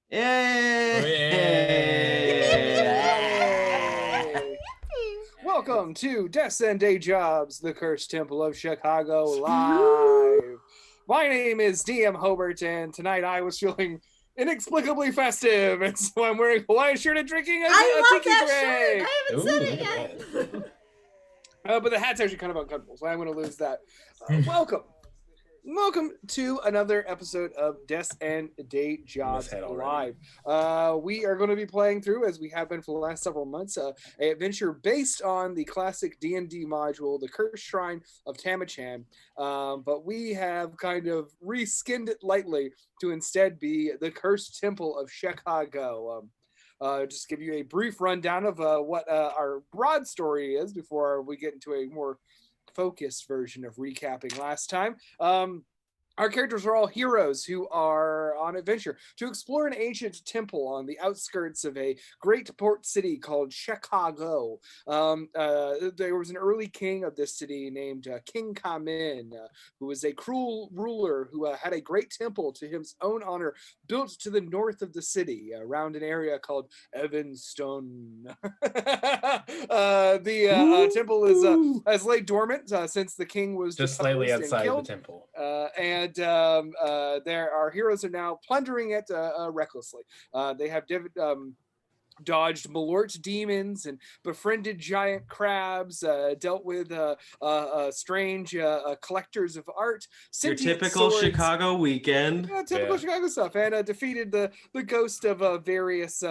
Yay! Welcome to Deaths and Day Jobs, the Cursed Temple of Checagou live. My name is DM Hobart, and tonight I was feeling inexplicably festive, and so I'm wearing a Hawaiian shirt and drinking a tiki drink. I haven't said it yet. But the hat's actually kind of uncomfortable, so I'm going to lose that. Welcome to another episode of Deaths and Day Jobs Live. We are going to be playing through, as we have been for the last several months, an adventure based on the classic D&D module, the Cursed Shrine of Tamachan. But we have kind of reskinned it lightly to instead be the Cursed Temple of Checagou. Just give you a brief rundown of what our broad story is before we get into a more focused version of recapping last time. Our characters are all heroes who are on adventure to explore an ancient temple on the outskirts of a great port city called Checagou. There was an early king of this city named King Kamin, who was a cruel ruler who had a great temple to his own honor built to the north of the city around an area called Evanstone. The temple has laid dormant since the king was just slightly outside the temple. And there our heroes are now plundering it recklessly. They have dodged malort demons and befriended giant crabs, dealt with strange collectors of art. Your typical swords. Chicago weekend. Typical Chicago stuff. And defeated the ghost of various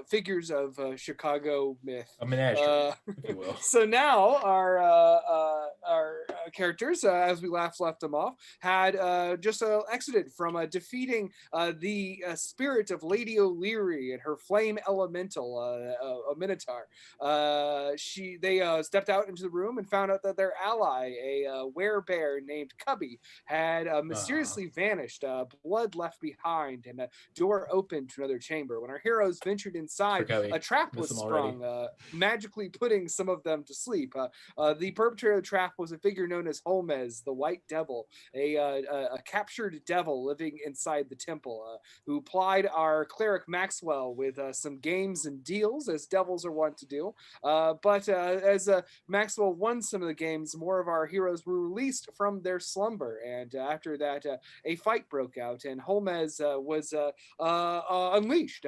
figures of Chicago myth. A menagerie, if you will. So now our characters, as we left them off, had just exited from defeating the spirit of Lady Oleary and her flame elemental, a minotaur. They stepped out into the room and found out that their ally, a werebear named Cubby, had mysteriously vanished. Blood left behind, and a door opened to another chamber. When our heroes ventured inside, a trap was sprung, magically putting some of them to sleep. The perpetrator of the trap was a figure known as Holmes, the White Devil, a captured devil living inside the temple, who plied our cleric Maxwell with some games and deals, as devils are wont to do. But as Maxwell won some of the games, more of our heroes were released from their slumber. And after that, a fight broke out, and Holmes was unleashed,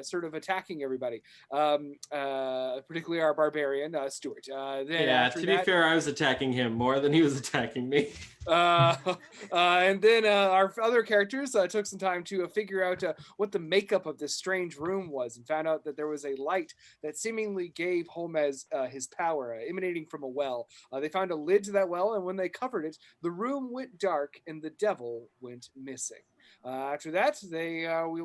sort of attacking everybody, particularly our barbarian, Stuart. To be fair, I was attacking him more than he was attacking me. And then our other characters took some time to figure out what the makeup of this strange room was, and found out that there was a light that seemingly gave Holmes his power, emanating from a well. They found a lid to that well, and when they covered it, the room went dark and the devil went missing. After that,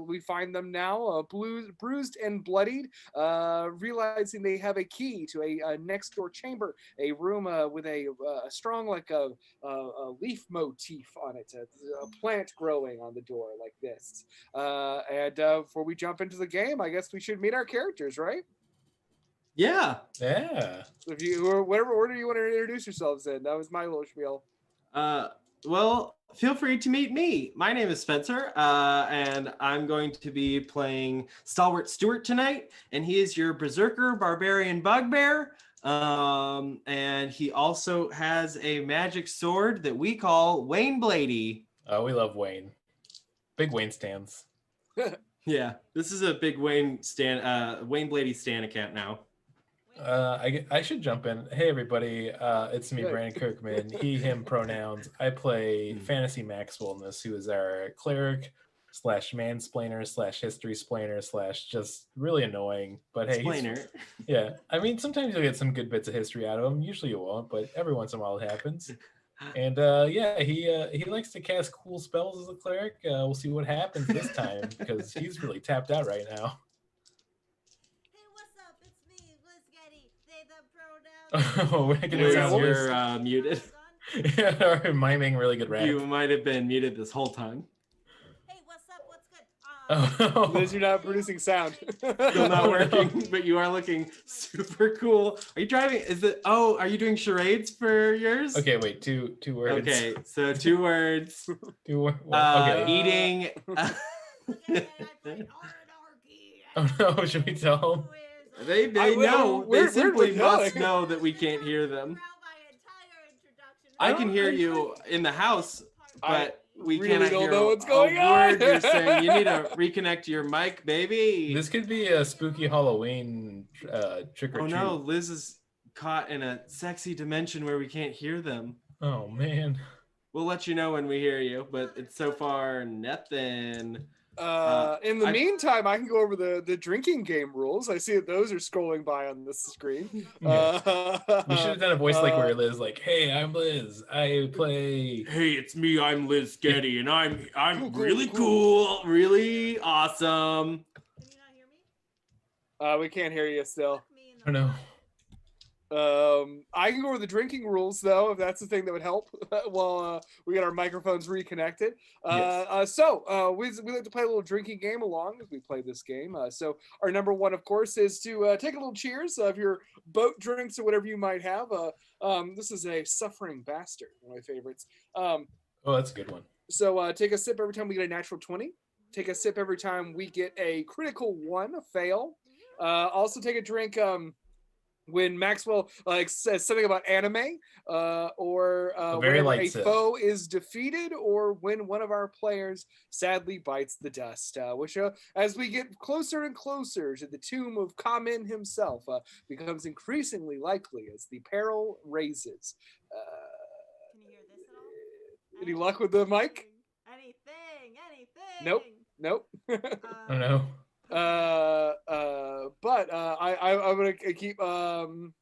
we find them now bruised and bloodied, realizing they have a key to a next door chamber, a room with a strong a leaf motif on it, a plant growing on the door like this. And before we jump into the game, I guess we should meet our characters, right? Yeah. If you, whatever order you want to introduce yourselves in, that was my little spiel. Well, feel free to meet me. My name is Spencer, and I'm going to be playing Stalwart Stuart tonight, and he is your berserker barbarian bugbear. And he also has a magic sword that we call Wayne Blady. Oh, we love Wayne. Big Wayne stands. Yeah, this is a big Wayne Blady stan account now. I should jump in. Hey everybody, it's me, Brandon Kirkman. He, him pronouns. I play Fantasy Maxwell in this, who is our cleric / mansplainer / history splainer / just really annoying. But hey, yeah. I mean, sometimes you'll get some good bits of history out of him. Usually you won't, but every once in a while it happens. And he likes to cast cool spells as a cleric. We'll see what happens this time, because he's really tapped out right now. Oh, we're gonna sound you're muted. Yeah, or miming really good rap. You might have been muted this whole time. Hey, what's up? What's good? Oh, Liz, you're not producing sound. Still not Oh, no. working, but you are looking super cool. Are you driving? Are you doing charades for yours? Okay, wait, two words. Okay, so 2 words. Okay. Eating. Oh no, should we tell them? They Where know. They did simply we must go? know that we can't hear them. I can hear you in the house, but we really cannot don't hear know what's a going on. word you're saying. You need to reconnect your mic, baby. This could be a spooky Halloween trick or Oh treat. no, Liz is caught in a sexy dimension where we can't hear them. Oh man. We'll let you know when we hear you, but it's so far nothing. In the meantime, I can go over the drinking game rules. I see that those are scrolling by on this screen. Okay. We should have done a voice like where Liz, like, "Hey, I'm Liz. I play." Hey, it's me. I'm Liz Getty, and I'm Cool, really cool. cool, really awesome. Can you not hear me? We can't hear you still. Oh no. I can go over the drinking rules though, if that's the thing that would help. While we get our microphones reconnected. Yes. We like to play a little drinking game along as we play this game. So our number one, of course, is to take a little cheers of your boat drinks or whatever you might have. This is a Suffering Bastard, one of my favorites. Oh, that's a good one. So take a sip every time we get a natural 20. Take a sip every time we get a critical 1, a fail. Also take a drink when Maxwell says something about anime, or very whenever light a sip. foe is defeated, or when one of our players sadly bites the dust, which as we get closer and closer to the tomb of Kamen himself, becomes increasingly likely as the peril raises. Can you hear this at all? Any luck with the mic? Anything. Nope. Oh no. But I'm gonna keep and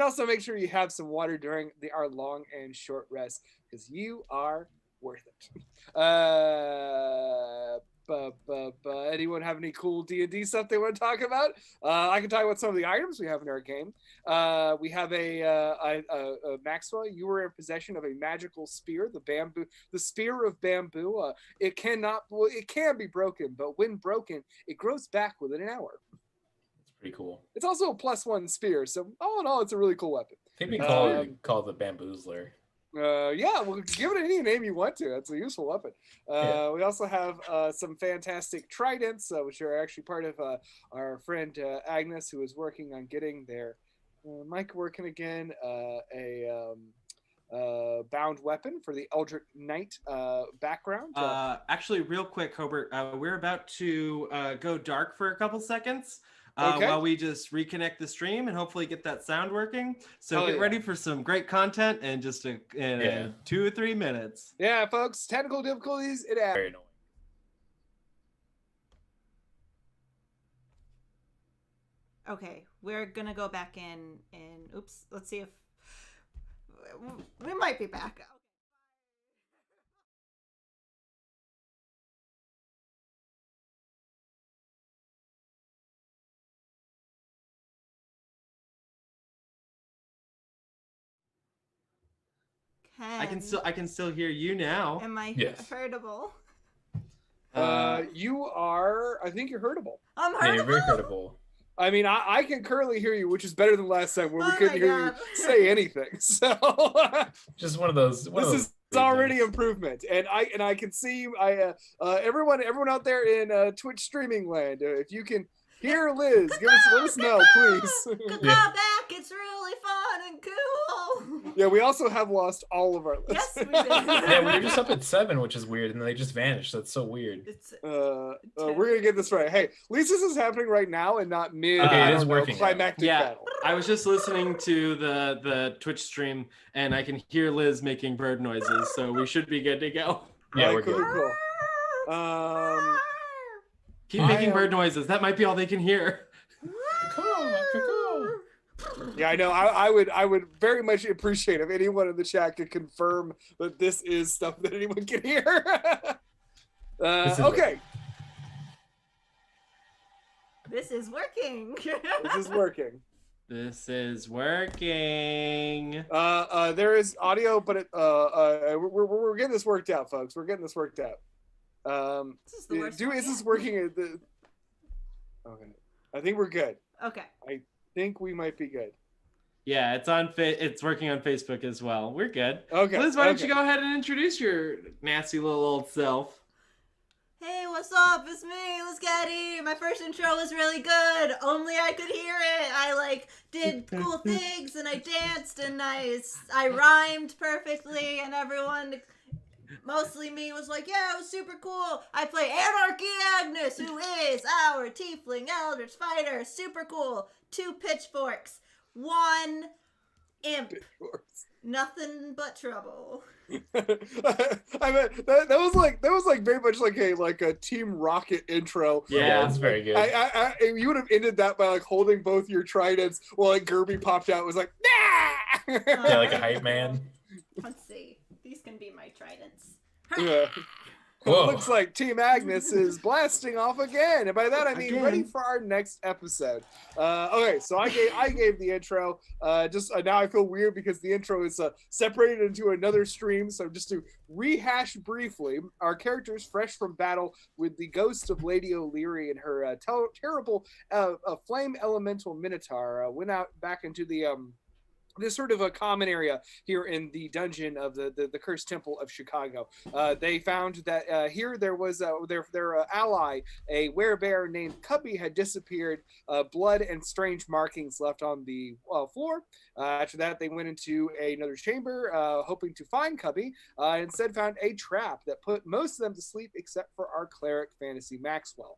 also make sure you have some water during our long and short rest because you are worth it. Anyone have any cool D&D stuff they want to talk about? I can talk about some of the items we have in our game. We have a Maxwell. You were in possession of a magical spear, the spear of bamboo. It can be broken, but when broken, it grows back within an hour. It's pretty cool. It's also a +1 spear, so all in all, it's a really cool weapon. I think we call it the bamboozler. Yeah, well, give it any name you want to. It's a useful weapon. We also have some fantastic tridents, which are actually part of our friend Agnes, who is working on getting their mic working again. A bound weapon for the Eldritch Knight background. Actually, real quick, Hobart, we're about to go dark for a couple seconds. Okay. While we just reconnect the stream and hopefully get that sound working. So get yeah. ready for some great content in just 2 or 3 minutes. Yeah, folks, technical difficulties, it happens. Very annoying. Okay, we're gonna go back in and oops, let's see if we might be back. I can still hear you now. Am I Yes. hurtable? You are, I think you're hurtable. I'm Yeah, you're very hurtable. hurtable. I mean, I can currently hear you, which is better than last time where we Oh couldn't my hear you God. say anything. So Just one of those. this is already improvement, and I can see everyone out there in Twitch streaming land. If you can hear Liz, let us know, please. Come Yeah. back! It's really fun and cool. Yeah, we also have lost all of our listeners. Yes, we did. Yeah, we were just up at 7, which is weird, and then they just vanished. That's so weird. It's We're gonna get this right. Hey, at least this is happening right now and not mid. Okay, it I is don't know, working now. climactic Yeah, battle. I was just listening to the Twitch stream and I can hear Liz making bird noises, so we should be good to go. Yeah, All we're right, cool, good. cool. Keep making bird noises. That might be all they can hear. Yeah, I know. I would very much appreciate if anyone in the chat could confirm that this is stuff that anyone can hear. Okay, This is working. this is working. This is working. There is audio, but we're getting this worked out, folks. We're getting this worked out. This is the worst one Is this yet. working at the? Okay, I think we're good. Okay. I think we might be good. Yeah, it's working on Facebook as well. We're good. Okay. Liz, why don't you go ahead and introduce your nasty little old self? Hey, what's up? It's me, Liz Gaddy. My first intro was really good. Only I could hear it. I did cool things and I danced and I rhymed perfectly and everyone, mostly me, was like, yeah, it was super cool. I play Anarchy Agnes, who is our tiefling eldritch fighter. Super cool. 2 pitchforks. 1 imp. Nothing but trouble. I mean, that was like very much like a Team Rocket intro. Yeah, it's very good. You would have ended that by like holding both your tridents while like Gerby popped out and was like, nah! Yeah, like a hype man. Let's see. These can be my tridents. Yeah. Whoa. Looks like Team Agnes is blasting off again, and by that I mean Again. ready for our next episode. Okay, so I gave the intro. Just now I feel weird because the intro is separated into another stream. So just to rehash briefly, our characters fresh from battle with the ghost of Lady Oleary and her terrible flame elemental minotaur went out back into the this sort of a common area here in the dungeon of the Cursed Temple of Checagou. They found that here there was their ally, a werebear named Cubby, had disappeared. Blood and strange markings left on the floor. After that, they went into another chamber, hoping to find Cubby. Instead, found a trap that put most of them to sleep, except for our cleric, Fantasy Maxwell.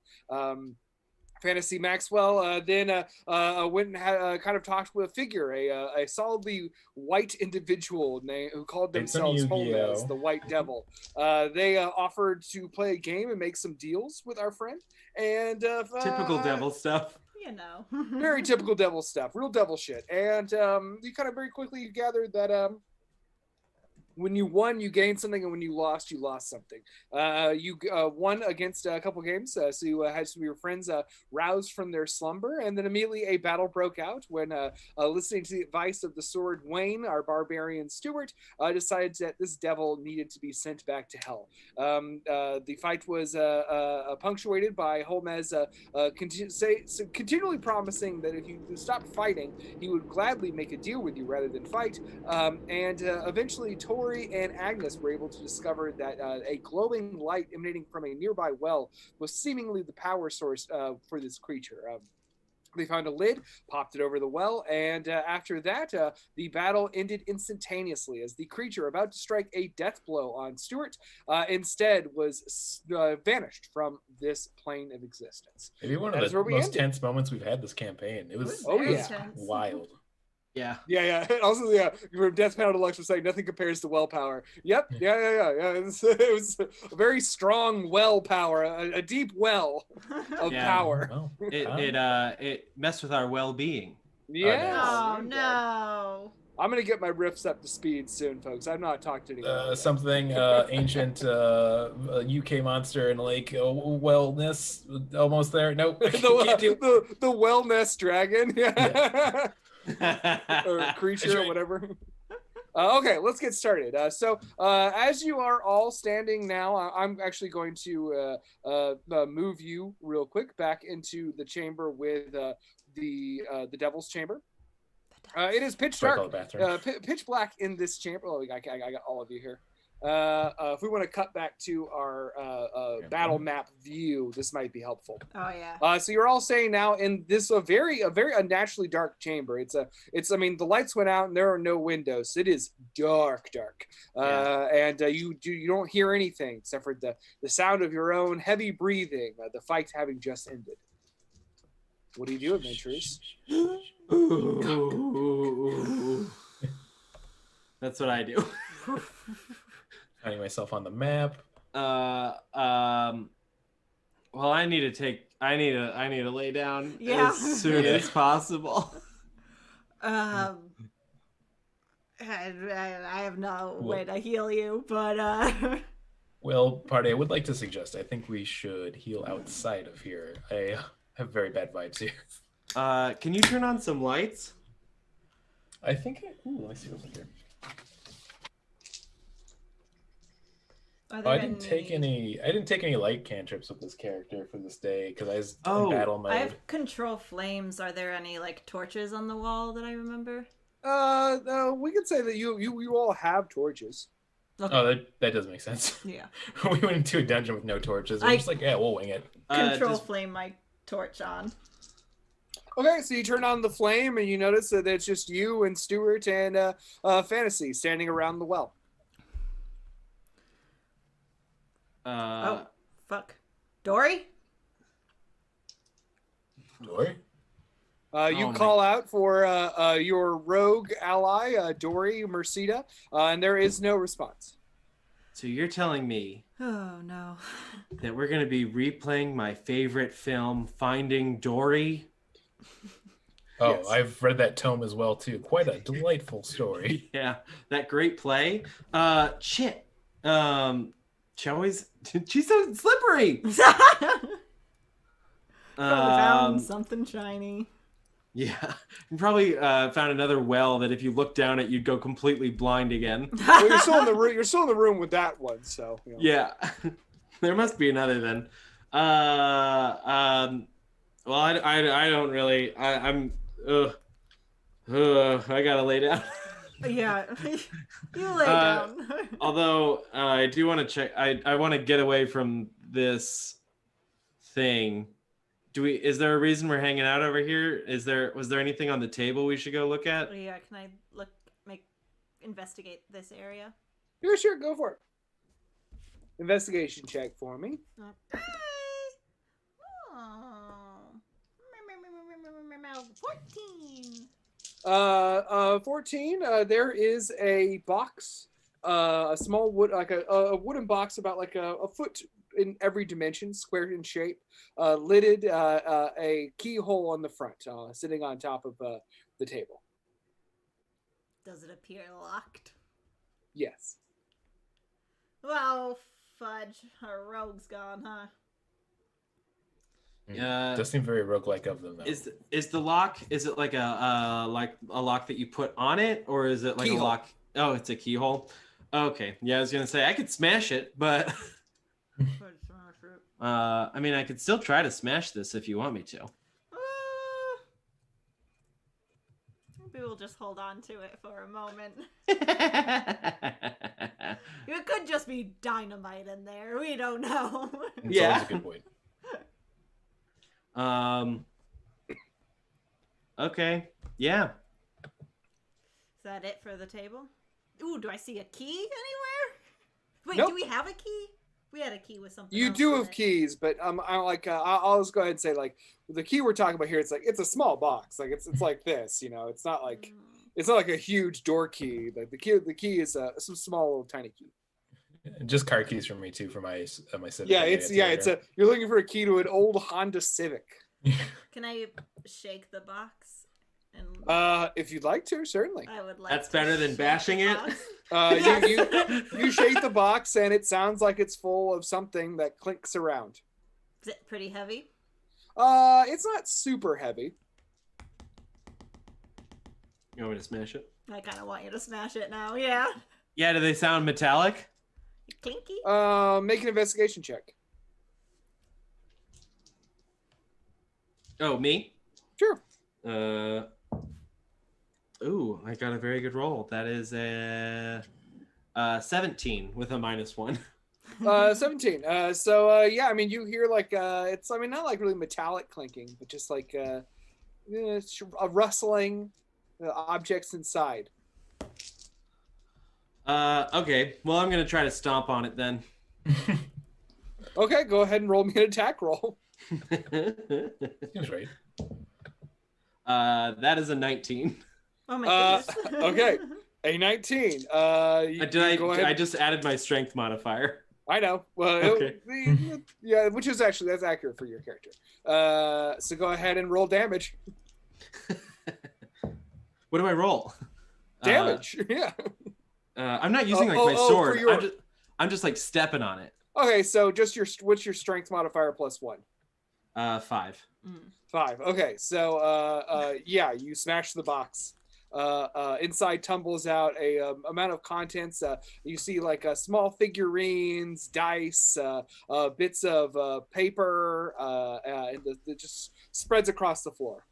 Fantasy Maxwell then went and had, kind of talked with a figure, a solidly white individual who called Played some themselves Yu-Gi-Oh. Holmes, the White Devil. They offered to play a game and make some deals with our friend. And Typical devil stuff. You know. very typical devil stuff, real devil shit. And you kind of very quickly gathered that when you won, you gained something, and when you lost something. You won against a couple games, so you had some of your friends roused from their slumber, and then immediately a battle broke out when, listening to the advice of the sword Wayne, our barbarian Stewart, decided that this devil needed to be sent back to hell. The fight was punctuated by Holmes continually promising that if you stopped fighting, he would gladly make a deal with you rather than fight, and eventually Dory and Agnes were able to discover that a glowing light emanating from a nearby well was seemingly the power source for this creature. They found a lid, popped it over the well, and after that, the battle ended instantaneously as the creature, about to strike a death blow on Stewart, instead was vanished from this plane of existence. Maybe one of the most tense moments we've had this campaign. It was wild. Yeah. Yeah. Also, from Death Panel Deluxe was saying nothing compares to well power. Yep. Yeah. It was a very strong well power, a deep well of power. Oh, It messed with our well-being. Yeah. Oh no. I'm gonna get my riffs up to speed soon, folks. I've not talked to anyone. Something ancient UK monster in lake wellness almost there. Nope. the wellness dragon. Yeah. Or creature or whatever. Okay, let's get started. So as you are all standing now, I'm actually going to move you real quick back into the chamber with the devil's chamber. It is pitch dark, pitch black in this chamber. Oh, I got all of you here. If we want to cut back to our battle map view, this might be helpful. Oh yeah. So you're all saying now in this a very unnaturally dark chamber. It's I mean the lights went out and there are no windows. It is dark. And you don't hear anything except for the sound of your own heavy breathing. The fight having just ended. What do you do, adventurers? That's what I do. Finding myself on the map. Well, I need to lay down as soon as possible. I have no way to heal you, but Well, party, I would like to suggest I think we should heal outside of here. I have very bad vibes here. Can you turn on some lights? I think let me see what's here. Are Oh, there I didn't take any light cantrips with this character for this day because I was in battle mode. I have control flames. Are there any like torches on the wall that I remember? We could say that you all have torches. Okay. Oh, that does make sense. Yeah. We went into a dungeon with no torches. We're just like, yeah, we'll wing it. Control flame my torch on. Okay, so you turn on the flame and you notice that it's just you and Stuart and Fantasy standing around the well. Oh, fuck. Dory? Dory? You call out for your rogue ally, Dory Mercida, and there is no response. So you're telling me Oh, no. that we're going to be replaying my favorite film, Finding Dory? Oh, Yes. I've read that tome as well, too. Quite a delightful story. Yeah, that great play. Shit. She always... She's so slippery! Probably found something shiny. Yeah, you probably found another well that if you look down it, you'd go completely blind again. Well, you're still in the room. You're still in the room with that one, so. You know. Yeah, there must be another then. Well, I don't really. I gotta lay down. Yeah, you lay down. Although I do want to check. I want to get away from this thing. Is there a reason we're hanging out over here? Was there anything on the table we should go look at? Yeah, can I investigate this area? Yeah, sure, go for it. Investigation check for me. Okay. Oh. 14. 14. There is a box, a small wood, like a wooden box about like a foot in every dimension, square in shape, lidded, a keyhole on the front, sitting on top of the table. Does it appear locked? Yes. Well, fudge. Our rogue's gone, huh? Does seem very roguelike of them, though. Is the lock? Is it like a lock that you put on it, or is it like Keyhole. a lock? Oh, it's a keyhole. Okay, yeah, I was gonna say I could smash it, but I mean, I could still try to smash this if you want me to. Maybe we'll just hold on to it for a moment. It could just be dynamite in there. We don't know. It's Yeah. always a good point. Okay. Yeah. Is that it for the table? Ooh, do I see a key anywhere? Wait, Nope. Do we have a key? We had a key with something. You else do in have it. keys, but I'll just go ahead and say like the key we're talking about here. It's like it's a small box, like it's like this, you know. It's not like a huge door key. Like the key is some small little tiny key. Just car keys from me too for my Civic. Yeah, you're looking for a key to an old Honda Civic. Can I shake the box? And If you'd like to, certainly. I would like. That's to better than shake bashing the it. box. You shake the box and it sounds like it's full of something that clinks around. Is it pretty heavy? It's not super heavy. You want me to smash it? I kind of want you to smash it now. Yeah. Yeah. Do they sound metallic? Clinky. Make an investigation check. Oh, me? Sure. Ooh, I got a very good roll. That is a 17 with a -1. 17. Yeah, I mean, you hear like it's, I mean, not like really metallic clinking, but just like it's a rustling, objects inside. Okay. Well, I'm gonna try to stomp on it then. Okay, go ahead and roll me an attack roll. Seems right. That is a 19. Oh my goodness. Okay, a 19. I just added my strength modifier. I know. Well, Okay. Yeah, which is actually, that's accurate for your character. So go ahead and roll damage. What do I roll? Damage. Yeah. I'm not using my sword. for your- I'm just like stepping on it. Okay, so just what's your strength modifier plus 1? 5. 5. Okay, so yeah, you smash the box. inside tumbles out a amount of contents. You see like small figurines, dice, bits of paper, and it just spreads across the floor.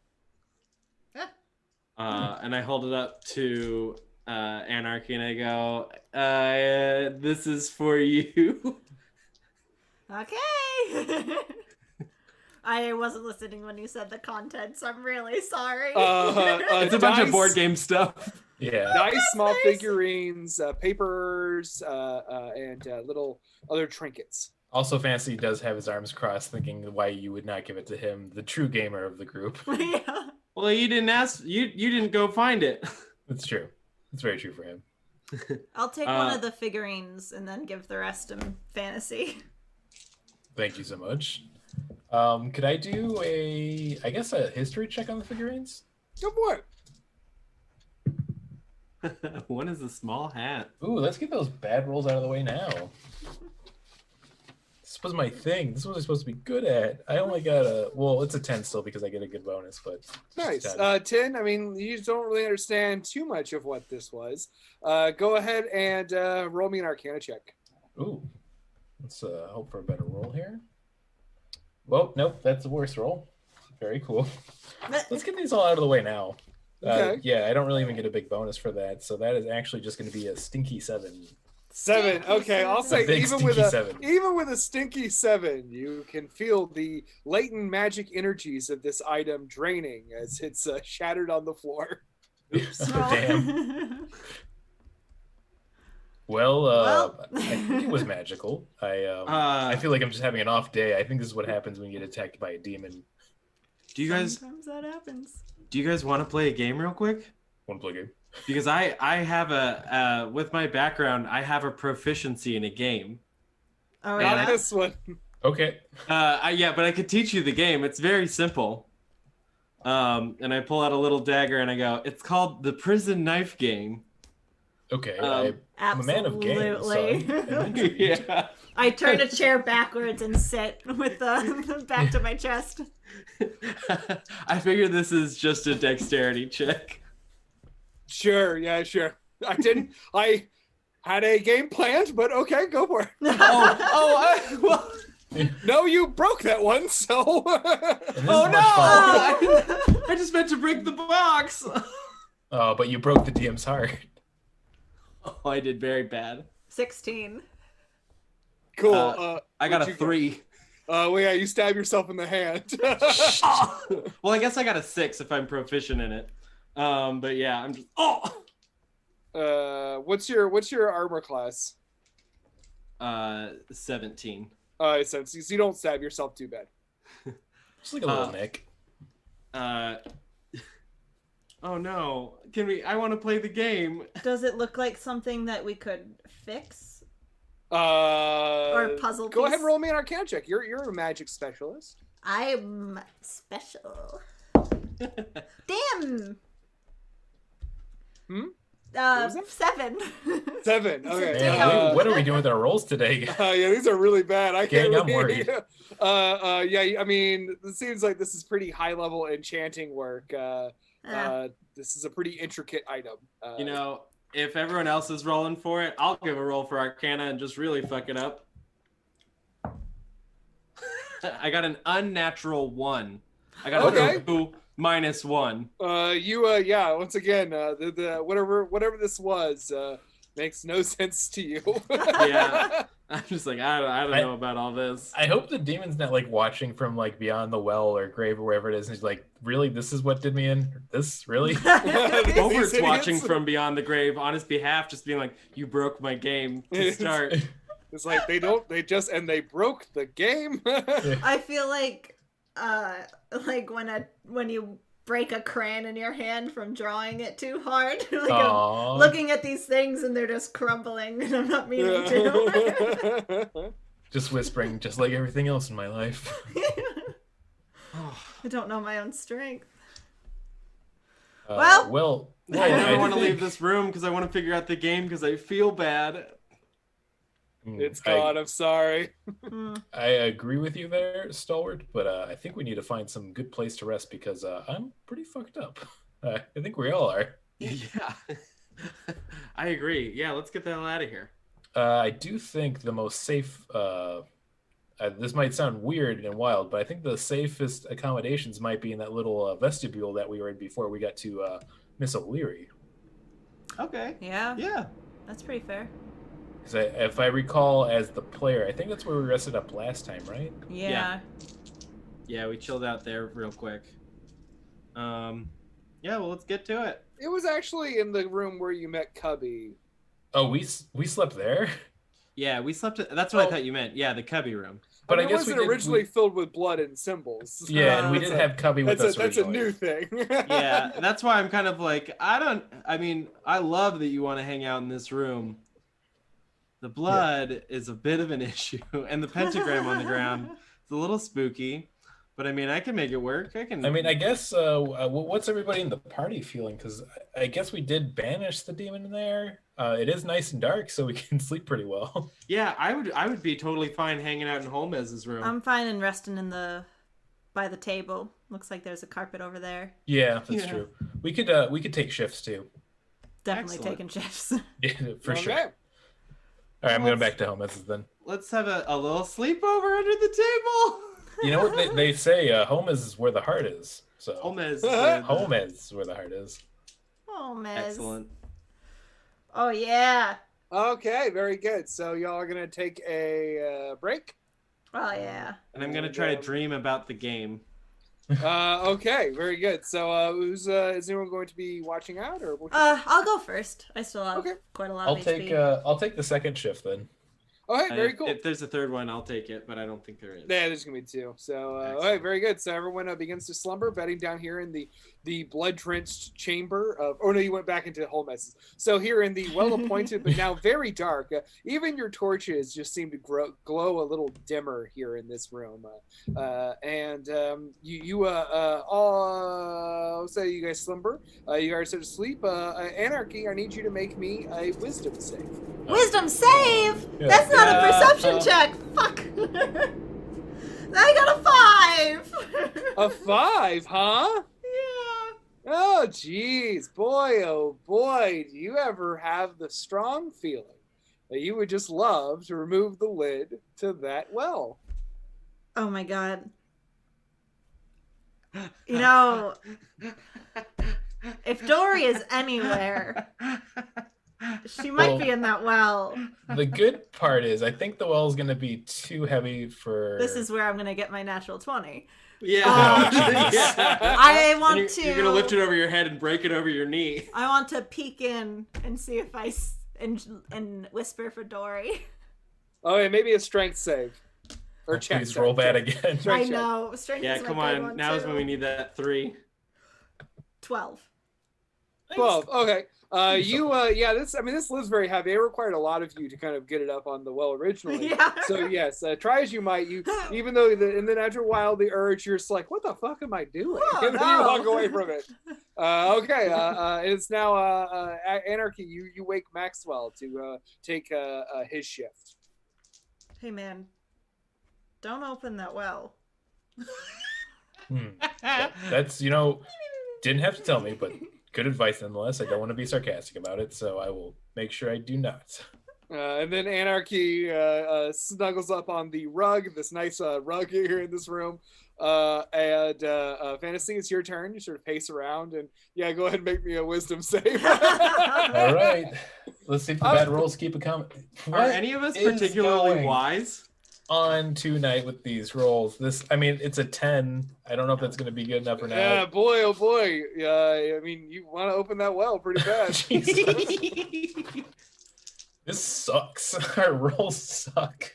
And I hold it up to Anarchy and I go, this is for you. Okay. I wasn't listening when you said the contents. I'm really sorry. It's a bunch of board game stuff. Yeah. Nice small nice. figurines, papers, and little other trinkets. Also, Fancy does have his arms crossed, thinking why you would not give it to him, the true gamer of the group. Yeah. Well, you didn't ask. You didn't go find it. It's true. It's very true for him. I'll take one of the figurines and then give the rest to Fantasy. Thank you so much. Could I do a history check on the figurines? Go for it. One is a small hat. Ooh, let's get those bad rolls out of the way now. This was my thing. This was I supposed to be good at. I only got it's a 10 still because I get a good bonus, but Nice. 10. 10, I mean, you don't really understand too much of what this was. Go ahead and roll me an Arcana check. Ooh. Let's hope for a better roll here. Well, nope, that's the worst roll. Very cool. Let's get these all out of the way now. Okay. Yeah, I don't really even get a big bonus for that, so that is actually just going to be a stinky 7. 7. Okay, I'll say big even with stinky a stinky 7, you can feel the latent magic energies of this item draining as it's shattered on the floor. Oops. Oh, damn. Well, I think it was magical. I feel like I'm just having an off day. I think this is what happens when you get attacked by a demon. Sometimes that happens. Do you guys want to play a game real quick? Want to play a game? Because I have with my background, I have a proficiency in a game. Oh, Not yeah? this one. Okay. But I could teach you the game. It's very simple. And I pull out a little dagger and I go, it's called the prison knife game. Okay. I'm a Absolutely. man of games. So I'm intrigued. Yeah. I turn a chair backwards and sit with the back to my chest. I figure this is just a dexterity check. Sure, yeah, sure. I had a game planned, but okay, go for it. Well, No, you broke that one, so. And this is oh much fun. no! I just meant to break the box. Oh, but you broke the DM's heart. Oh, I did very bad. 16. Cool. I got a what'd you 3. Well, yeah, you stab yourself in the hand. Well, I guess I got a 6 if I'm proficient in it. But yeah, I'm just What's your armor class? 17. So you don't stab yourself too bad. Just like a little nick. Oh no! I want to play the game. Does it look like something that we could fix? Or puzzle Go piece? ahead and roll me an Arcana check. You're a magic specialist. I'm special. Damn. was it? 7. 7. Okay. Damn. What are we doing with our rolls today? Yeah, these are really bad. I can't. Gang, I'm worried. Yeah, I mean, it seems like this is pretty high level enchanting work. This is a pretty intricate item. If everyone else is rolling for it, I'll give a roll for Arcana and just really fuck it up. I got an unnatural 1. I got a 2 minus 1. Once again, the whatever this was makes no sense to you. Yeah. I'm just like, I don't know about all this. I hope the demon's not like watching from like beyond the well or grave or wherever it is, and he's like, really, this is what did me in? This really? Overt's watching from beyond the grave on his behalf, just being like, you broke my game to start. It's like they broke the game. I feel like when you break a crayon in your hand from drawing it too hard. I'm looking at these things and they're just crumbling and I'm not meaning to. Just whispering, just like everything else in my life. I don't know my own strength. I never want to leave this room because I want to figure out the game because I feel bad. It's gone. I'm sorry. I agree with you there, Stalwart, but I think we need to find some good place to rest because I'm pretty fucked up. I think we all are. Yeah. I agree. Yeah, let's get the hell out of here. I do think the most safe. This might sound weird and wild, but I think the safest accommodations might be in that little vestibule that we were in before we got to Miss O'Leary. Okay. Yeah, Yeah. that's pretty fair. Because if I recall, as the player, I think that's where we rested up last time, right? Yeah. Yeah, we chilled out there real quick. Yeah, well, let's get to it. It was actually in the room where you met Cubby. Oh, we slept there. Yeah, we slept. That's what I Oh. thought you meant. Yeah, the cubby room. But I mean, I guess it wasn't we did, originally filled with blood and symbols. Yeah, and we That's did a- have Cubby with us That's a originally. new thing. Yeah, that's why I'm kind of like, I mean, I love that you want to hang out in this room. The blood is a bit of an issue, and the pentagram on the ground is a little spooky. But I mean, I can make it work. I mean, I guess what's everybody in the party feeling? Because I guess we did banish the demon in there. It is nice and dark, so we can sleep pretty well. yeah, I would be totally fine hanging out in Holmes's room. I'm fine and resting by the table. Looks like there's a carpet over there. Yeah, that's Yeah. true. We could take shifts too. Definitely Excellent. taking shifts. Yeah, for sure. Okay. All right, I'm going back to home then. Let's have a little sleepover under the table. You know what they say? Home is where the heart is. So Holmes. home is where the heart is. Oh, Miz. Excellent. Oh, yeah. Okay, very good. So y'all are gonna take a break. Oh, yeah. And I'm gonna try to dream about the game. Okay, very good. So is anyone going to be watching out or? I'll go first. I still have Okay. quite a lot I'll of take HP. I'll take the second shift then. Okay, very cool. If there's a third one, I'll take it, but I don't think there is. Yeah, there's gonna be two. So, Excellent. okay, very good. So everyone begins to slumber, bedding down here in the blood-drenched chamber of. Oh no, you went back into Holmes. So here in the well-appointed but now very dark, even your torches just seem to glow a little dimmer here in this room. You all say you guys slumber. You guys are to sleep. Anarchy, I need you to make me a wisdom save. Wisdom save! Yeah. That's not a Yeah. perception check! Fuck! I got a 5! A 5, huh? Yeah. Oh, geez, boy, oh boy, do you ever have the strong feeling that you would just love to remove the lid to that well? Oh my god. You know, if Dory is anywhere, she might be in that well. The good part is, I think the well is going to be too heavy for. This is where I'm gonna get my natural 20. Yeah. Oh, I want And to. you're gonna lift it over your head and break it over your knee. I want to peek in and see if and whisper for Dory. Oh, yeah, maybe a strength save. Or check. Please roll bad again. Strength I check. know. Strength Yeah, is my come good on. one, Now is too. when we need that 3. 12. 12. Okay. This lid's very heavy. It required a lot of you to kind of get it up on the well originally. Yeah. So yes, try as you might, even though in the natural wild, the urge, you're just like, what the fuck am I doing? Oh, and then no. you walk away from it. It's now Anarchy. You wake Maxwell to take his shift. Hey man, don't open that well. That's didn't have to tell me, but good advice nonetheless. I don't want to be sarcastic about it, so I will make sure I do not. And then Anarchy snuggles up on the rug, this nice rug here in this room. Fantasy, it's your turn. You sort of pace around and go ahead and make me a wisdom save. All right, let's see if the bad rolls keep it coming. Are any of us particularly wise? On tonight with these rolls? It's a 10. I don't know if that's going to be good enough or not. Yeah, boy, oh boy. You want to open that well pretty bad. This sucks. Our rolls suck.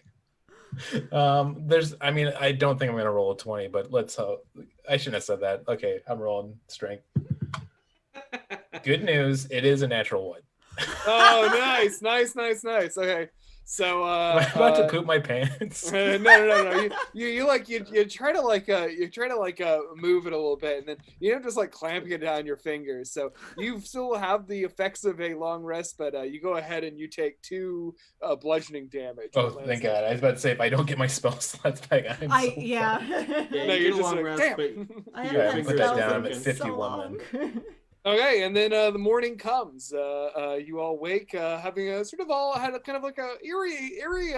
I don't think I'm gonna roll a 20, but let's hope. I shouldn't have said that. Okay, I'm rolling strength. Good news, it is a natural 1. Oh, nice. Okay. So Am I about to poop my pants? No. You try to move it a little bit, and then you end up just clamping it down your fingers. So you still have the effects of a long rest, but you go ahead and you take 2 bludgeoning damage. Oh, thank God! I was about to say if I don't get my spell slots back, Yeah, No, you you're get a just long like, rest, damn. but I your haven't put fingers that are down. I'm broken. at 51 then. Okay, and then the morning comes. You all wake, having a sort of all had a kind of like a eerie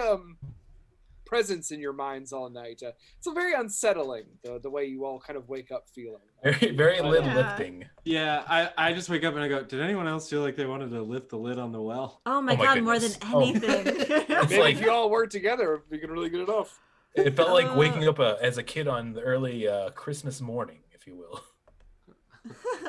presence in your minds all night. It's a very unsettling the way you all kind of wake up feeling. Very lid Yeah. lifting. Yeah, I just wake up and I go, did anyone else feel like they wanted to lift the lid on the well? Oh my Oh my god, more than goodness. Oh. anything. It's Maybe like- if you all work together, you can really get it off. It felt like waking up as a kid on the early Christmas morning, if you will.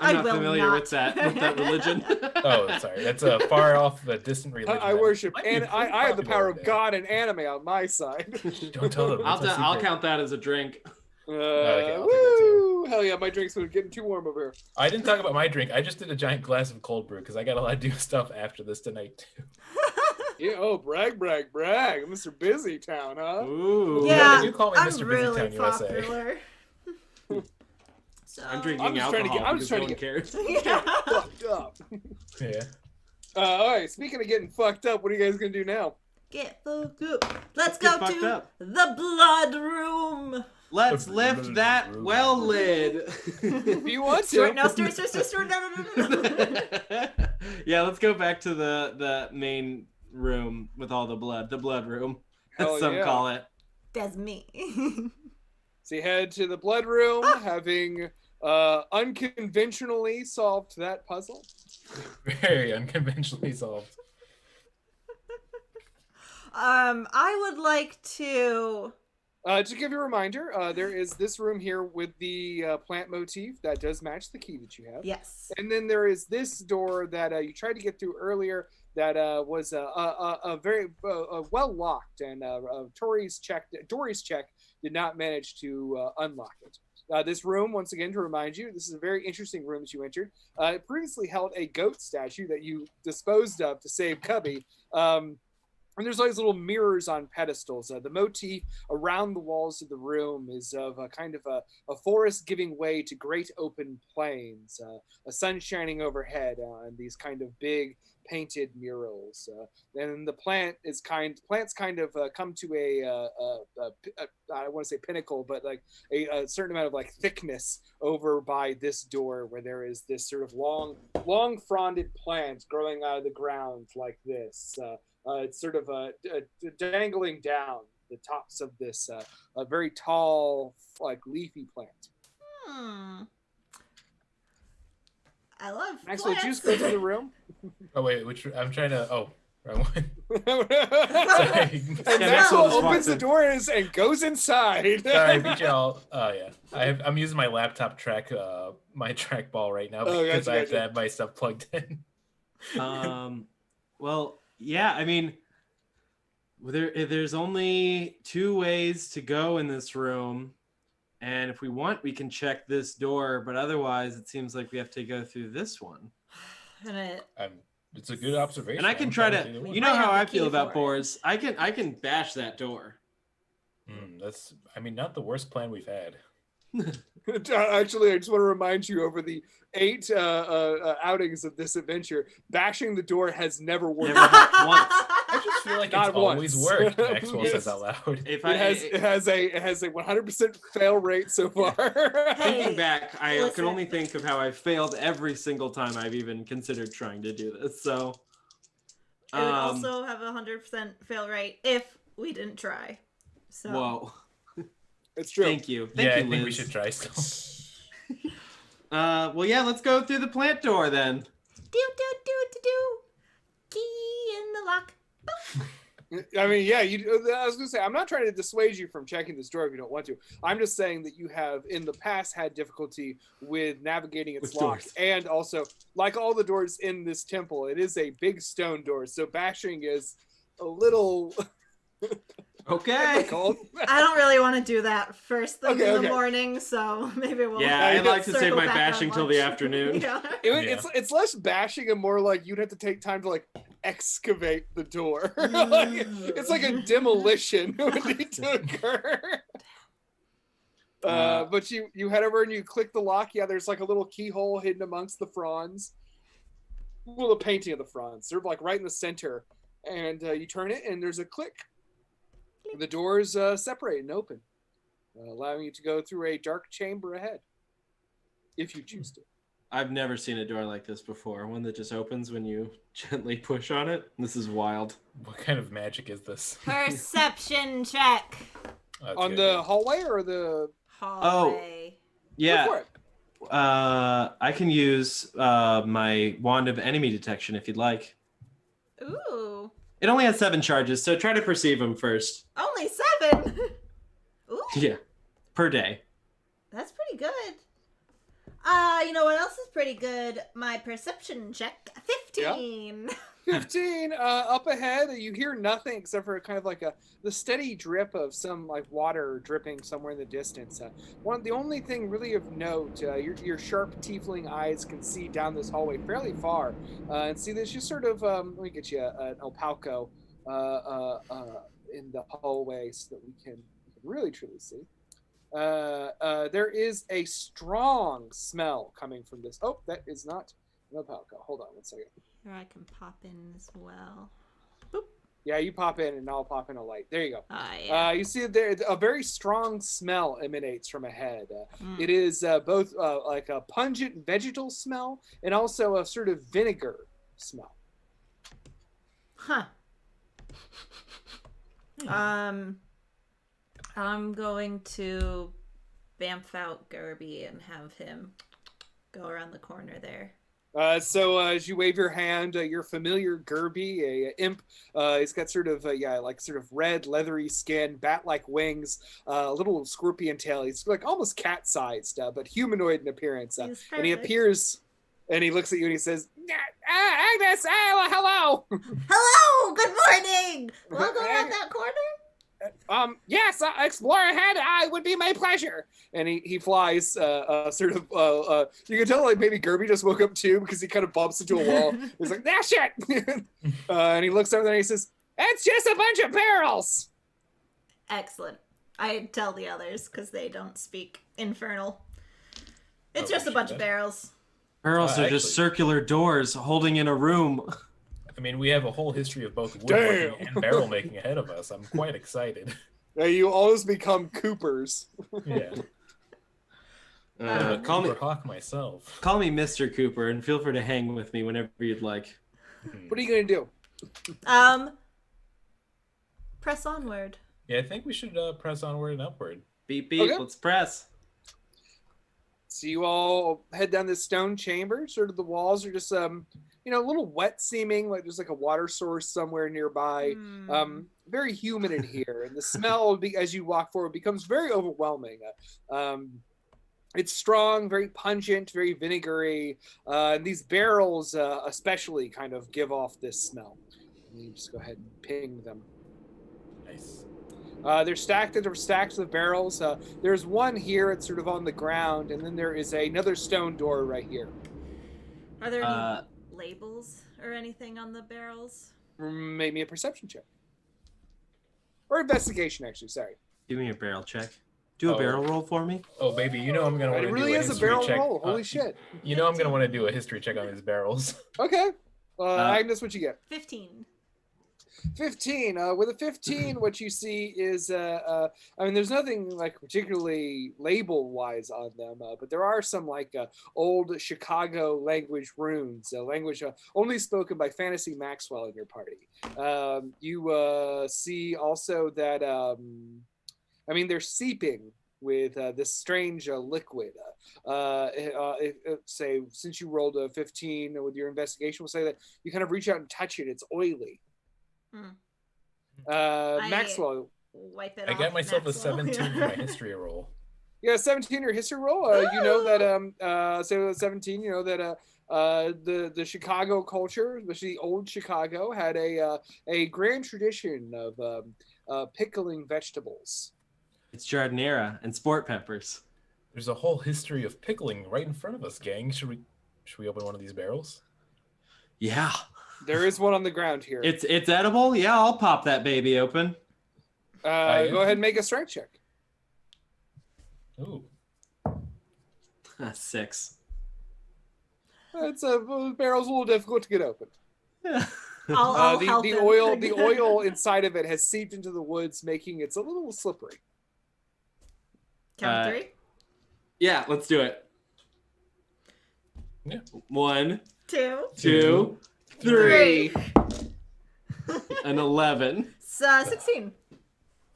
I'm not will familiar not. with that religion. Oh, sorry. That's a far off, distant religion. I worship, Might be and pretty I have the power popular of there. God and anime on my side. Don't tell them. That's our I'll secret. count that as a drink. Okay, I'll take that too. Woo! Hell yeah, my drink's getting too warm over here. I didn't talk about my drink. I just did a giant glass of cold brew because I got a lot of do stuff after this tonight too. Yeah, oh, brag, Mr. Busy Town, huh? Ooh. Yeah, they do call me I'm Mr. really Busy Town, USA. popular. So, I'm drinking I'm just trying to alcohol get- I'm just because trying no to one get- cares. Yeah. Fucked up. Yeah. All right, speaking of getting fucked up, what are you guys gonna do now? Get fucked up. Let's Get go fucked to up. the blood room. Let's lift that well lid. If you want Stuart, to. no, Stuart, no. Yeah, let's go back to the main room with all the blood room, Hell as some yeah. call it. That's me. So you head to the blood room, having unconventionally solved that puzzle. Very unconventionally solved. I would like to. To give you a reminder, there is this room here with the plant motif that does match the key that you have. Yes. And then there is this door that you tried to get through earlier that was a very well locked, and Dory's check did not manage to unlock it. This room, once again, to remind you, this is a very interesting room that you entered. It previously held a goat statue that you disposed of to save Cubby. And there's all these little mirrors on pedestals. The motif around the walls of the room is of a kind of a forest giving way to great open plains, a sun shining overhead on these kind of big painted murals. And the plants kind of come to I want to say pinnacle, but like a certain amount of like thickness over by this door, where there is this sort of long fronded plant growing out of the ground like this. It's sort of dangling down the tops of this a very tall, like leafy plant. I love Actually, plants. juice go to the room. Oh wait, I'm trying to. Oh, wrong one. And Sorry. Maxwell Maxwell opens the door and goes inside. Sorry, I beat y'all. Oh yeah, I'm using my laptop my trackball right now Oh, because gotcha, I have to gotcha. have my stuff plugged in. Well, yeah, I mean, there's only two ways to go in this room, and if we want, we can check this door, but otherwise, it seems like we have to go through this one. And It's a good observation. And I can I'm try fine to, with either one. you know Might how have I the key feel about for it. boars. I can bash that door. That's, not the worst plan we've had. Actually, I just want to remind you, over the 8 outings of this adventure, bashing the door has never worked. Never happened once. I just feel like Not it's always once. worked. Maxwell Yes. says out loud. If It has a 100% fail rate so far. Hey, thinking back, I listen. can only think of how I failed every single time I've even considered trying to do this. So, it would also have a 100% fail rate if we didn't try. So. whoa. It's true. Thank you. Yeah, Thank I you, think we Liz. should try still. Well, yeah, let's go through the plant door then. Do. Key in the lock. I mean, yeah, I was going to say, I'm not trying to dissuade you from checking this door if you don't want to. I'm just saying that you have, in the past, had difficulty with navigating its With locks. doors. And also, like all the doors in this temple, it is a big stone door. So bashing is a little Okay. difficult. I don't really want to do that first thing Okay, in the okay. morning, so maybe we'll. Yeah, I'd like to save circle my back on bashing till the lunch. afternoon. Yeah. It's less bashing and more like you'd have to take time to like excavate the door. Like, it's like a demolition would need to occur. But you head over and you click the lock. Yeah, there's like a little keyhole hidden amongst the fronds. Well, the painting of the fronds, sort of like right in the center. And you turn it, and there's a click. The doors separate and open, allowing you to go through a dark chamber ahead, if you choose to. I've never seen a door like this before. One that just opens when you gently push on it. This is wild. What kind of magic is this? Perception check. On the hallway or the Hallway. Yeah. Go for it. I can use my wand of enemy detection if you'd like. Ooh. It only has 7 charges, so try to perceive them first. Only 7. Ooh. Yeah, per day. That's pretty good. You know what else is pretty good? My perception check. 15. Yeah. 15 up ahead. You hear nothing except for kind of like the steady drip of some like water dripping somewhere in the distance. The only thing really of note, your sharp tiefling eyes can see down this hallway fairly far, and see there's just sort of let me get you an alpaco in the hallway so that we can really truly see. There is a strong smell coming from this. Oh, that is not an alpaca. Hold on 1 second. Here, I can pop in as well. Yeah, you pop in and I'll pop in a light. There you go. Yeah. You see there a very strong smell emanates from ahead. It is both like a pungent vegetal smell and also a sort of vinegar smell. Huh. I'm going to bamf out Gerby and have him go around the corner there. So as you wave your hand, your familiar Gerby, a imp, he's got sort of red leathery skin, bat-like wings, a little scorpion tail. He's like almost cat-sized, but humanoid in appearance. And he appears, and he looks at you and he says, "Agnes, hello." Hello. Good morning. Wanna go around that corner? Yes, explore ahead. It would be my pleasure. And he flies, sort of, you can tell like maybe Gerby just woke up too because he kind of bumps into a wall. He's like, shit. And he looks over there and he says, it's just a bunch of barrels. Excellent. I tell the others because they don't speak infernal. It's just a bunch of barrels. Barrels are just circular doors holding in a room. I mean, we have a whole history of both woodworking and barrel making ahead of us. I'm quite excited. Yeah, you always become Coopers. Yeah. Call me Hawk myself. Call me Mr. Cooper, and feel free to hang with me whenever you'd like. What are you gonna do? Press onward. Yeah, I think we should press onward and upward. Beep beep. Okay. Let's press. So you all head down this stone chamber. Sort of the walls are just a little wet seeming, like there's like a water source somewhere nearby. Very humid in here, and the smell as you walk forward becomes very overwhelming. It's strong, very pungent, very vinegary, and these barrels especially kind of give off this smell. Let me just go ahead and ping them. Nice. They're stacked into stacks of barrels. There's one here, it's sort of on the ground, and then there is another stone door right here. Are there any labels or anything on the barrels? Make me a perception check. Or investigation, actually, sorry. Give me a barrel check. Do a barrel roll for me. Oh, baby, you know I'm going to want to do a history check. It really is a barrel roll. Holy shit. You know I'm going to want to do a history check on these barrels. Okay. Agnes, what you get? 15. 15. With a 15, what you see is, there's nothing like particularly label-wise on them, but there are some like old Chicago language runes, language only spoken by Fantasy Maxwell in your party. You see also that, they're seeping with this strange liquid. Say, since you rolled a 15 with your investigation, we'll say that you kind of reach out and touch it. It's oily. Maxwell. Wipe it I off, got myself Maxwell. a 17 in my history roll. Yeah, 17 your history roll. You know that say with 17, you know that the Chicago culture, especially old Chicago, had a grand tradition of pickling vegetables. It's jardinera and sport peppers. There's a whole history of pickling right in front of us, gang. Should we open one of these barrels? Yeah. There is one on the ground here. It's edible? Yeah, I'll pop that baby open. Go ahead and make a strength check. Ooh. 6. The barrel's a little difficult to get open. I'll help the him. oil inside of it has seeped into the woods, making it a little slippery. Count 3? Yeah, let's do it. 1, Two. 2, 3. An 11. 16.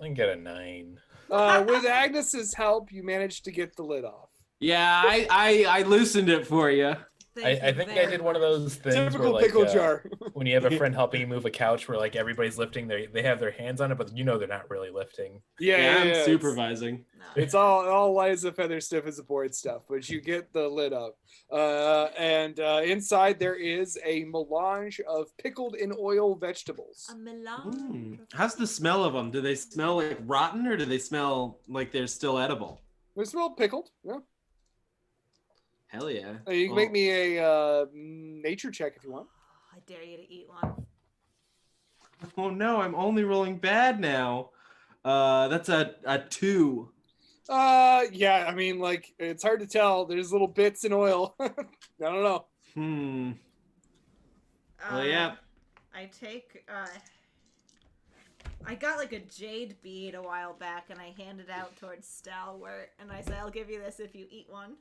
I can get a 9. With Agnes's help, you managed to get the lid off. Yeah, I loosened it for you. I think I did one of those things Typical where, like, pickle jar. when you have a friend helping you move a couch where like everybody's lifting, they have their hands on it, but they're not really lifting. Yeah, I'm it's- supervising. It's all light as a feather, stiff as a board stuff, but you get the lid up. And inside there is a melange of pickled in oil vegetables. A melange. How's the smell of them? Do they smell like rotten or do they smell like they're still edible? They smell pickled, yeah. Hell yeah. You can make me a nature check if you want. I dare you to eat one. Oh no, I'm only rolling bad now. That's a 2. Yeah, I mean, like, it's hard to tell. There's little bits in oil. I don't know. Well, yeah. I take, I got like a jade bead a while back and I handed out towards Stalwart and I said, I'll give you this if you eat one.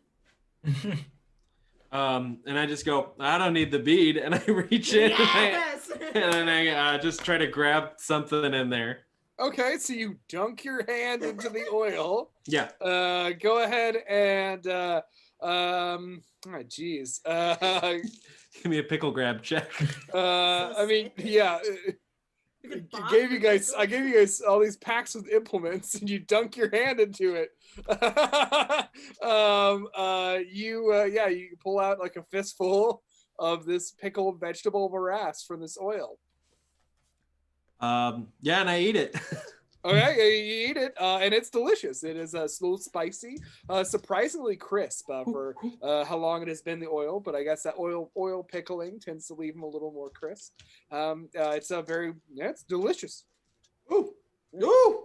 And I just go, I don't need the bead, and I reach in Yes! and then I just try to grab something in there. Okay, so you dunk your hand into the oil. Yeah. Go ahead and oh geez. Give me a pickle grab check. I mean, yeah. I I gave you guys all these packs with implements, and you dunk your hand into it. You pull out like a fistful of this pickled vegetable morass from this oil. Yeah, and I eat it. Okay, you eat it, and it's delicious. It is a little spicy, surprisingly crisp for how long it has been the oil. But I guess that oil pickling tends to leave them a little more crisp. It's it's delicious. Ooh, ooh.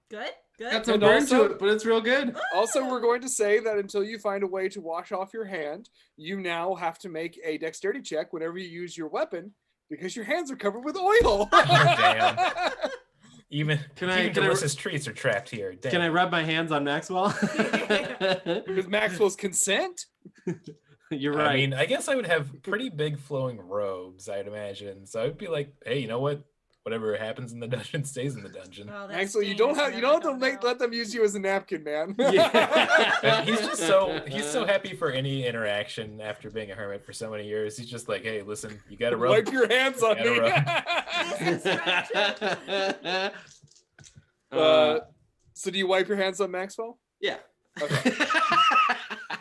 Good? Got some And burn also- to it, but it's real good. Also, we're going to say that until you find a way to wash off your hand, you now have to make a dexterity check whenever you use your weapon because your hands are covered with oil. Damn. Even Can I delicious treats are trapped here. Damn. Can I rub my hands on Maxwell? With Maxwell's consent. You're right. I mean, I guess I would have pretty big flowing robes, I'd imagine. So I'd be like, hey, you know what? Whatever happens in the dungeon stays in the dungeon. Oh, that Maxwell, you stain don't is have never to going out. let them use you as a napkin, man. Yeah. And he's so happy for any interaction after being a hermit for so many years. He's just like, hey, listen, you gotta rub. Wipe your hands on Gotta me. rub. So do you wipe your hands on Maxwell? Yeah. Okay.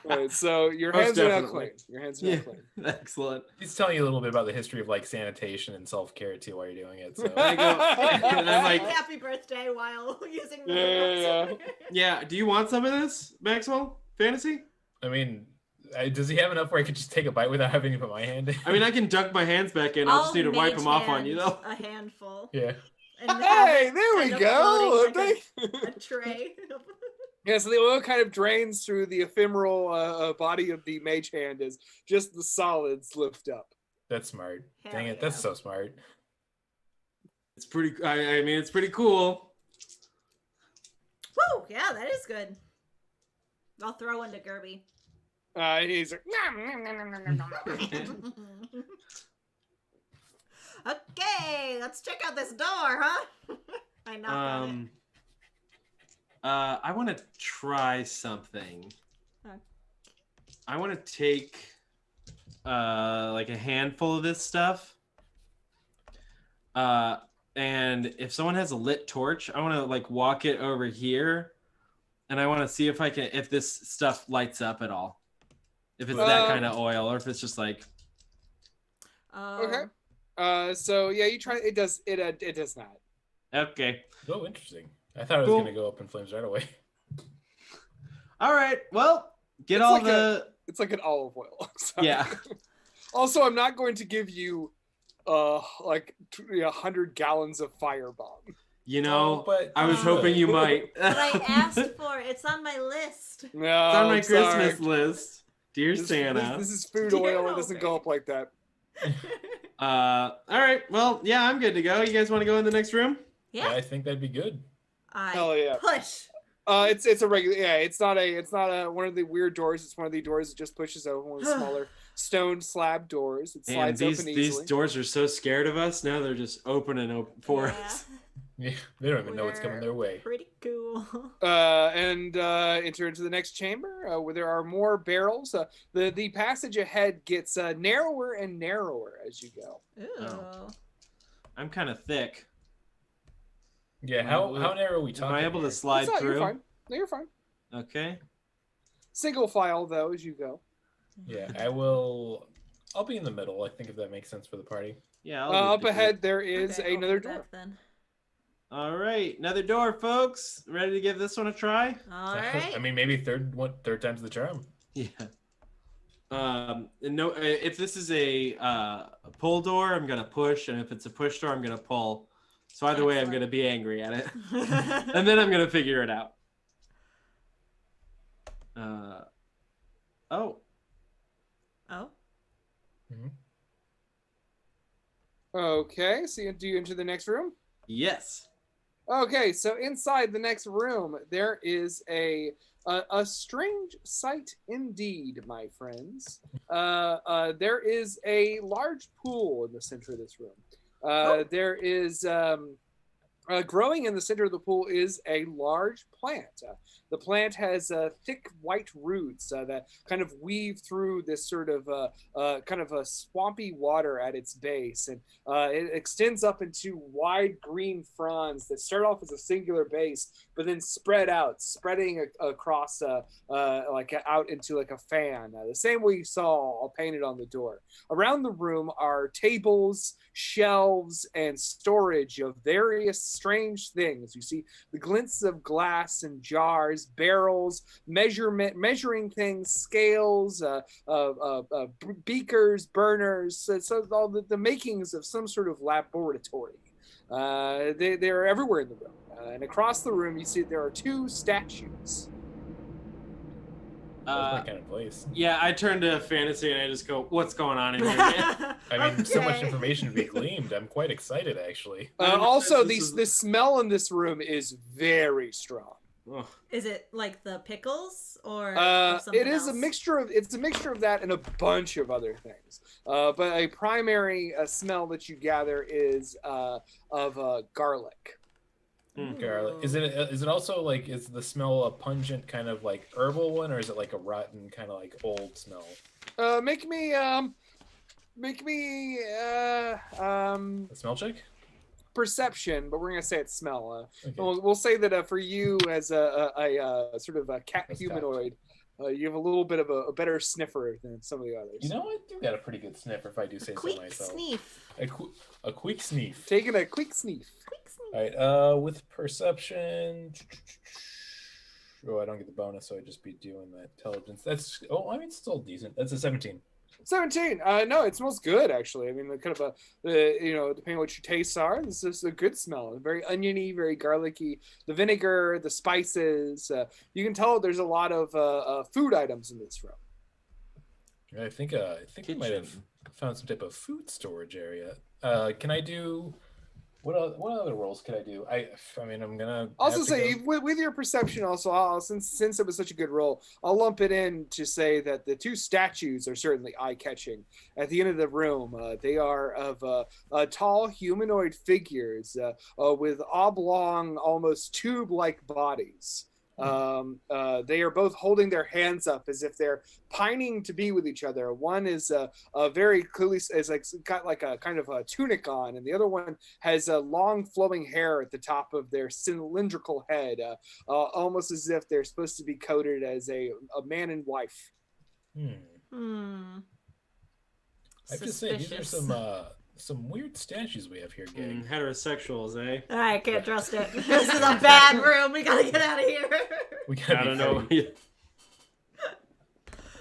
All right, so your Most hands are now definitely. clean. Your hands are now Yeah. clean. Excellent. He's telling you a little bit about the history of like sanitation and self-care too while you're doing it. So I go, and I'm like, happy birthday while using the Yeah. yeah, do you want some of this, Maxwell? Fantasy? I mean, does he have enough where I could just take a bite without having to put my hand in? I mean, I can dunk my hands back in. I'll just need to wipe them off on you, though. A handful. Yeah. And have Hey, it there we kind of go. floating like a tray. Yeah, so the oil kind of drains through the ephemeral body of the mage hand as just the solids lift up. That's smart. Hell Dang it, yeah. that's so smart. It's pretty, I mean, it's pretty cool. Woo! Yeah, that is good. I'll throw one to Gerby. He's like, nom, nom, nom, nom, nom, nom. Okay, let's check out this door, huh? I knocked on it. I want to try something. Okay. I want to take like a handful of this stuff. And if someone has a lit torch, I want to like walk it over here, and I want to see if this stuff lights up at all. If it's that kind of oil, or if it's just like. Okay. So yeah, you try. It does not. Okay. Oh, interesting. I thought it was Cool. gonna go up in flames right away. All right. Well, get It's all like It's like an olive oil. Sorry. Yeah. Also, I'm not going to give you like 100 gallons of firebomb. You know, Oh, but I was hoping you might. But I asked for it. It's on my list. No, It's on my I'm sorry. Christmas list. Dear Santa. This is food Dear oil. It doesn't go up like that. All right. Well, yeah, I'm good to go. You guys want to go in the next room? Yeah, Yeah. I think that'd be good. Hell yeah. Push. It's a regular. Yeah, it's not a one of the weird doors. It's one of the doors that just pushes out one of the stone slab doors. It Damn, slides open these easily. doors are so scared of us. Now they're just open for us. Yeah, they don't even know what's coming their way. Pretty cool. And enter into the next chamber where there are more barrels. The passage ahead gets narrower and narrower as you go. Ooh. Oh. I'm kind of thick. Yeah, how narrow are we Am talking? I able to here? slide You're through? fine. No, you're fine. Okay. Single file though as you go. Yeah, I'll be in the middle, I think, if that makes sense for the party. Yeah. Up ahead there is Okay, I'll another be door. back then. All right, another door, folks. Ready to give this one a try? All right. I mean, maybe third time's the charm. Yeah. No, if this is a pull door, I'm gonna push, and if it's a push door, I'm gonna pull. So either way, I'm Excellent. gonna be angry at it, and then I'm gonna figure it out. Oh. Oh. Okay, so do you enter the next room? Yes. Okay, so inside the next room there is a strange sight indeed, my friends. There is a large pool in the center of this room. There is growing in the center of the pool is a large plant. The plant has thick white roots that kind of weave through this sort of kind of a swampy water at its base, and it extends up into wide green fronds that start off as a singular base, but then spread out, spreading across like out into like a fan, the same way you saw painted on the door. Around the room are tables, shelves, and storage of various strange things. You see the glints of glass and jars, barrels, measuring things, scales, beakers, burners, so all the makings of some sort of laboratory. They're everywhere in the room. And across the room, you see there are two statues. That's my kind of place. Yeah, I turn to Fantasy and I just go, "What's going on in here, man?" I mean, so much Okay. information to be gleaned. I'm quite excited, actually. Also, this is- the smell in this room is very strong. Ugh. Is it like the pickles or It something is a else? mixture of that and a bunch of other things. But a primary smell that you gather is of garlic. Garlic. Is it also like, is the smell a pungent kind of like herbal one, or is it like a rotten kind of like old smell? Make me A smell check? perception, but we're gonna say it's smell. Okay. We'll say that for you as a sort of a cat That's humanoid, you have a little bit of a better sniffer than some of the others. You know, I do got a pretty good sniffer, if I do say so Quick myself. sneef. A quick sneef. Taking a quick sneef. Quick sneef. All right. With perception. Oh, I don't get the bonus, so I'd just be doing the intelligence. That's I mean, it's still decent. That's a 17. 17. No, it smells good actually. I mean, kind of depending on what your tastes are, this is a good smell. Very oniony, very garlicky. The vinegar, the spices. You can tell there's a lot of food items in this room. I think we might have found some type of food storage area. Can I do what other rolls could I do? I mean, I'm gonna Also say with your perception, also since it was such a good roll, I'll lump it in to say that the two statues are certainly eye-catching. At the end of the room, they are of tall humanoid figures with oblong, almost tube-like bodies. They are both holding their hands up as if they're pining to be with each other. One is very clearly got like a kind of a tunic on, and the other one has long flowing hair at the top of their cylindrical head, almost as if they're supposed to be coded as a man and wife. I have to say, these are some weird statues we have here, gang. Heterosexuals, eh? All right, can't trust it. This is a bad room. We gotta get out of here. We gotta I be don't know. funny.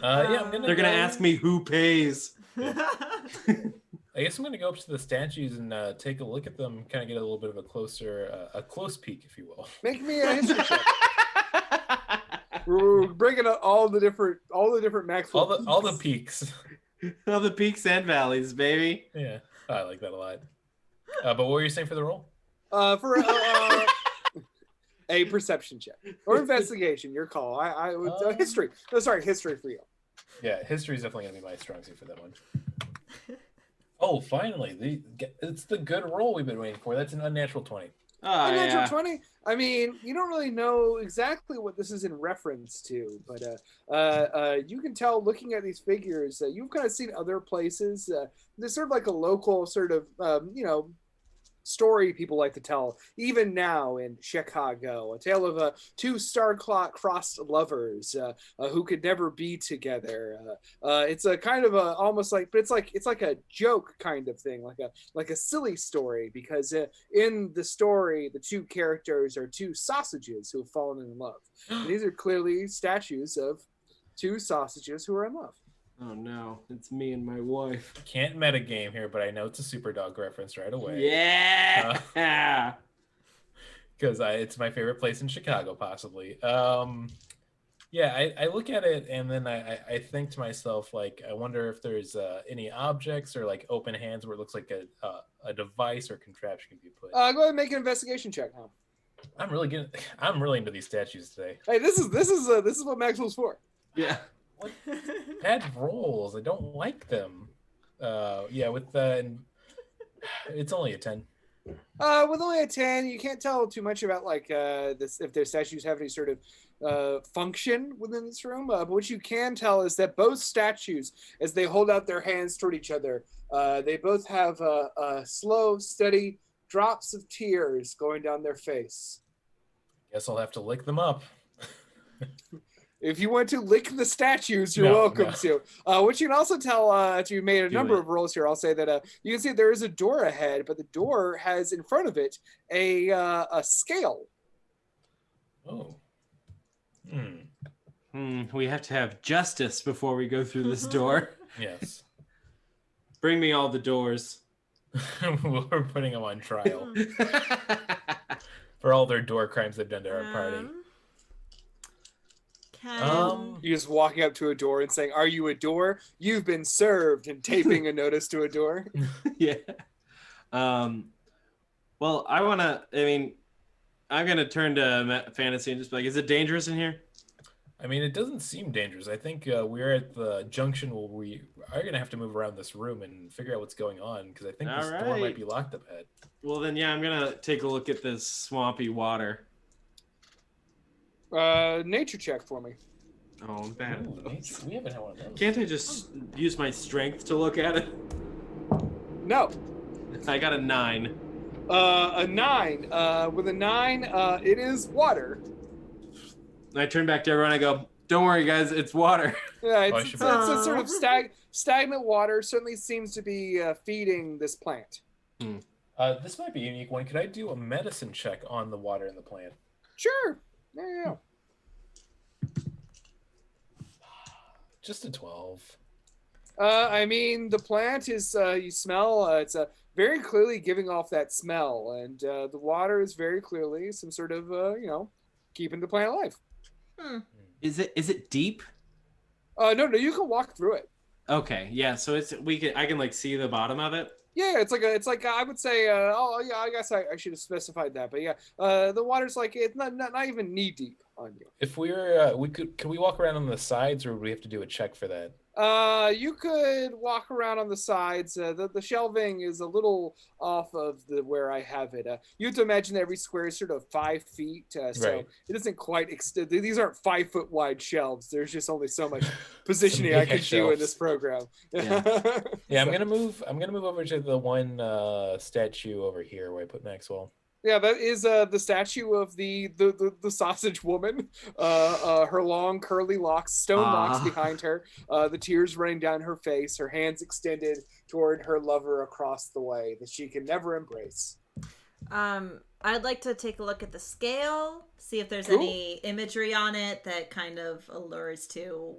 Yeah, They're gonna ask me who pays. I guess I'm gonna go up to the statues and take a look at them, kind of get a little bit of a close peek, if you will. Make me a history check. We're bringing up all the different Maxwell. All the peaks. All the peaks and valleys, baby. Yeah, I like that a lot. But what were you saying for the roll? For a perception check or investigation, your call. History. No, sorry, history for you. Yeah, history is definitely gonna be my strong suit for that one. Oh, finally, it's the good roll we've been waiting for. That's an unnatural 20. Oh, A natural yeah. 20. I mean, you don't really know exactly what this is in reference to, but you can tell looking at these figures that you've kind of seen other places. There's sort of like a local sort of, story people like to tell, even now in Chicago, a tale of two star-crossed lovers who could never be together. It's a kind of a almost like, but it's like a joke kind of thing, like a silly story, because in the story, the two characters are two sausages who have fallen in love. And these are clearly statues of two sausages who are in love. Oh no, it's me and my wife. Can't metagame here, but I know it's a Super Dog reference right away. Yeah. Because it's my favorite place in Chicago, possibly. Yeah, I look at it and then I think to myself, like, I wonder if there's any objects or like open hands where it looks like a device or contraption can be put. Go ahead and make an investigation check now. I'm really into these statues today. Hey, this is what Maxwell's for. Yeah. What bad rolls? I don't like them. Yeah, with it's only a 10. With only a 10, you can't tell too much about like this, if their statues have any sort of function within this room. But what you can tell is that both statues, as they hold out their hands toward each other, they both have slow, steady drops of tears going down their face. Guess I'll have to lick them up. If you want to lick the statues, you're welcome to. What you can also tell, if you made a number of rolls here, I'll say that you can see there is a door ahead, but the door has in front of it a scale. Oh. We have to have justice before we go through this door. Yes. Bring me all the doors. We're putting them on trial for all their door crimes they've done to our party. You're just walking up to a door and saying, "Are you a door? You've been served," and taping a notice to a door. Yeah. Well, I'm gonna turn to Fantasy and just be like, "Is it dangerous in here?" I mean, it doesn't seem dangerous. I think we're at the junction where we are gonna have to move around this room and figure out what's going on, because I think this door might be locked up ahead. Well, then, yeah, I'm gonna take a look at this swampy water. Nature check for me. Oh, I'm bad. Ooh, we haven't had one of those. Can't I just use my strength to look at it? No. I got a 9. A 9. With a 9, it is water. And I turn back to everyone and I go, "Don't worry, guys, it's water." Yeah, it's a sort of stagnant water. Certainly seems to be feeding this plant. This might be a unique one. Could I do a medicine check on the water in the plant? Sure. Yeah. Just a 12. I mean, the plant is, you smell, it's very clearly giving off that smell, and the water is very clearly some sort of, keeping the plant alive. Is it deep? No, you can walk through it. Okay, yeah. So I can like see the bottom of it. Yeah, it's like I would say. I guess I should have specified that, but yeah, the water's like it's not even knee deep on you. If could we walk around on the sides, or would we have to do a check for that? You could walk around on the sides. The shelving is a little off of where I have it. You have to imagine that every square is sort of 5 feet, so Right. it doesn't quite extend. These aren't 5 foot wide shelves. There's just only so much positioning I could do in this program. Yeah, I'm gonna move over to the one statue over here where I put Maxwell. Yeah, that is the statue of the sausage woman. Her long curly locks, stone locks behind her. The tears running down her face. Her hands extended toward her lover across the way that she can never embrace. I'd like to take a look at the scale, see if there's any imagery on it that kind of allures to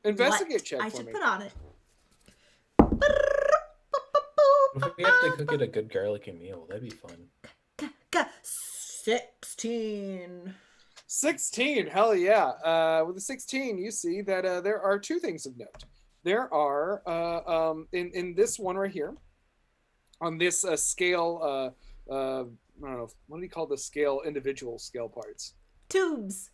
investigate check I for should me. put on it. If we have to cook it a good garlicky meal, that'd be fun. 16. 16, hell yeah. With a 16, you see that there are two things of note. There are, in this one right here, on this scale, I don't know, what do you call the scale, individual scale parts? Tubs.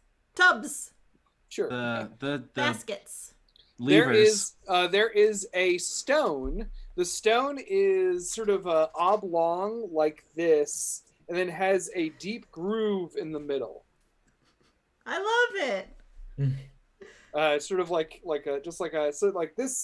Sure. The Baskets. Levers. There is a stone. The stone is sort of oblong like this, and then has a deep groove in the middle. I love it. It's sort of like this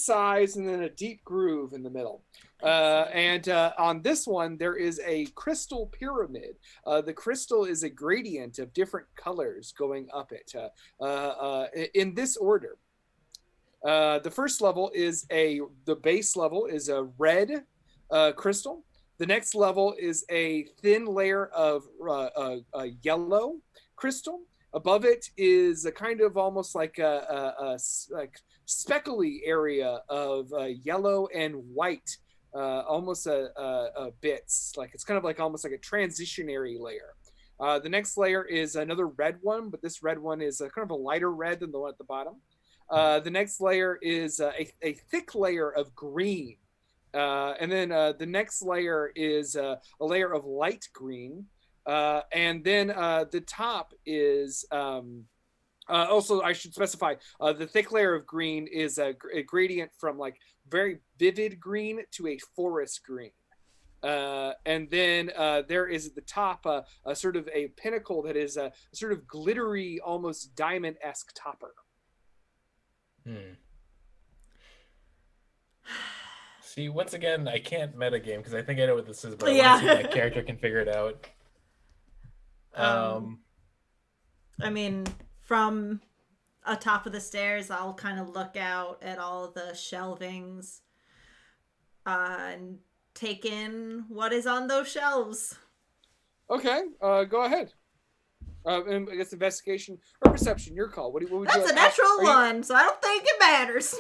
size, and then a deep groove in the middle. And on this one, there is a crystal pyramid. The crystal is a gradient of different colors going up it in this order. The first level is the base level is a red crystal. The next level is a thin layer of a yellow crystal. Above it is a kind of almost like a speckly area of yellow and white, almost a bits. Like it's kind of like almost like a transitionary layer. The next layer is another red one, but this red one is kind of a lighter red than the one at the bottom. The next layer is a thick layer of green. And then the next layer is a layer of light green. And then the top is also, I should specify, the thick layer of green is a gradient from like very vivid green to a forest green. And then there is at the top a sort of a pinnacle that is a sort of glittery, almost diamond-esque topper. See, once again, I can't metagame because I think I know what this is, but I want to see if my character can figure it out. I mean, from atop of the stairs, I'll kind of look out at all the shelvings and take in what is on those shelves. Okay, go ahead. And I guess investigation or perception, your call. What would That's you like? a natural one, so I don't think it matters.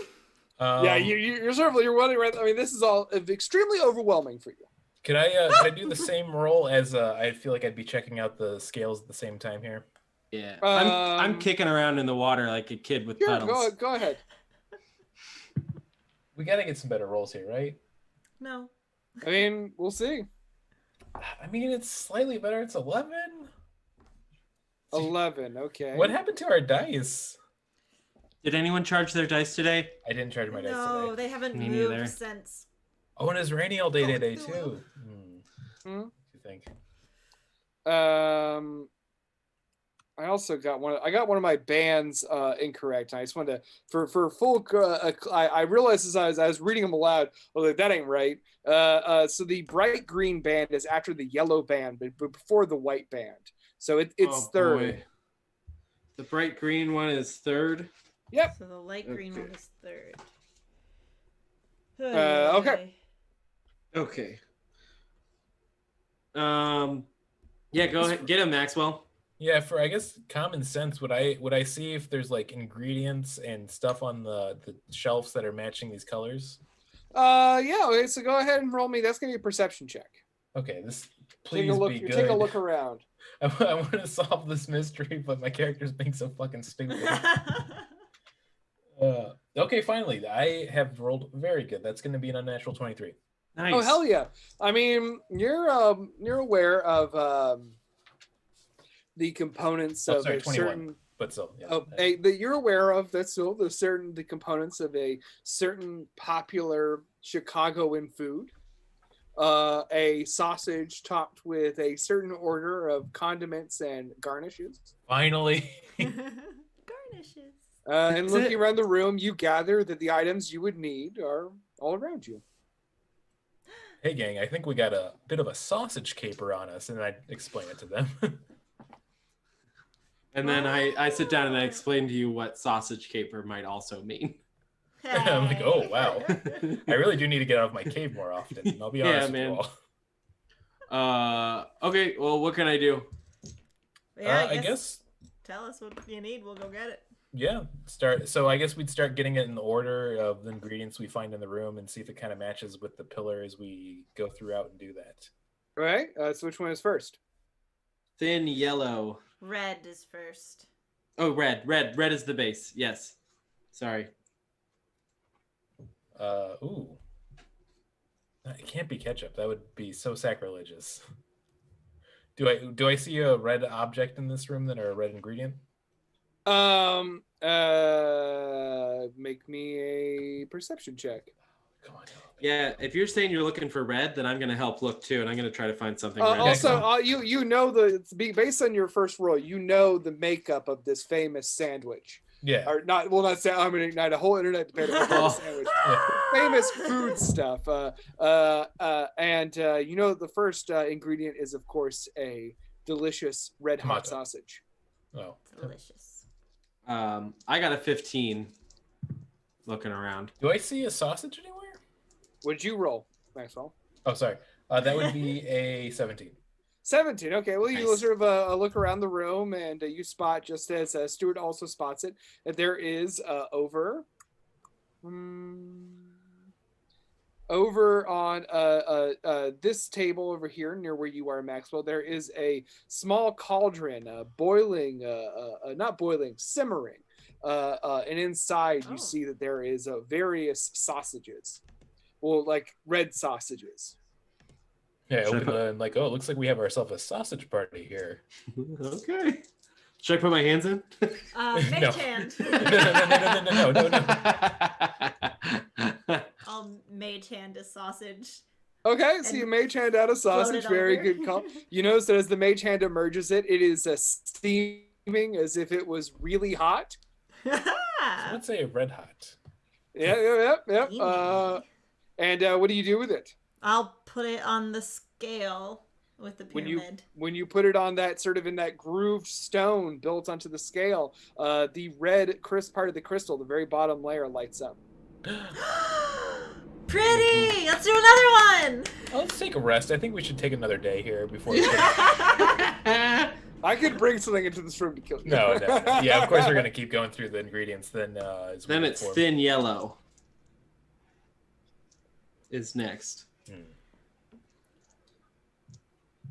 Yeah, you're sort of, you're wondering, right? I mean, this is all extremely overwhelming for you. Can I do the same roll as I feel like I'd be checking out the scales at the same time here? Yeah, I'm kicking around in the water like a kid with puddles. Go ahead. We gotta get some better rolls here, right? No. I mean, we'll see. I mean, it's slightly better. It's 11. 11. Okay. What happened to our dice? Did anyone charge their dice today? I didn't charge my dice today. No, they haven't Me moved neither. since. Oh, and it's rainy all day today too. What do you think? I also got one. I got one of my bands incorrect. I just wanted to for full. I realized as I was reading them aloud, I was like, that ain't right. So the bright green band is after the yellow band, but before the white band. So it's third. Boy. The bright green one is third. Yep. So the light green one is third. Okay. Okay. Yeah, go ahead. Get him, Maxwell. Yeah, for I guess common sense, would I see if there's like ingredients and stuff on the shelves that are matching these colors? Yeah. Okay. So go ahead and roll me. That's gonna be a perception check. Okay. This Take please a look. be good. Take a look around. I want to solve this mystery, but my character's being so fucking stupid. Okay, finally, I have rolled very good. That's going to be an unnatural 23. Nice. Oh hell yeah! I mean, you're aware of the components of 21, a certain. But still, yeah. That you're aware of that's still the components of a certain popular Chicagoan food. A sausage topped with a certain order of condiments and garnishes. Finally. Garnishes. And looking around the room, you gather that the items you would need are all around you. Hey gang, I think we got a bit of a sausage caper on us, and I explain it to them. And then I sit down and I explain to you what sausage caper might also mean. I'm like, oh wow, I really do need to get out of my cave more often. I'll be honest with you all. Okay, well, what can I do? Yeah, I guess. Tell us what you need. We'll go get it. Yeah, start. So I guess we'd start getting it in the order of the ingredients we find in the room and see if it kind of matches with the pillar as we go throughout and do that. All right. So which one is first? Thin yellow. Red is first. Oh, red. Red is the base. Yes. Sorry. Ooh. It can't be ketchup. That would be so sacrilegious. Do I see a red object in this room that are a red ingredient? Make me a perception check. Come on. Yeah, if you're saying you're looking for red, then I'm gonna help look too, and I'm gonna try to find something red. Also, you know based on your first roll, you know the makeup of this famous sandwich. Yeah. Or not? Well, not say I'm gonna ignite a whole internet debate about this sandwich. Famous food stuff. And you know the first ingredient is of course a delicious red hot sausage. Oh, Delicious. I got a 15. Looking around. do I see a sausage anywhere? What'd you roll, Maxwell? Oh, sorry. That would be a 17. 17. Okay, well, you Nice. sort of look around the room and you spot, just as Stuart also spots it, that there is over on this table over here near where you are, Maxwell, there is a small cauldron boiling, not boiling, simmering. And inside you see that there is various sausages. Well, like red sausages. Yeah, open and like, oh, it looks like we have ourselves a sausage party here. Okay. Should I put my hands in? Mage hand. No. I'll mage hand a sausage. Okay, so you mage hand out a float sausage. it Very over. good call. You notice that as the mage hand emerges it is steaming as if it was really hot. Let's say red hot. Yep. Steamy. And what do you do with it? I'll put it on the scale with the pyramid. When you put it on that sort of in that grooved stone built onto the scale, the red crisp part of the crystal, the very bottom layer, lights up. Pretty! Let's do another one! Let's take a rest. I think we should take another day here before we I could bring something into this room to kill you. No. Yeah, of course we're going to keep going through the ingredients. Then it's thin yellow. Is next.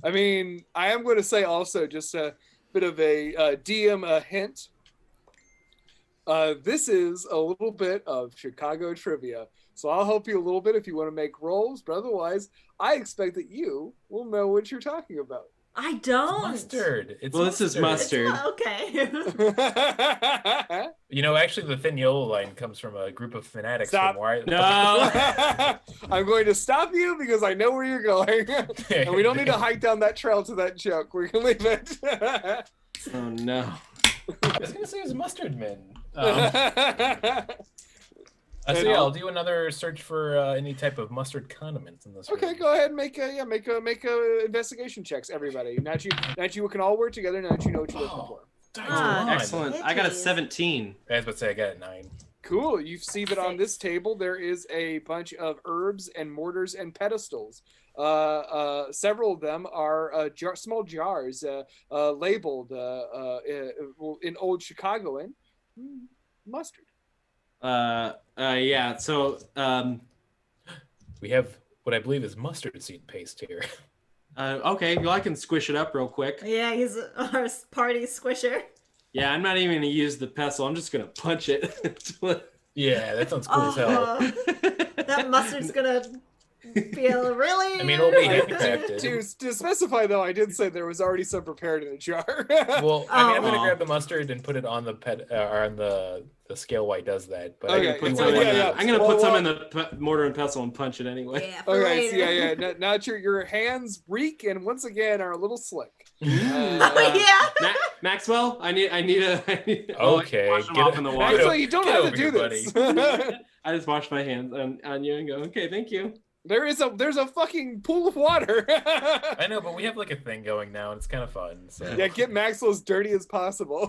I mean, I am going to say also just a bit of a DM hint. This is a little bit of Chicago trivia. So I'll help you a little bit if you want to make rolls, but otherwise, I expect that you will know what you're talking about. I don't. It's mustard. This is mustard. Okay. You know, actually, the thin yellow line comes from a group of fanatics. Stop. From where No. I'm going to stop you because I know where you're going. And we don't need to hike down that trail to that joke. We can leave it. Oh, no. I was going to say it was mustard men. So yeah, I'll do another search for any type of mustard condiments in this room. Okay, go ahead and make a investigation checks, everybody. Now that you can all work together, now that you know what you're looking for. Excellent. I got a 17. I was about to say I got a 9. Cool. You see that on this table there is a bunch of herbs and mortars and pedestals. Several of them are small jars labeled in old Chicagoan mustard. Yeah. So we have what I believe is mustard seed paste here. Okay, well, I can squish it up real quick. Yeah, he's our party squisher. Yeah, I'm not even gonna use the pestle. I'm just gonna punch it. Yeah, that sounds cool as hell. That mustard's gonna feel really. I mean, it'll be handcrafted. To specify though, I did say there was already some prepared in a jar. Well, I mean, I'm gonna grab the mustard and put it on the on the scale while he does that. But Okay. I'm gonna put some in the mortar and pestle and punch it anyway. Yeah, for Okay, later. so now your hands reek and once again are a little slick. Yeah. Maxwell, I need Okay, wash them off in the water. Maxwell, you don't Get have to over do here, this. I just wash my hands on you and go, okay, thank you. There's a fucking pool of water. I know, but we have like a thing going now, and it's kind of fun. So Yeah, get Maxwell as dirty as possible.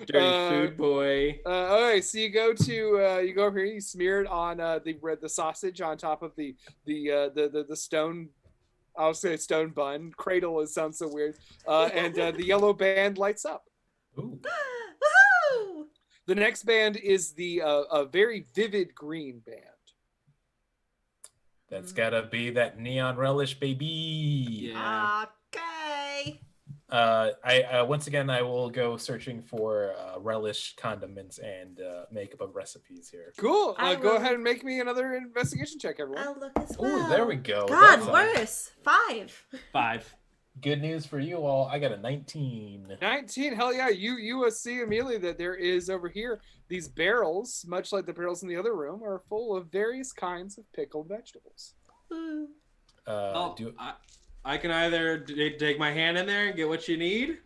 Dirty food boy. All right, so you go over here, you smear it on the sausage on top of the stone. I'll say stone bun. Cradle it sounds so weird. And the yellow band lights up. Ooh. Woohoo! The next band is the a very vivid green band. That's gotta be that neon relish, baby. Yeah. Okay. I once again I will go searching for relish condiments and makeup of recipes here. Cool. I Go will- ahead and make me another investigation check, everyone. I'll look as well. Oh, there we go. God, That's, worse. 5. 5. Good news for you all. I got a 19. 19. Hell yeah! You see immediately that there is over here these barrels, much like the barrels in the other room, are full of various kinds of pickled vegetables. I can either take my hand in there and get what you need,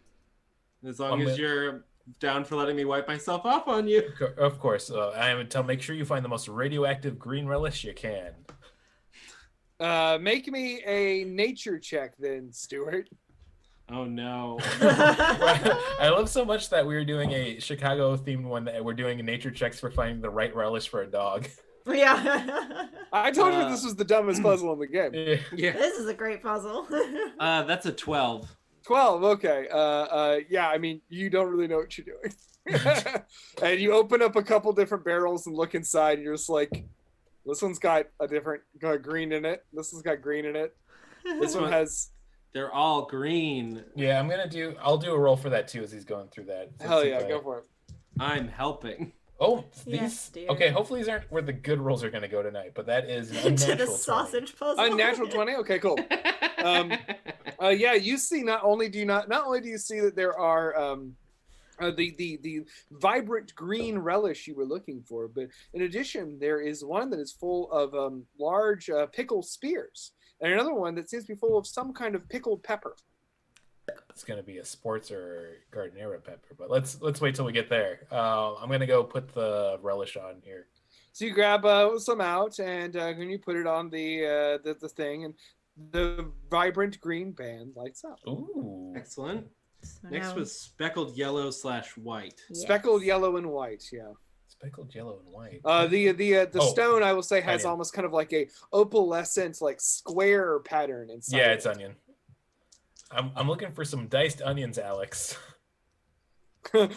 as long as you're down for letting me wipe myself off on you. Of course. I am to make sure you find the most radioactive green relish you can. Make me a nature check then, Stuart. Oh no. I love so much that we were doing a Chicago themed one that we're doing nature checks for finding the right relish for a dog. Yeah. I told you this was the dumbest puzzle in the game. Yeah. This is a great puzzle. That's a 12. 12, okay. Yeah, I mean, you don't really know what you're doing. And you open up a couple different barrels and look inside, and you're just like, this one's got green in it. This one's got green in it. This one has... They're all green. Yeah, I'll do a roll for that too as he's going through that. Hell yeah, go for it. I'm helping. Oh, yes, dear. Okay, hopefully these aren't where the good rolls are going to go tonight, but that is an to unnatural the sausage puzzle. Unnatural 20? Okay, cool. Yeah, you see, not only do you see that there are the vibrant green relish you were looking for, but in addition, there is one that is full of large pickle spears, and another one that seems to be full of some kind of pickled pepper. It's going to be a sports or gardenera pepper, but let's wait till we get there. I'm going to go put the relish on here. So you grab some out, and when you put it on the thing, and the vibrant green band lights up. Ooh, excellent. So Next was speckled yellow / white. Yes. Speckled yellow and white, yeah. Speckled yellow and white. The stone, I will say, has onion. almost kind of like a opalescent, like square pattern inside. Yeah, it's onion. I'm looking for some diced onions, Alex.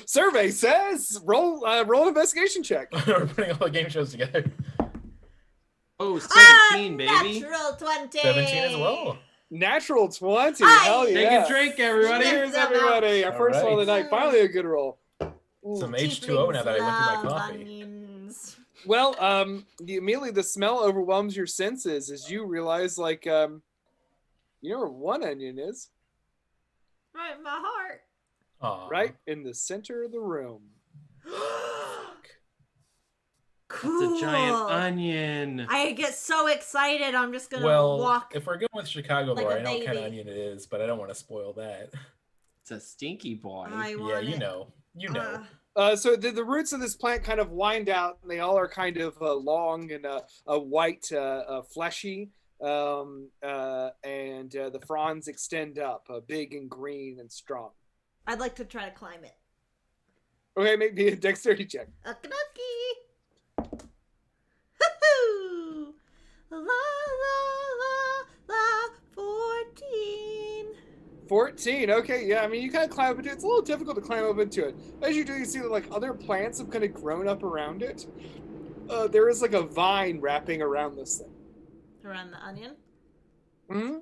Survey says roll an investigation check. We're putting all the game shows together. Oh, 17, baby. Natural 20. 17 as well. Natural 20. Aye. Hell Take yeah. a drink, everybody. Cheers, everybody. Our All first roll of the right. night. Finally a good roll. Some H2O now that I went through my coffee. Onions. Well, immediately the smell overwhelms your senses as you realize, like, you know where one onion is? Right in my heart. Aw. Right in the center of the room. Cool. That's a giant onion. I get so excited. I'm just gonna Well, walk. if we're going with Chicago like lore, a I know what kind of baby. onion it is, but I don't want to spoil that. It's a stinky boy. I Yeah, want you it. know. You know. So the roots of this plant kind of wind out, and they all are kind of long and white, fleshy, and the fronds extend up, big and green and strong. I'd like to try to climb it. Okay, make me a dexterity check. Okie dokie. Hoo-hoo. La la la la. 14. 14. Okay, yeah. I mean, you kind of climb up into it. It's a little difficult to climb up into it. As you do, you see that like other plants have kind of grown up around it. There is like a vine wrapping around this thing. Around the onion. Hmm.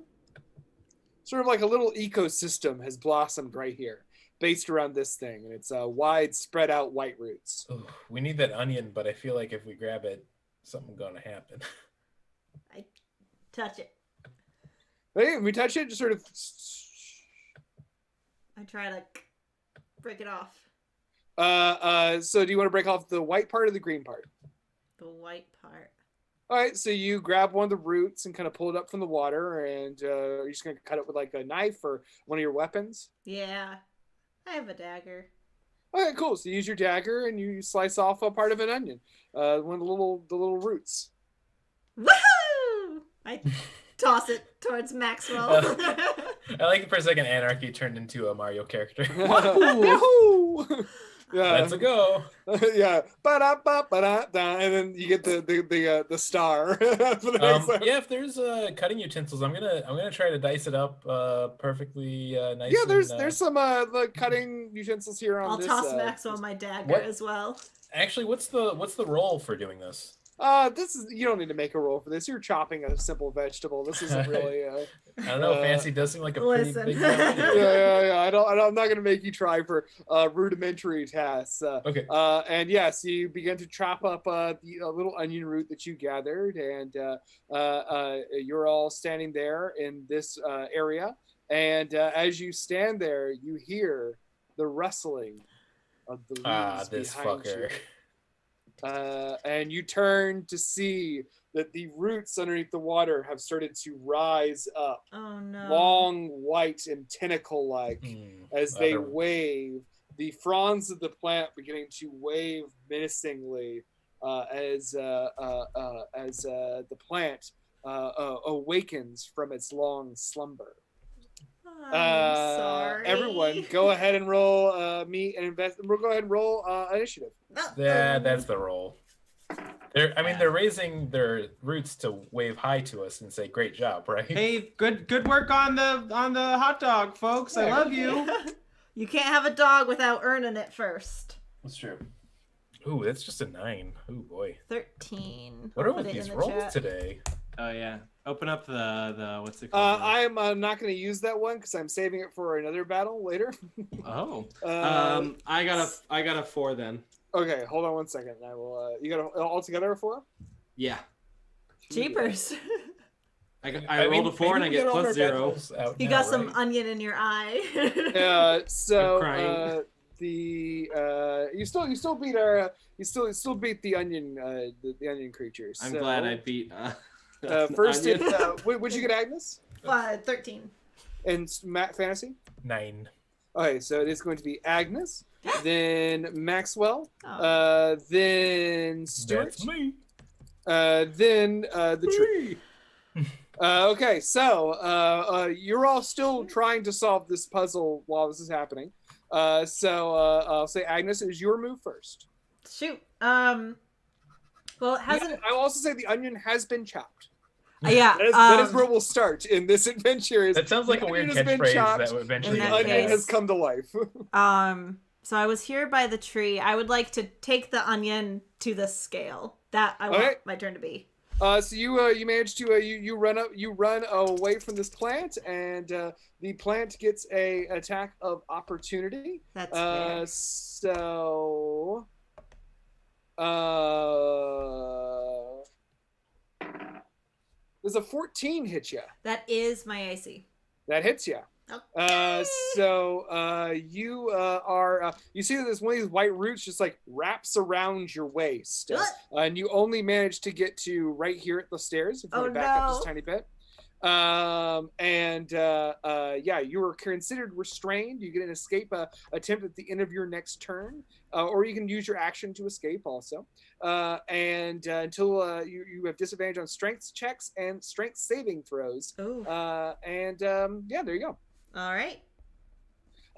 Sort of like a little ecosystem has blossomed right here, based around this thing, and it's wide, spread out white roots. Ooh, we need that onion, but I feel like if we grab it, something's going to happen. I touch it. Hey, we touch it, just sort of. I try to break it off. So do you want to break off the white part or the green part? The white part. All right, so you grab one of the roots and kind of pull it up from the water, and you're just going to cut it with like a knife or one of your weapons. Yeah. I have a dagger. All right, cool. So you use your dagger and you slice off a part of an onion, one of the little roots. Woohoo! I toss it towards Maxwell. I like for a second Anarchy turned into a Mario character. Woohoo! Yeah. Let's go. Yeah. Ba-da-ba-ba-da-da, and then you get the star. For the next one. Yeah, if there's cutting utensils, I'm gonna try to dice it up perfectly nice. Yeah, there's some the cutting utensils here on I'll this. toss Maxwell my dagger What? as well. Actually, what's the roll for doing this? This is, you don't need to make a roll for this. You're chopping a simple vegetable. This isn't really. I don't know. Fancy does seem like a pretty Listen. big. Yeah. I'm not gonna make you try for rudimentary tasks. Okay. And yes, you begin to chop up the little onion root that you gathered, and you're all standing there in this area. And as you stand there, you hear the rustling of the leaves this behind fucker. you. And you turn to see that the roots underneath the water have started to rise up, Oh no. long, white, and tentacle-like, as they wave. The fronds of the plant beginning to wave menacingly as the plant awakens from its long slumber. I'm sorry. Everyone, go ahead and roll me and invest. We'll go ahead and roll initiative. Yeah, that's the roll. They're raising their roots to wave hi to us and say, "Great job!" Right? Hey, good work on the hot dog, folks. I love you. You can't have a dog without earning it first. That's true. Ooh, that's just a 9. Ooh boy. 13. What are with these rolls today? Oh yeah. Open up the what's it called? I'm not going to use that one because I'm saving it for another battle later. Oh. I got a 4 then. Okay, hold on one second. I will. You got altogether a 4? Yeah. Jeepers. I rolled a 4 and I get plus 0. You got some onion in your eye. So I'm crying. you still beat our you still beat the onion the onion creatures. I'm glad I beat. First, would you get Agnes? 13. And Fantasy? 9. Okay, so it is going to be Agnes, then Maxwell, Oh. then Stuart, That's me. then the tree. Okay, so you're all still trying to solve this puzzle while this is happening. So I'll say Agnes, it is your move first. Shoot. Well, it hasn't. I will also say the onion has been chopped. Yeah. That is where we'll start in this adventure. That sounds like a weird catchphrase that would eventually. The In that onion case- has come to life. So I was here by the tree. I would like to take the onion to the scale. That I want my turn to be. So you manage to you run away from this plant, and the plant gets a attack of opportunity. That's fair. So does a 14 hit you? That is my AC. That hits you. Okay. So you are you see that there's one of these white roots just like wraps around your waist, and you only manage to get to right here at the stairs. If you want to back up just a tiny bit. Yeah, you were considered restrained. You get an escape attempt at the end of your next turn, or you can use your action to escape also. Until you have disadvantage on strength checks and strength saving throws. Ooh. Yeah, there you go. All right.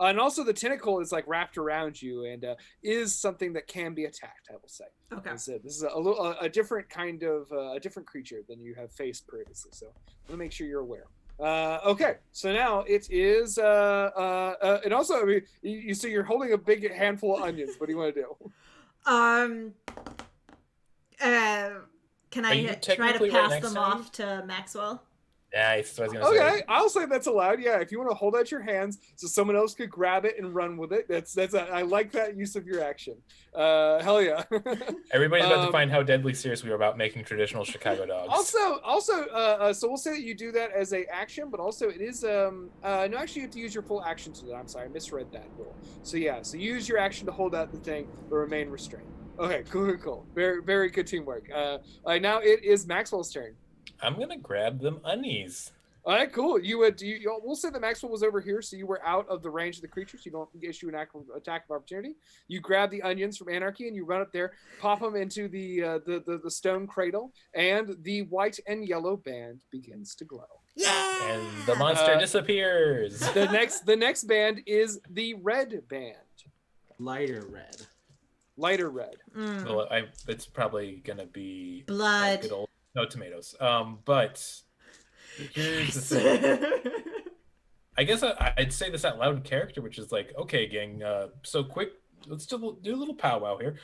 And also the tentacle is like wrapped around you and is something that can be attacked, I will say. Okay. So this is a different kind of a different creature than you have faced previously. So I'm gonna make sure you're aware. Okay, so now it is and also I mean, you so you're holding a big handful of onions. What do you want to do? Can I try to pass them off to Maxwell? Nice. I was gonna say. Okay, I'll say that's allowed. Yeah, if you want to hold out your hands so someone else could grab it and run with it, I like that use of your action. Hell yeah. Everybody's about to find how deadly serious we are about making traditional Chicago dogs. Also, so we'll say that you do that as a action, but also it is no, actually you have to use your full action to do that. I'm sorry, I misread that rule. So yeah, so use your action to hold out the thing, but remain restrained. Okay, cool. Very, very good teamwork. Now it is Maxwell's turn. I'm gonna grab them onies. All right, cool. We'll say that Maxwell was over here, so you were out of the range of the creatures. You don't issue an attack of opportunity. You grab the onions from Anarchy and you run up there, pop them into the stone cradle, and the white and yellow band begins to glow. Yeah. And the monster disappears. The next band is the red band. Lighter red. Mm. Well, it's probably gonna be Blood. Good old, no tomatoes. But here's the thing. I guess I'd say this out loud in character, which is like, okay, gang. So quick, let's do a little powwow here.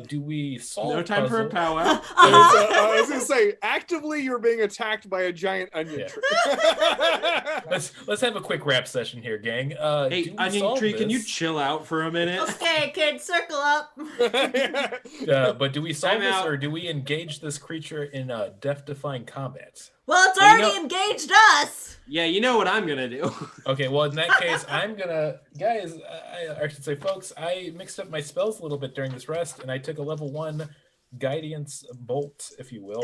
Do we solve? No time for a powwow. I was gonna say, actively you're being attacked by a giant onion tree. Let's have a quick rap session here, gang. Hey, onion tree, can you chill out for a minute? Okay, kids, circle up. But do we solve I'm this, out. or do we engage this creature in death-defying combat? Well, it's Well, you already know- engaged us. Yeah, you know what I'm gonna do. Okay, well, in that case, I'm gonna, guys, I should say, folks, I mixed up my spells a little bit during this rest, and I took a level 1 guidance bolt, if you will,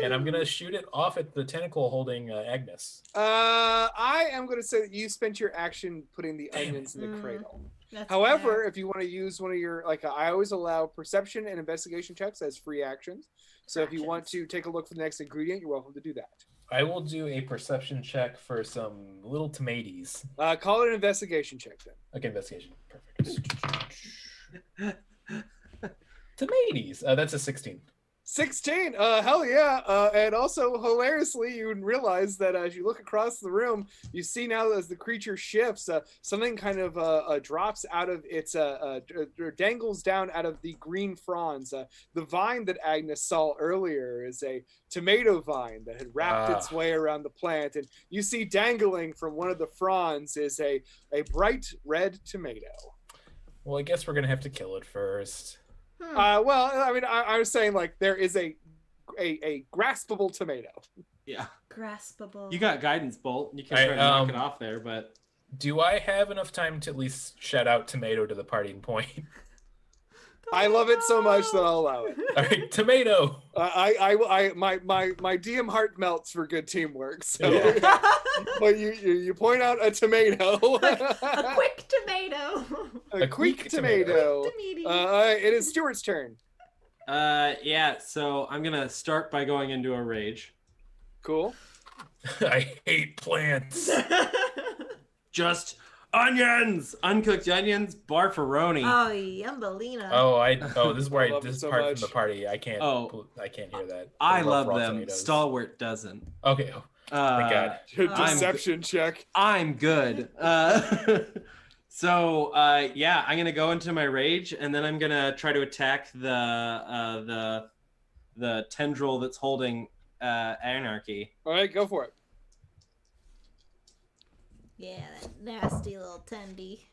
and I'm gonna shoot it off at the tentacle holding Agnes. I am going to say that you spent your action putting the onions in the cradle. However, if you want to use one of your, like, I always allow perception and investigation checks as free actions. So if you want to take a look for the next ingredient, you're welcome to do that. I will do a perception check for some little tomatoes. Call it an investigation check then. Okay, investigation. Perfect. Tomatoes. That's a 16. 16. Hell yeah. And also hilariously, you realize that as you look across the room, you see now as the creature shifts, something kind of drops out of its dangles down out of the green fronds. The vine that Agnes saw earlier is a tomato vine that had wrapped its way around the plant, and you see dangling from one of the fronds is a bright red tomato. Well, I guess we're gonna have to kill it first. Well, I mean, I was saying, like, there is a graspable tomato. Yeah. Graspable. You got guidance bolt. You can try to knock it off there, but do I have enough time to at least shout out tomato to the parting point? I love it so much that I'll allow it. All right, tomato. My DM heart melts for good teamwork. So, but you point out a tomato. A quick tomato. A quick tomato. It is Stuart's turn. Yeah. So I'm gonna start by going into a rage. Cool. I hate plants. Just onions, uncooked onions, barfaroni. Oh, yumbalina. This is where this is so part much. from the party. I can't hear that. I love raw them. tomatoes. Stalwart doesn't. Okay. Thank God. Deception check. I'm good. So yeah, I'm gonna go into my rage, and then I'm gonna try to attack the tendril that's holding Anarchy. All right, go for it. Yeah, that nasty little tendy.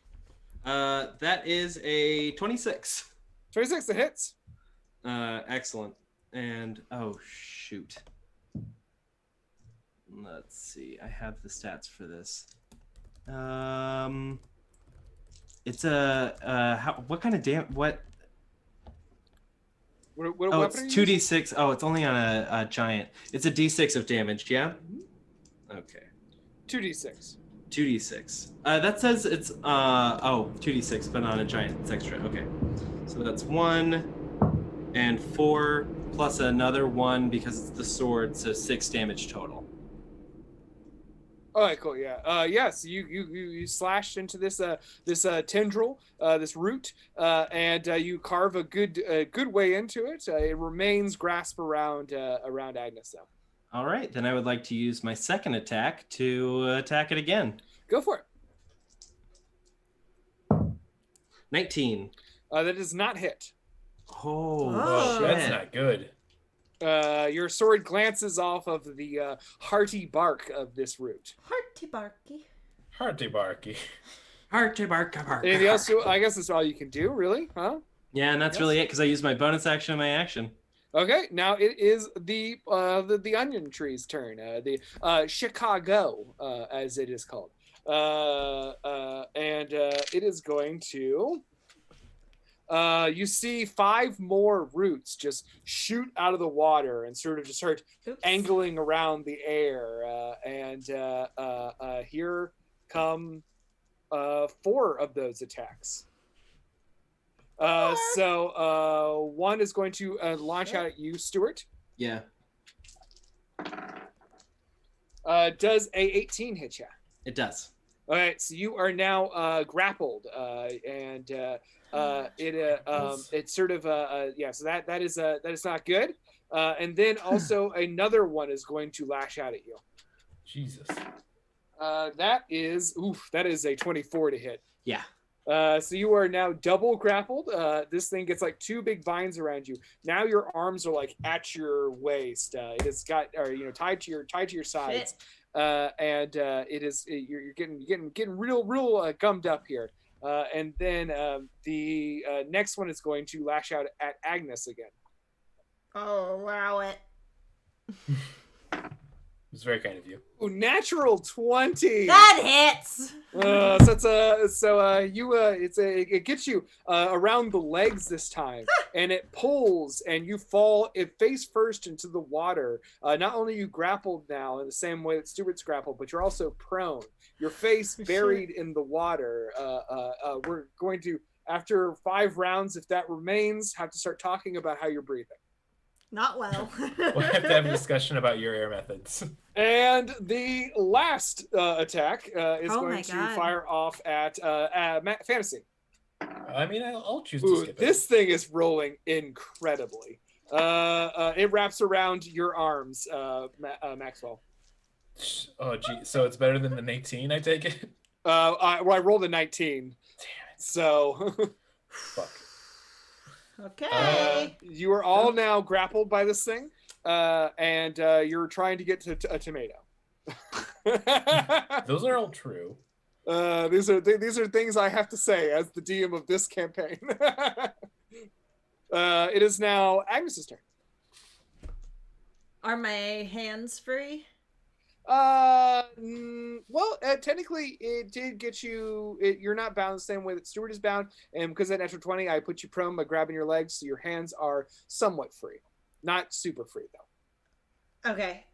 That is a 26. 26, the hits. Excellent. And oh shoot. Let's see. I have the stats for this. It's a what kind of what? What Oh, weapon it's are you 2d6. Oh, it's only on a giant. It's a d6 of damage. Yeah. Okay. 2d6. 2d6. That says it's 2d6, but on a giant. It's extra. Okay. So that's 1 and 4 plus another 1 because it's the sword, so 6 damage total. All right, cool. Yeah. Yes, you slashed into this tendril, this root, and you carve a good way into it. It remains grasp around Agnes though. All right, then I would like to use my second attack to attack it again. Go for it. 19. That does not hit. Oh, shit. That's not good. Your sword glances off of the hearty bark of this root. Hearty barky. Hearty barky. Hearty bark. Anything else? I guess that's all you can do, really, huh? Yeah, and that's really it because I used my bonus action and my action. Okay, now it is the onion tree's turn. The Checagou, as it is called, and it is going to. You see 5 more roots just shoot out of the water and sort of just start angling around the air, and here come 4 of those attacks. So one is going to launch out at you, Stuart. Yeah. Does a 18 hit you? It does. All right, so you are now grappled, and it's sort of so that is not good. And then also another one is going to lash out at you. Jesus. That is a 24 to hit. Yeah. So you are now double grappled. This thing gets like 2 big vines around you. Now your arms are like at your waist. It has got, tied to your sides. And it is you're getting real gummed up here. And then the next one is going to lash out at Agnes again. Oh, allow it. It was very kind of you. Ooh, natural 20. That hits. It gets you around the legs this time, and it pulls, and you fall face first into the water. Not only are you grappled now in the same way that Stuart's grappled, but you're also prone. Your face buried in the water. We're going to, after 5 rounds, if that remains, have to start talking about how you're breathing. Not well. We'll have to have a discussion about your air methods. And the last attack is Oh going my to God. fire off at Fantasy. I mean, I'll choose to Ooh, skip this thing is rolling incredibly. It wraps around your arms, Maxwell. it. Oh, gee. So it's better than the 18, I take it? I rolled a 19. Damn it. So Fuck. Okay. you are all now grappled by this thing, and you're trying to get to a tomato. Those are all true. These are things I have to say as the DM of this campaign. It is now Agnes's turn. Are my hands free? Technically, it did get you. You're not bound the same way that Stuart is bound, and because of that natural 20, I put you prone by grabbing your legs, so your hands are somewhat free, not super free though. Okay.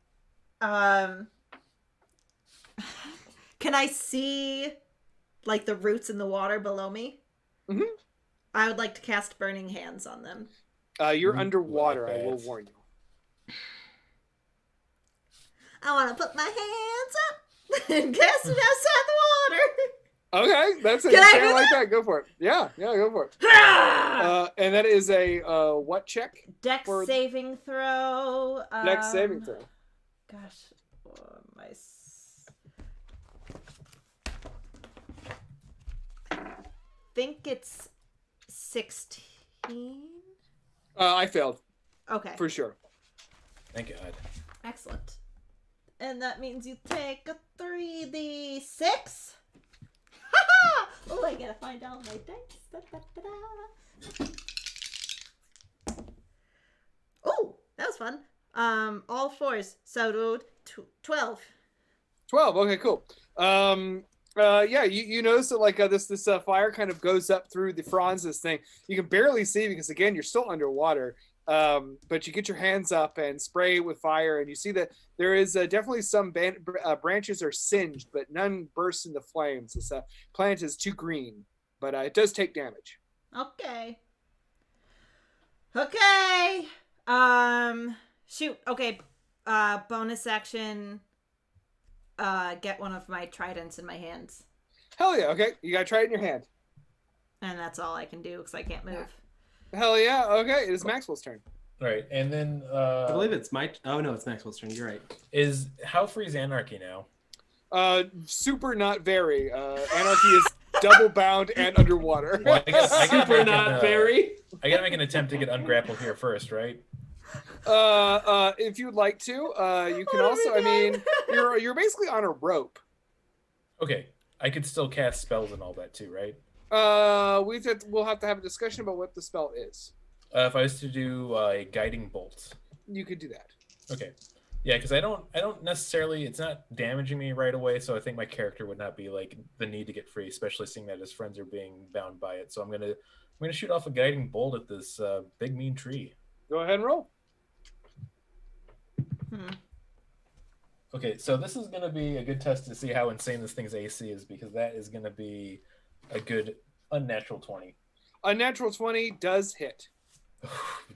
Can I see, like, the roots in the water below me? Mm-hmm. I would like to cast Burning Hands on them. You're underwater. Like I will that. warn you. I want to put my hands up and cast it outside the water. Okay, that's it. Can I do like that? Go for it. Yeah, go for it. And that is a what check? Dex For- saving throw. Dex saving throw. Gosh, I think it's 16. I failed Okay, for sure. Thank God. excellent. And that means you take a 3d6. Oh, I gotta find all my dice. Oh, that was fun. All 4s. So 12. 12. Okay, cool. You notice that like this fire kind of goes up through the fronds of this thing. You can barely see because again you're still underwater. But you get your hands up and spray with fire, and you see that there is definitely some branches are singed, but none burst into flames. This plant is too green, but it does take damage. Okay. Shoot. Okay. Bonus action. Get one of my tridents in my hands. Hell yeah. Okay, you gotta try it in your hand. And that's all I can do because I can't move. Hell yeah. Okay, it is Maxwell's turn. Right, and then I believe it's my. Oh no, it's Maxwell's turn. You're right. How free is Anarchy now? Super not very. Anarchy is double bound and underwater. Well, I gotta Super make not very. I gotta make an attempt to get ungrappled here first, right? If you'd like to, you can also. I mean, you're basically on a rope. Okay, I could still cast spells and all that too, right? We'll have to have a discussion about what the spell is. If I was to do a guiding bolt. You could do that. Okay. Yeah, because I don't necessarily, it's not damaging me right away, so I think my character would not be like the need to get free, especially seeing that his friends are being bound by it. So I'm gonna shoot off a guiding bolt at this big mean tree. Go ahead and roll. Okay, so this is gonna be a good test to see how insane this thing's AC is, because that is gonna be a good unnatural 20. Unnatural 20 does hit.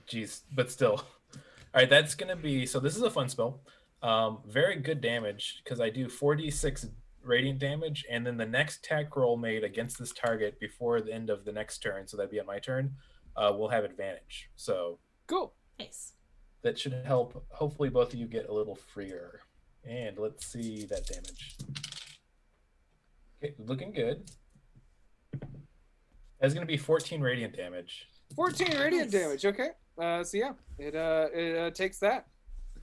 Jeez, but still. All right, that's gonna be, so this is a fun spell. Very good damage because I do 4d6 radiant damage, and then the next attack roll made against this target before the end of the next turn, so that'd be on my turn, will have advantage. So cool. Nice. That should help. Hopefully, both of you get a little freer. And let's see that damage. Okay, looking good. That's gonna be 14 radiant damage. 14 radiant Nice. damage. Okay. So yeah, it takes that.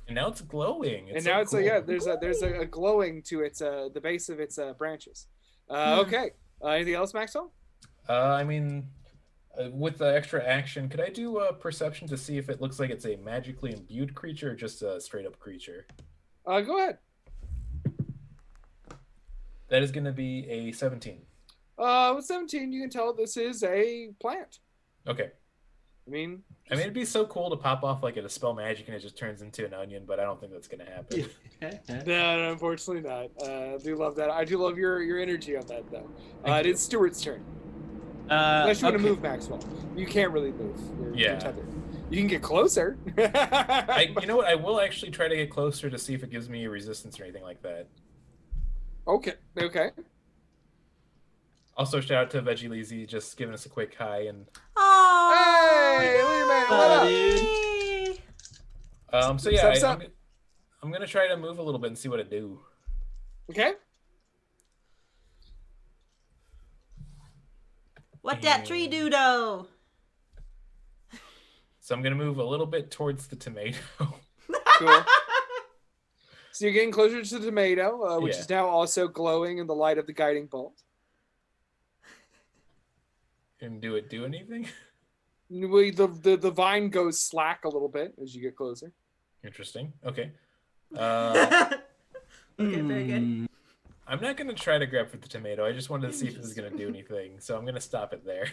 And now it's glowing. And now it's cool. there's a glowing to its the base of its branches. Okay. Anything else, Maxwell? I mean, with the extra action, could I do a perception to see if it looks like it's a magically imbued creature or just a straight up creature? Go ahead. That is going to be a 17. With 17, you can tell this is a plant. Okay. I mean, it'd be so cool to pop off like a dispel magic and it just turns into an onion, but I don't think that's going to happen. no, unfortunately not. I do love that. I do love your energy on that, though. It is Stuart's turn. Unless you want to move, Maxwell. You can't really move. You're tethered. You can get closer. You know what? I will actually try to get closer to see if it gives me a resistance or anything like that. Okay. Also, shout out to Veggie Lazy, just giving us a quick hi and. Oh, hey, man, what up? So yeah, I'm gonna try to move a little bit and see what it do. Okay. What that tree do though? So I'm gonna move a little bit towards the tomato. Cool. So you're getting closer to the tomato, which is now also glowing in the light of the guiding bolt. And do it do anything? The vine goes slack a little bit as you get closer. Interesting. Okay. Okay, very good. I'm not going to try to grab for the tomato. I just wanted to see if this is going to do anything. So I'm going to stop it there.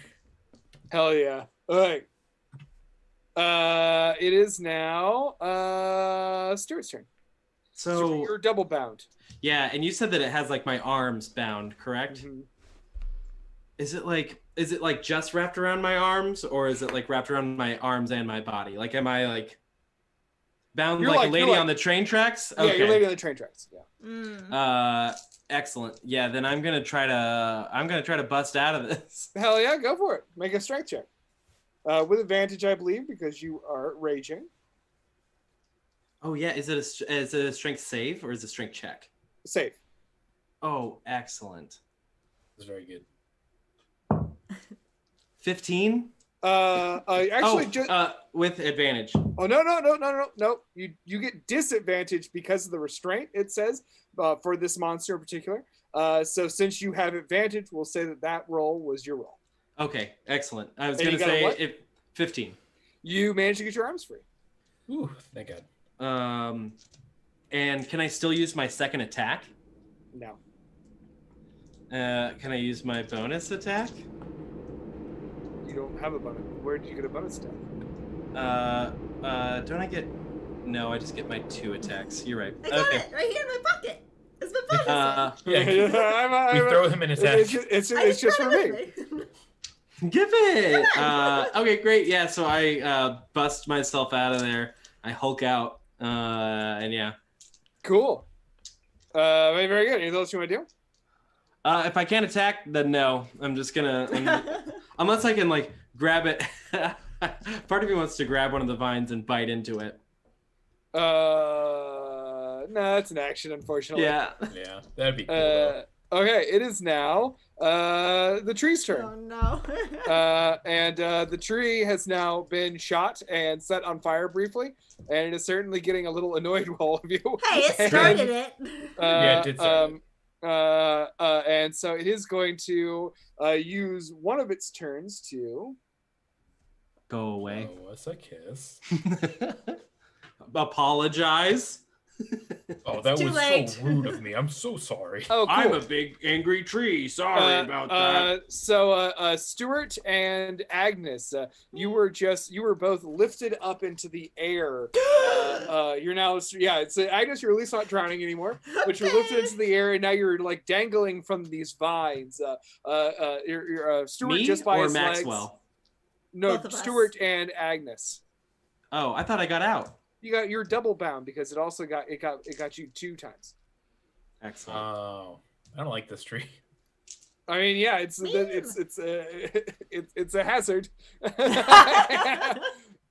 Hell yeah. All right. It is now Stuart's turn. So you're double bound. Yeah, and you said that it has like my arms bound, correct? Mm-hmm. Is it like just wrapped around my arms, or is it like wrapped around my arms and my body? Like, am I like bound like a lady on the train tracks? Yeah, you're lady on the train tracks. Yeah. Excellent. Yeah, then I'm gonna try to bust out of this. Hell yeah, go for it. Make a strength check. With advantage, I believe, because you are raging. Oh yeah, is it a strength save or is it a strength check? Save. Oh, excellent. It's very good. 15. Actually, with advantage. Oh no! You get disadvantage because of the restraint. It says for this monster in particular. So since you have advantage, we'll say that roll was your roll. Okay, excellent. I was going to say 15. You managed to get your arms free. Ooh, thank God. And can I still use my second attack? No. Can I use my bonus attack? You don't have a bonus. Where did you get a bonus attack? Don't I get? No, I just get my 2 attacks. You're right. I got it right here in my pocket. It's my bonus. We throw him in attack. It's just for me. Give it. Okay, great. Yeah, so I bust myself out of there. I Hulk out. And yeah. Cool. Very good. Anything else you want to do? If I can't attack, then no. I'm just gonna. Unless I can like grab it. Part of me wants to grab one of the vines and bite into it. No, that's an action, unfortunately. Yeah, that'd be cool. Okay, it is now the tree's turn. Oh no. And the tree has now been shot and set on fire briefly, and it is certainly getting a little annoyed with all of you. Hey, it started it. Yeah, it did start it. And so it is going to use one of its turns to go away. Oh, what's a kiss? Apologize. Oh, that was late. so rude of me. I'm so sorry. Oh, cool. I'm a big angry tree. Sorry about that. So, Stuart and Agnes, you were both lifted up into the air. You're now, it's Agnes. You're at least not drowning anymore, but you're lifted into the air, and now you're like dangling from these vines. Stuart Me just by or his Maxwell? legs. No, Stuart and Agnes. Oh, I thought I got out. You're double bound because it also got you 2 times. Excellent. Oh, I don't like this tree. I mean, yeah, it's a hazard.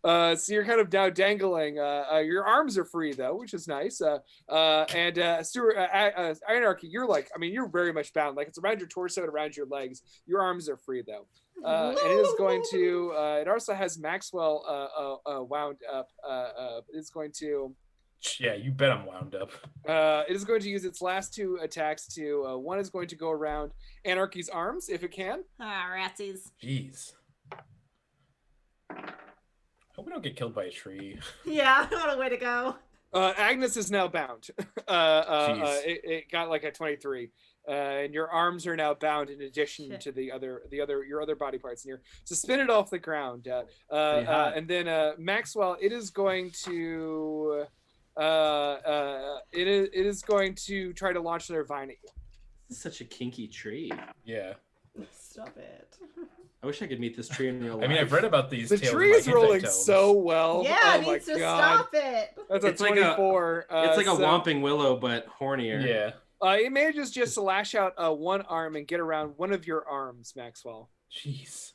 So you're kind of now dangling. Your arms are free though, which is nice. And Stuart, Anarchy, you're very much bound. Like it's around your torso and around your legs. Your arms are free though. And it is going to. It also has Maxwell wound up. It's going to. Yeah, you bet I'm wound up. It is going to use its last 2 attacks to. One is going to go around Anarchy's arms if it can. Ah, ratsies. Jeez. Hope we don't get killed by a tree. Yeah, what a way to go. Agnes is now bound. Jeez. It got like a 23. And your arms are now bound in addition Shit. to your other body parts, and you're suspended off the ground. Pretty hot. And then Maxwell, it is going to it is going to try to launch their vine at you. This is such a kinky tree. Yeah. Stop it. I wish I could meet this tree in real life. I mean, I've read about these. The tales tree in, is like, rolling insect so tomes. well. Yeah, Oh it my needs to god. stop it. That's It's a like a- 24. It's like a so, whomping willow, but hornier. Yeah. It manages just to lash out one arm and get around one of your arms, Maxwell. Jeez.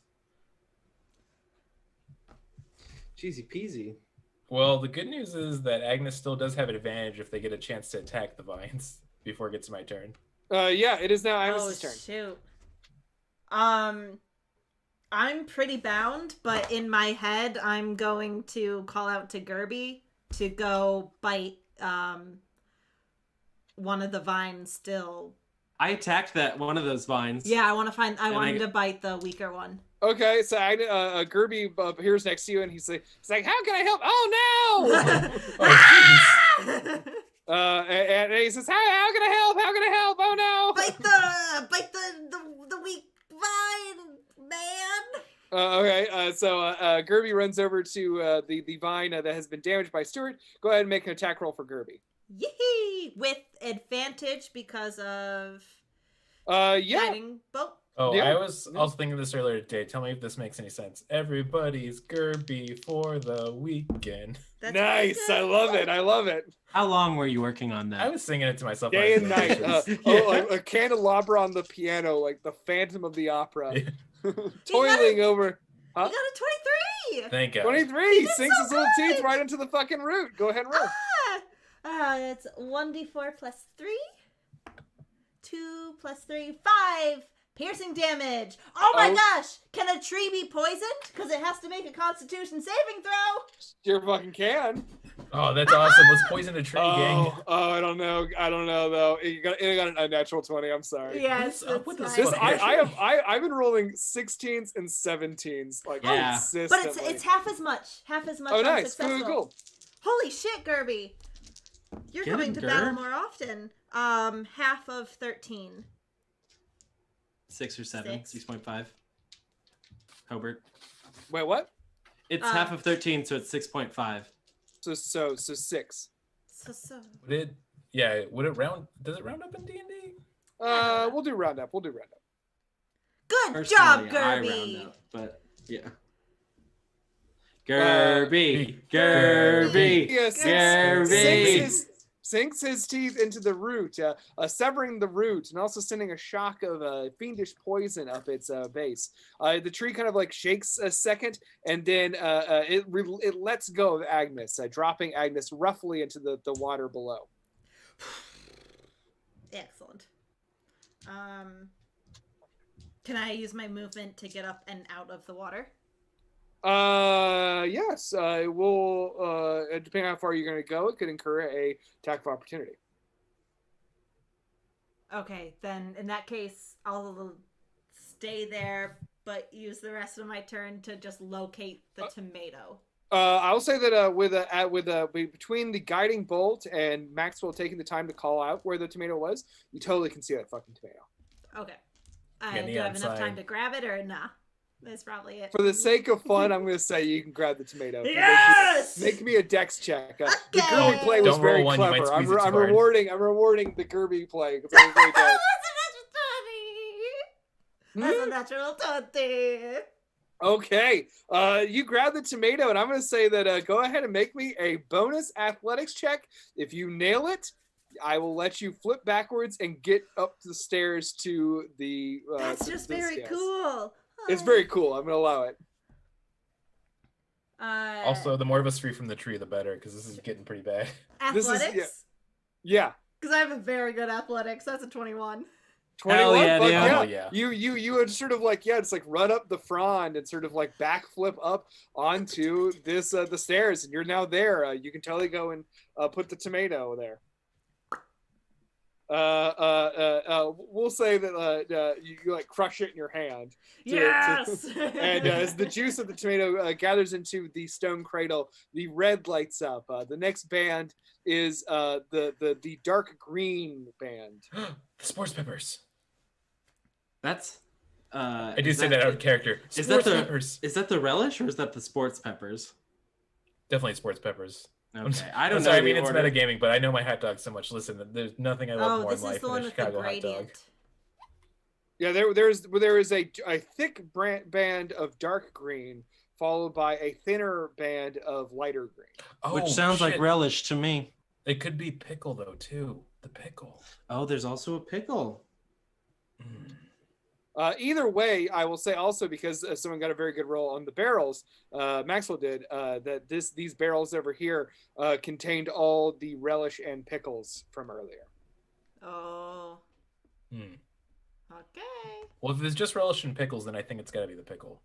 Cheesy peasy. Well, the good news is that Agnes still does have an advantage if they get a chance to attack the vines before it gets to my turn. Yeah, it is now Agnes's turn. Shoot. I'm pretty bound, but in my head, I'm going to call out to Gerby to go bite one of the vines still. I attacked that one of those vines. Yeah, I want him to bite the weaker one. Okay, so Gerby appears next to you, and he's like, "How can I help? Oh no!" Oh, jeez. And he says, "How can I help? How can I help? Oh no!" bite the weak vine, man. Okay, so Gerby runs over to the vine that has been damaged by Stuart. Go ahead and make an attack roll for Gerby. Yee! With advantage because of Yeah. guiding bolt. Oh, Yeah. I was also thinking this earlier today. Tell me if this makes any sense. Everybody's Gerby for the weekend. That's Nice. pretty I good. love it. I love it. How long were you working on that? I was singing it to myself. Day when and I was night. doing dishes. Like a candelabra on the piano, like the Phantom of the Opera. Yeah. Toiling over. You got a 23. Thank God. 23. did Sinks so his little teeth good. right into the fucking root. Go ahead and roll. It's 1d4 plus 3. 2 plus 3, 5. Piercing damage. Oh my Oh. gosh! Can a tree be poisoned? Because it has to make a Constitution saving throw. Sure fucking can. Oh, that's awesome. Let's poison a tree, gang. I don't know though. It got a natural 20. I'm sorry. Yes, What's up with that's this fine. fucking- I've been rolling 16s and 17s like Yeah. consistently. But it's half as much. Oh, on nice. successful. Cool. Holy shit, Gerby! You're Get coming him, to battle Gerb. more often. Half of 13. 6 or 7, 6. 6.5. Hobart. Wait, what? It's half of 13, so it's 6.5. So 6. So. Would it round? Does it round up in D&D? We'll do roundup. Good Personally, job, I Gerby. round up, but yeah. Gerby. Yeah, Gerby. sinks his teeth into the root, severing the root, and also sending a shock of fiendish poison up its base. The tree kind of like shakes a second, and then it lets go of Agnes, dropping Agnes roughly into the water below. Excellent. Can I use my movement to get up and out of the water? Yes. It will, depending on how far you're going to go, it could incur a attack of opportunity. Okay, then in that case, I'll stay there, but use the rest of my turn to just locate the tomato. I'll say that between the guiding bolt and Maxwell taking the time to call out where the tomato was, you totally can see that fucking tomato. Okay. Yeah, Do I neon have enough time sign. to grab it or nah? That's probably it. For the sake of fun, I'm going to say you can grab the tomato. Yes! Make me a dex check. The Okay. Gerby play was Don't roll very one, you might clever. squeeze it too I'm hard. rewarding the Gerby play because it was really dope. That's a natural 20. Okay, you grab the tomato, and I'm going to say that go ahead and make me a bonus athletics check. If you nail it, I will let you flip backwards and get up the stairs to the. That's just the very stairs. cool. It's very cool. I'm going to allow it. Also, the more of us free from the tree, the better, because this is getting pretty bad. this is- athletics? Yeah. Because I have a very good athletics. That's a 21. 21, yeah, fuck dude. yeah. Oh, yeah. You would sort of like, it's like run up the frond and sort of like backflip up onto this the stairs, and you're now there. You can totally go and put the tomato there. We'll say that you like crush it in your hand. Yes. And as the juice of the tomato gathers into the stone cradle, the red lights up. The next band is the dark green band. The sports peppers. That's. I do say that out of character. Is that Peppers. Is that the relish or is that the sports peppers? Definitely sports peppers. Okay, I don't know. Sorry, I mean, it's metagaming, but I know my hot dog so much. Listen, there's nothing I love more in this is life the than one a with the Chicago hot dog. gradient. Yeah, there is a thick band of dark green, followed by a thinner band of lighter green. Oh, Which sounds like relish to me. It could be pickle though too. The pickle. Oh, there's also a pickle. Either way, I will say also because someone got a very good roll on the barrels, Maxwell did, that these barrels over here contained all the relish and pickles from earlier. Oh. Okay. Well, if it's just relish and pickles, then I think it's got to be the pickle.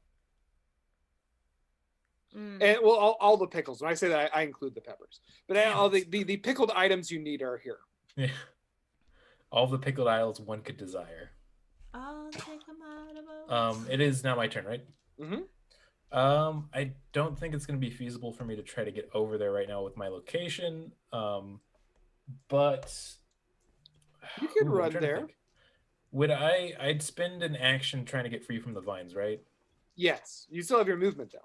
And well, all the pickles. When I say that, I include the peppers. But all the pickled items you need are here. Yeah. All the pickled aisles one could desire. I'll take them out of It is now my turn, right? Mm-hmm. I don't think it's going to be feasible for me to try to get over there right now with my location. But you could run there. Would I'd spend an action trying to get free from the vines, right? Yes. You still have your movement though.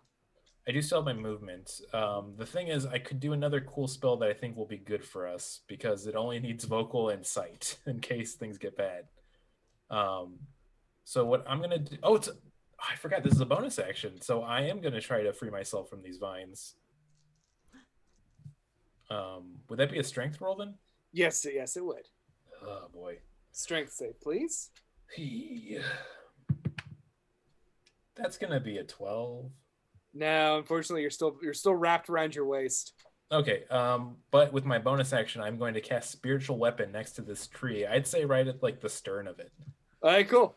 I do still have my movement. The thing is, I could do another cool spell that I think will be good for us because it only needs vocal and sight in case things get bad. So what I'm gonna do? Oh, I forgot this is a bonus action. So I am gonna try to free myself from these vines. Would that be a strength roll then? Yes, it would. Oh boy. Strength save, please. That's gonna be a 12. No, unfortunately, you're still wrapped around your waist. Okay, but with my bonus action, I'm going to cast Spiritual Weapon next to this tree. I'd say right at like the stern of it. All right, cool.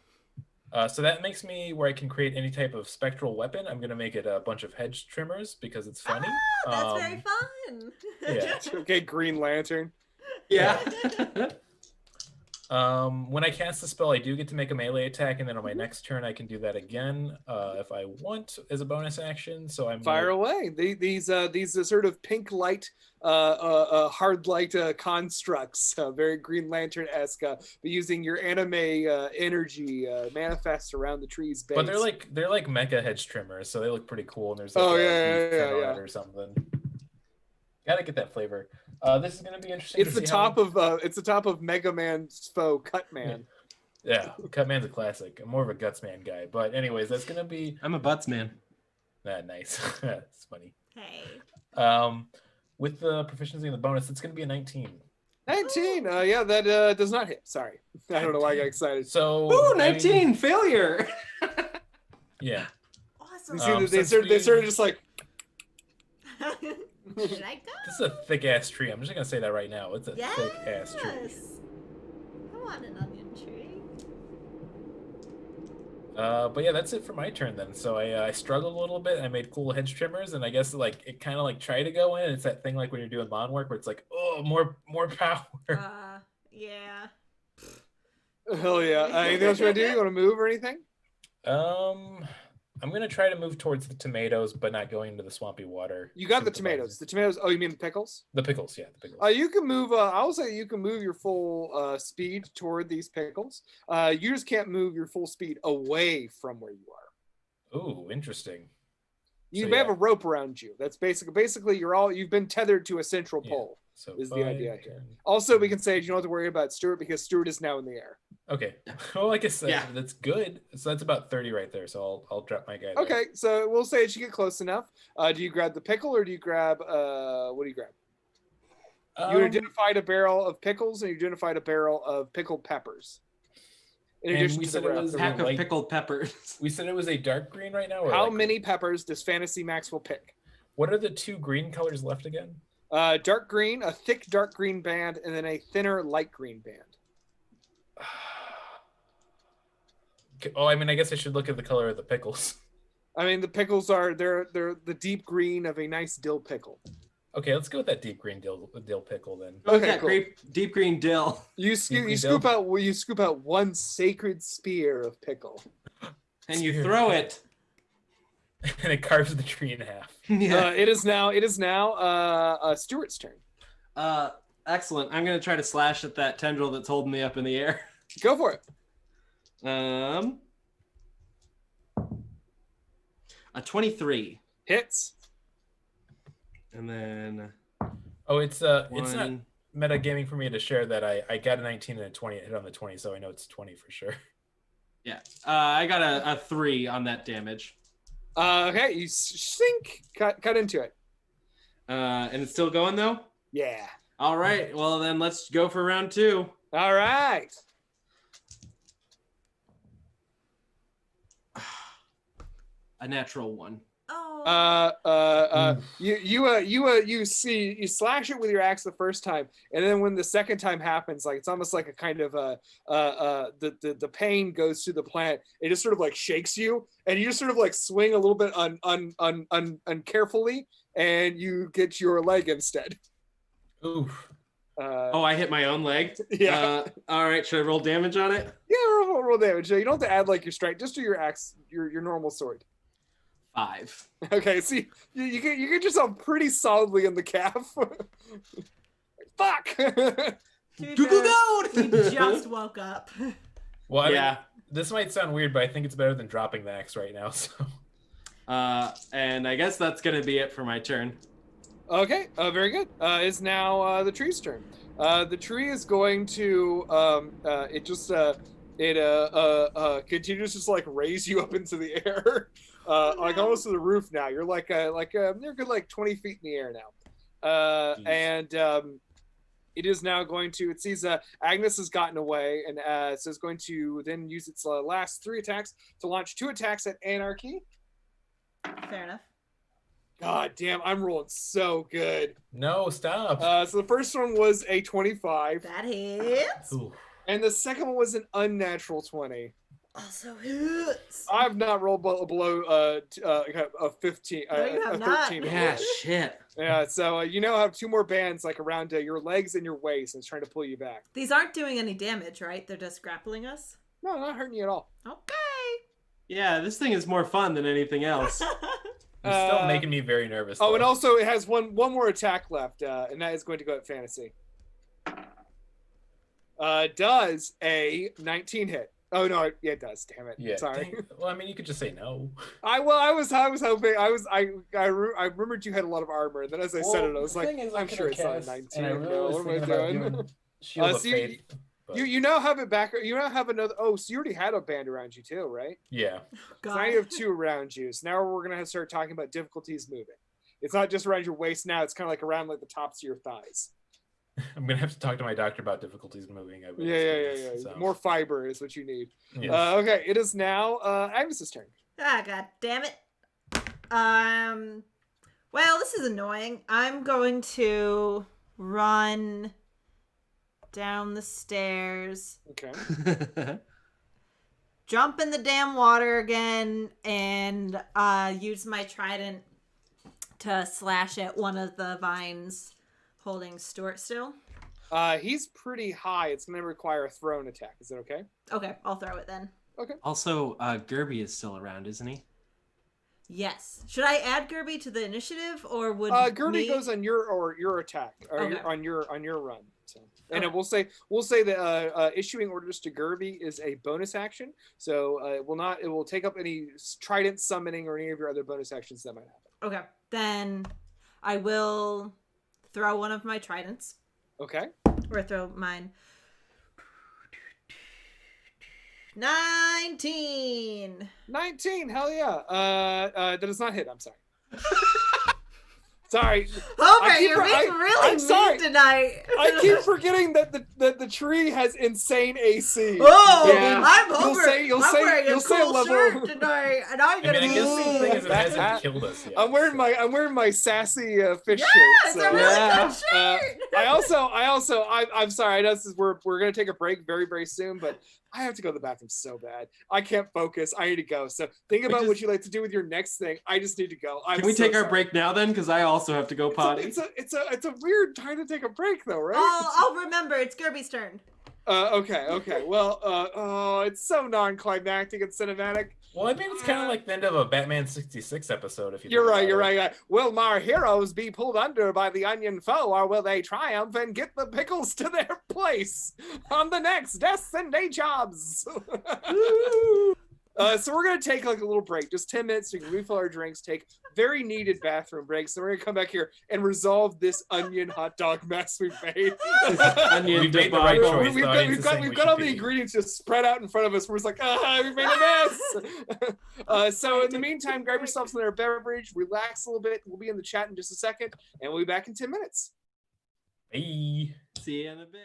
So that makes me where I can create any type of spectral weapon. I'm going to make it a bunch of hedge trimmers because it's funny. That's very fun. Yeah. Okay, Green Lantern. Yeah. When I cast the spell, I do get to make a melee attack, and then on my next turn, I can do that again if I want as a bonus action. So I'm fire away. These sort of pink light, hard light constructs, very Green Lantern-esque, but using your anime energy manifest around the tree's base. But they're like mecha hedge trimmers, so they look pretty cool. And there's like yeah, or something. Gotta get that flavor. This is gonna be interesting. It's the top of Mega Man's foe, Cutman. Yeah, Cutman's a classic. I'm more of a Guts Man guy, but anyways, that's gonna be. I'm a Butts man. Nice. That's funny. Hey. With the proficiency and the bonus, it's gonna be a 19. 19. Yeah, that does not hit. Sorry, I don't know why I got excited. So. Ooh, 19 failure. Yeah. Awesome. They sort of just like. Should I go? This is a thick ass tree. I'm just gonna say that right now. It's a thick ass tree. I want an onion tree. But yeah, that's it for my turn then. So I struggled a little bit. I made cool hedge trimmers, and I guess like it kind of like tried to go in. It's that thing like when you're doing lawn work where it's like, oh, more power. Yeah. Hell yeah! Anything else you want to do? You want to move or anything? I'm gonna try to move towards the tomatoes, but not going into the swampy water. You got the tomatoes. The tomatoes. Oh, you mean the pickles? The pickles, yeah, the pickles. You can move. I'll say you can move your full speed toward these pickles. You just can't move your full speed away from where you are. Ooh, interesting. You have a rope around you. That's basically you've been tethered to a central pole. So is the idea here. Also, we can say you don't have to worry about Stuart because Stuart is now in the air. Okay. Well, I guess that's good. So that's about 30 right there. So I'll drop my guy there. Okay, so we'll say as you get close enough. Do you grab the pickle or do you grab what do you grab? You identified a barrel of pickles and you identified a barrel of pickled peppers. In addition to the pack of pickled peppers. We said it was a dark green right now. Or how many peppers does Fantasy Maxwell pick? What are the two green colors left again? Dark green, a thick dark green band, and then a thinner light green band. Oh, I mean, I guess I should look at the color of the pickles. I mean, the pickles are they're the deep green of a nice dill pickle. Okay, let's go with that deep green dill pickle then. Go with Okay, that cool. great deep green dill. You scoop out one sacred spear of pickle. And you throw it. And it carves the tree in half. Yeah. It is now Stuart's turn. Excellent. I'm gonna try to slash at that tendril that's holding me up in the air. Go for it. A 23. Hits. And then It's not one. metagaming for me to share that I got a 19 and a 20. It hit on the 20, so I know it's 20 for sure. Yeah. I got a 3 on that damage. Okay, you sink. Cut into it. And it's still going though? Yeah. All right. Well, then let's go for round 2. All right. A natural 1. Oh. You slash it with your axe the first time, and then when the second time happens, like it's almost like a kind of the pain goes through the plant. It just sort of like shakes you, and you just sort of like swing a little bit uncarefully, and you get your leg instead. Oof. I hit my own leg. Yeah. All right. Should I roll damage on it? Yeah, roll damage. So you don't have to add like your strength, just do your axe, your normal sword. 5. Okay, see, you get yourself pretty solidly in the calf. Fuck. To be fair, he just woke up. Well, I Yeah. mean, this might sound weird, but I think it's better than dropping the axe right now. So. And I guess that's gonna be it for my turn. Okay, very good. It's now the tree's turn. The tree is going to continues to just like raise you up into the air, like almost to the roof. Now you're you're good like 20 feet in the air now, and it is now going to. It sees Agnes has gotten away, and so it's going to then use its last 3 attacks to launch 2 attacks at Anarchy. Fair enough. God damn, I'm rolling so good. No, stop. So the first one was a 25. That hits. Ooh. And the second one was an unnatural 20. Also hits. I've not rolled below a 15. No, you have a not. 13. Yeah. Shit. Yeah, so you now have 2 more bands like around your legs and your waist, and it's trying to pull you back. These aren't doing any damage, right? They're just grappling us? No, not hurting you at all. Okay. Yeah. This thing is more fun than anything else. You're still making me very nervous. Oh, though. and also it has one more attack left, and that is going to go at Fantasy. Does a 19 hit? Oh no, yeah, it does. Damn it. Yeah. Sorry. Dang. Well, I mean, you could just say no. I was hoping I remembered you had a lot of armor. Then as I said it, I was like, I'm sure it's not a 19. And I really No, was what am I thinking about doing? doing Shield of so Faith. but- You now have it back. You now have another. Oh, so you already had a band around you too, right? Yeah. So now you have 2 around you. So now we're gonna start talking about difficulties moving. It's not just around your waist now. It's kind of like around like the tops of your thighs. I'm gonna have to talk to my doctor about difficulties moving. Yeah. So. More fiber is what you need. Yes. Okay, it is now Agnes's turn. Ah, god damn it. Well, this is annoying. I'm going to run down the stairs, Okay. jump in the damn water again, and use my trident to slash at one of the vines holding Stuart still. He's pretty high. It's gonna require a thrown attack. Is it okay? Okay, I'll throw it then. Okay. Also, Gerby is still around, isn't he? Yes. Should I add Gerby to the initiative, or would Gerby goes on your attack or Okay. on your run. So. And Okay. we'll say that issuing orders to Gerby is a bonus action. So it will take up any trident summoning or any of your other bonus actions that might happen. Okay, then I will throw one of my tridents. Okay. Or throw mine. 19. 19. Hell yeah. That does not hit. I'm sorry. Sorry. Homer, you're being really I'm sorry. mean tonight. I keep forgetting that the tree has insane AC. Oh, Yeah. I'm Homer. You'll I'm say- wearing you'll a say a cool level- shirt tonight, and I'm I gonna mean, I be. guess the thing is, it hasn't That- killed us yet. I'm wearing my sassy fish Yeah, shirt. it's So. a really Yeah. good shirt. I'm sorry. I know this is we're gonna take a break very very soon, but I have to go to the bathroom so bad. I can't focus. I need to go. So think about what you like to do with your next thing. I just need to go. Can we take our break now then? Because I also have to go potty. It's a weird time to take a break though, right? I'll remember. It's Gerby's turn. Okay. Well, oh, it's so non-climactic and cinematic. Well, I mean, it's kind of like the end of a Batman 66 episode. If you're right. Will my heroes be pulled under by the onion foe, or will they triumph and get the pickles to their place on the next Destiny Day Jobs? So we're gonna take like a little break, just 10 minutes to refill our drinks, take very needed bathroom breaks. So we're gonna come back here and resolve this onion hot dog mess we've made. We've made the right choice. We've got all the ingredients just spread out in front of us. We're just like, we made a mess. So in the meantime, grab yourselves another beverage, relax a little bit. We'll be in the chat in just a second, and we'll be back in 10 minutes. Bye. See you in a bit.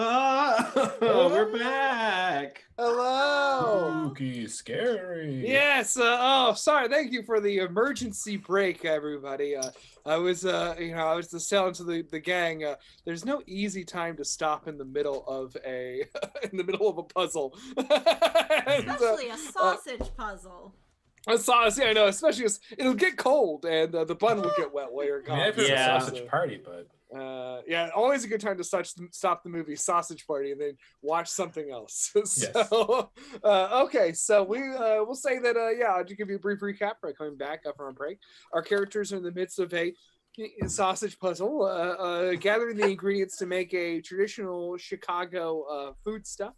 We're back. Hello. Spooky, scary. Yes. Sorry. Thank you for the emergency break, everybody. I was just telling to the gang. There's no easy time to stop in the middle of a puzzle. Especially a sausage puzzle. A sausage, I know. Especially as it'll get cold and the bun will get wet while you're I mean, I've gone. heard Yeah. of sausage party, but Yeah, always a good time to stop the movie Sausage Party and then watch something else. Yes. So, okay, so we'll say that I'll just give you a brief recap by coming back from our break. Our characters are in the midst of a sausage puzzle, gathering the ingredients to make a traditional Chicago food stuff.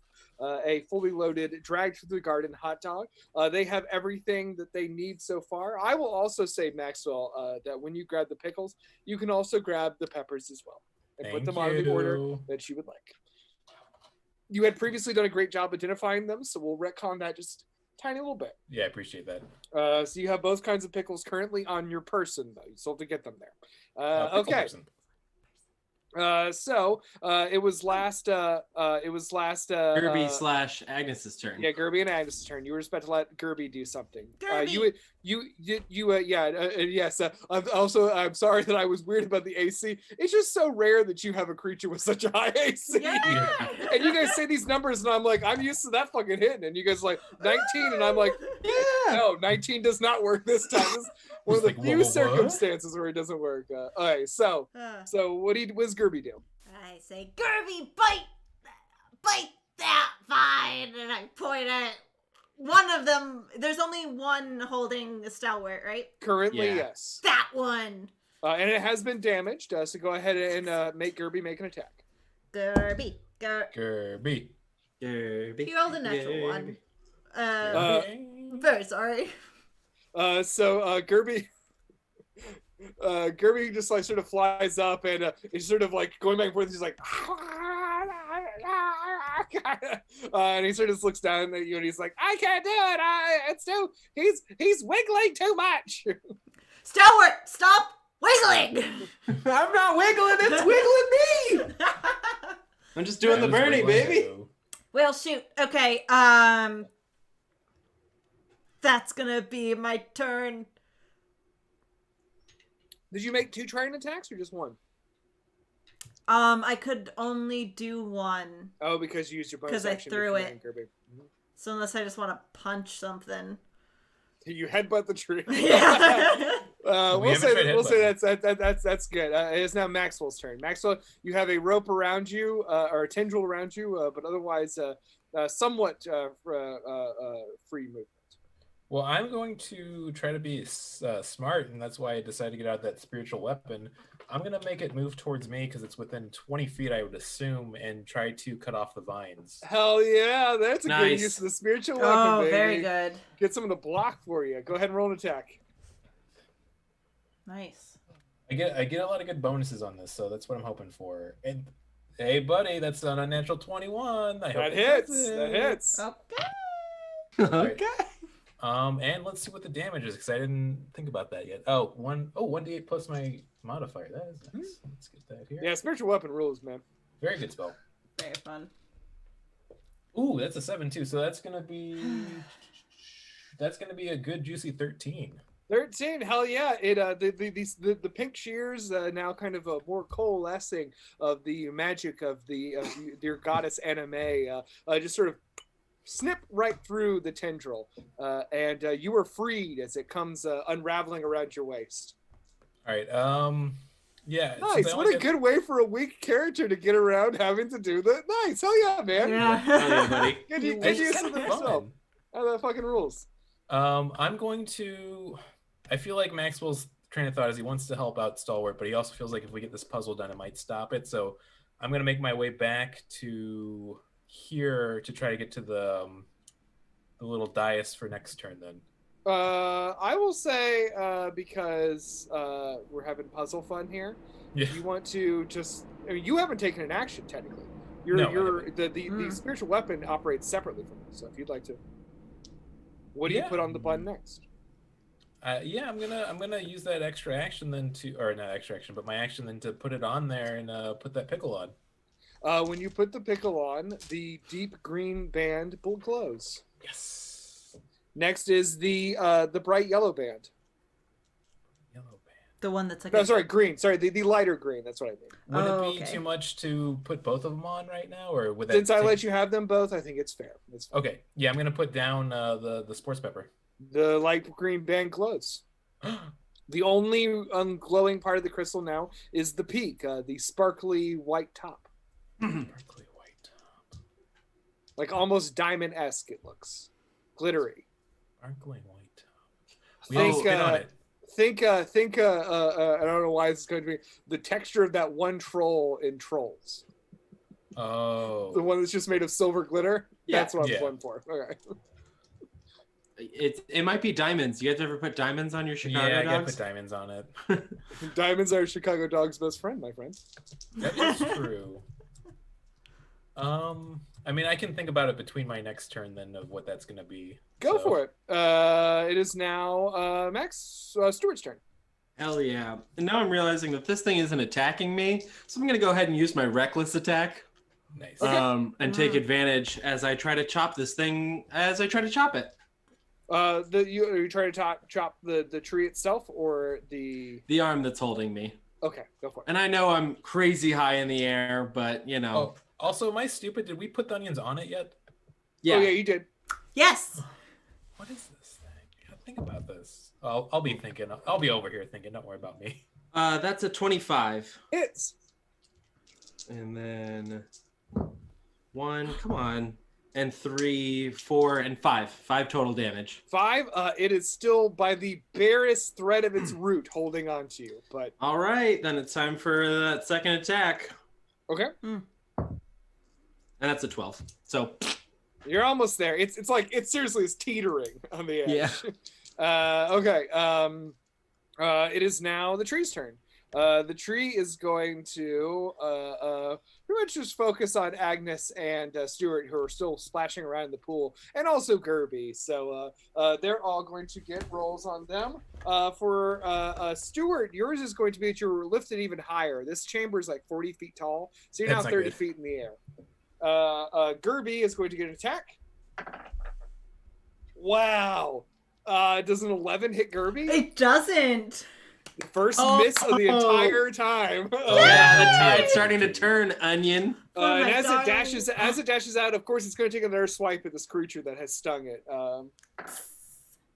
A fully loaded, dragged through the garden hot dog. They have everything that they need so far. I will also say, Maxwell, that when you grab the pickles, you can also grab the peppers as well and put them on the order that you would like. You had previously done a great job identifying them, so we'll retcon that just a tiny little bit. yeah, I appreciate that. So you have both kinds of pickles currently on your person, though. You still have to get them there. Pickle Okay. person. It was last Kirby / Agnes's turn. Yeah, Gerby and Agnes' turn. You were supposed to let Gerby do something. Gerby! Yes. I'm sorry that I was weird about the AC. It's just so rare that you have a creature with such a high AC. Yeah. And you guys say these numbers, and I'm like, I'm used to that fucking hitting. And you guys are like 19, and I'm like, Yeah. no, 19 does not work this time. This is one of the It's like, few what? circumstances where it doesn't work. All right, so what does Gerby do? I say, Gerby, bite that vine, and I point at one of them. There's only one holding the Stalwart, right? Currently, Yeah. yes. That one. And it has been damaged, so go ahead and make Gerby make an attack. Gerby. Kirby. He rolled a natural one. Kirby. Very sorry. Gerby just like sort of flies up and is sort of like going back and forth. He's like, and he sort of looks down at you and he's like, I can't do it. He's wiggling too much. Stalwart, stop wiggling. I'm not wiggling. It's wiggling me. I'm just doing the That was Bernie, wiggling, baby. though. Well, shoot. Okay. That's gonna be my turn. Did you make 2 trying attacks or just 1? I could only do one. Oh, because you used your bonus 'Cause I action to threw command it. Gerby. So unless I just want to punch something. You headbutt the tree. Yeah. We'll haven't tried say that's good. It is now Maxwell's turn. Maxwell, you have a rope around you, or a tendril around you, but otherwise somewhat free movement. Well, I'm going to try to be smart, and that's why I decided to get out that spiritual weapon. I'm going to make it move towards me because it's within 20 feet, I would assume, and try to cut off the vines. Hell yeah, that's a good Nice. use of the spiritual weapon, Oh, baby. very good. Get someone to block for you. Go ahead and roll an attack. Nice. I get a lot of good bonuses on this, so that's what I'm hoping for. And hey, buddy, that's an unnatural 21. I hope That it hits. does it. That hits. Okay. Okay. And let's see what the damage is because I didn't think about that yet. Oh, 1d8 plus my modifier. That is nice. Let's get that here. Yeah, spiritual weapon rules, man. Very good spell. Very fun. Ooh, that's a 7 too. So that's gonna be a good juicy 13. 13, hell yeah! It the pink shears now kind of more coalescing of the magic of your goddess anime just sort of snip right through the tendril, and you are freed as it comes unraveling around your waist. All right. Yeah. Nice. since I What only a good way for a weak character to get around having to do that. Nice. Hell yeah, man. Oh, yeah, buddy. Good It's use just of the kinda spell. fun. How that fucking rules. I'm going to. I feel like Maxwell's train of thought is he wants to help out Stalwart, but he also feels like if we get this puzzle done, it might stop it. So I'm going to make my way back to here to try to get to the little dais for next turn. Then. I will say because we're having puzzle fun here. Yeah. You want to just? I mean, you haven't taken an action technically. No, I The spiritual weapon operates separately from it. So if you'd like to, what do you put on the button next? Yeah, I'm gonna use that extra action then to, or not extra action, but my action then to put it on there and put that pickle on. When you put the pickle on, the deep green band will close. Yes. Next is the bright yellow band. Yellow band. The one that's like No, sorry, green. Sorry, the lighter green. That's what I mean. Would Oh, it be okay. too much to put both of them on right now, or would that? Since I let you have them both, I think it's fair. It's fair. Okay, yeah, I'm gonna put down the sports pepper. The light green band glows. The only glowing part of the crystal now is the peak, the sparkly white top. Sparkly white top. Like almost diamond-esque it looks. Glittery. Sparkling white top. We have to spin on it. Think, I don't know why this is going to be the texture of that one troll in Trolls. Oh. The one that's just made of silver glitter? Yeah. That's what I'm going for. Okay. It might be diamonds. You guys ever put diamonds on your Chicago Yeah, I gotta dogs? put diamonds on it. Diamonds are Chicago dog's best friend, my friend. That is true. I mean, I can think about it between my next turn then of what that's gonna be. Go for it. It is now Stuart's turn. Hell yeah. And now I'm realizing that this thing isn't attacking me, so I'm going to go ahead and use my reckless attack. Nice. And take advantage as I try to chop this thing, as I try to chop it. Are you trying to chop the tree itself or the arm that's holding me? Okay, go for it. And I know I'm crazy high in the air, but you know. Oh, also, am I stupid? Did we put the onions on it yet? Yeah. Oh yeah, you did. Yes. What is this thing? I gotta think about this. I'll be thinking. I'll be over here thinking. Don't worry about me. That's a 25. Hits. And then 1, come on, and 3, 4, and 5. 5 total damage. 5. It is still by the barest thread of its root holding on to you, but All right, then it's time for that second attack. okay. And that's a 12. So You're almost there. It's like it seriously is teetering on the edge. Yeah. Okay. It is now the tree's turn. The tree is going to pretty much just focus on Agnes and Stuart, who are still splashing around in the pool, and also Gerby. So they're all going to get rolls on them. For Stuart, yours is going to be that you're lifted even higher. This chamber is like 40 feet tall, so you're That's now not 30 good. feet in the air. Gerby is going to get an attack. Wow. Does an 11 hit Gerby? It doesn't. The first miss of the entire time. yeah, the tide's starting to turn, Onion. And my as darling. it dashes out, of course, it's going to take another swipe at this creature that has stung it.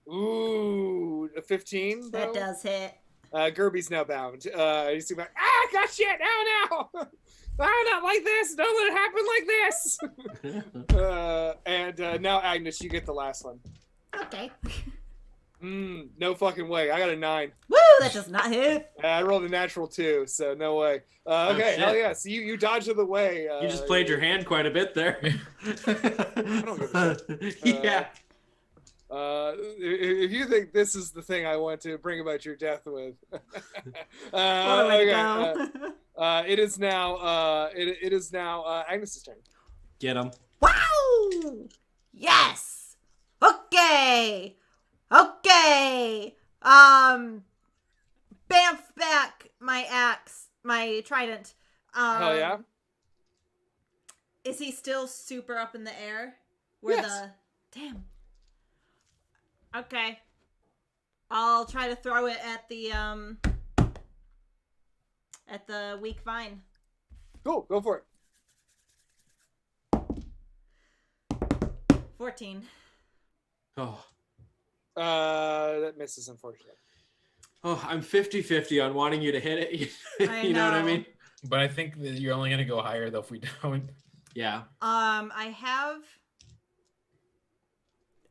Ooh, a 15. That does hit. Gerby's now bound. You see, like, gosh, shit! No! Not like this! Don't let it happen like this! And now, Agnes, you get the last one. Okay. No fucking way. I got a 9. Woo! That does not hit. I rolled a natural 2, so no way. Okay, shit. hell yeah. So you dodged the way. You just played your hand quite a bit there. I don't give a shit. Yeah. If you think this is the thing I want to bring about your death with, What a way to go. it is now. It is now Agnes's turn. Get him. Wow! Yes. Okay. Okay. Bamf back my axe, my trident. Hell yeah. Is he still super up in the air? Yes. Damn. Okay. I'll try to throw it at the weak vine. Cool. Go for it. 14. Oh. That misses, unfortunately. Oh, I'm 50-50 on wanting you to hit it. I you know what I know. mean? But I think that you're only gonna go higher though if we don't. Yeah. I have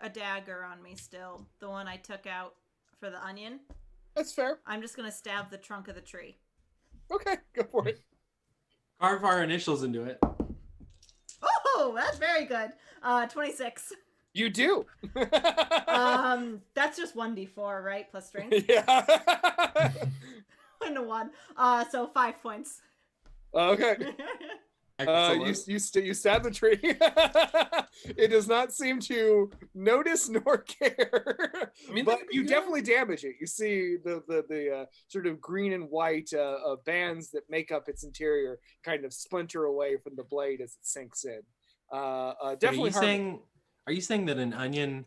a dagger on me still. The one I took out for the onion. That's fair. I'm just gonna stab the trunk of the tree. Okay, go for it. Carve our initials into it. Oh, that's very good. 26. You do. That's just 1d4, right? Plus strength. Yeah. 1 to 1. So 5 points. Okay. Excellent. You stab the tree. It does not seem to notice nor care. I mean, but that'd be you good. definitely damage it. You see the sort of green and white bands that make up its interior kind of splinter away from the blade as it sinks in. Definitely. Are you saying that an onion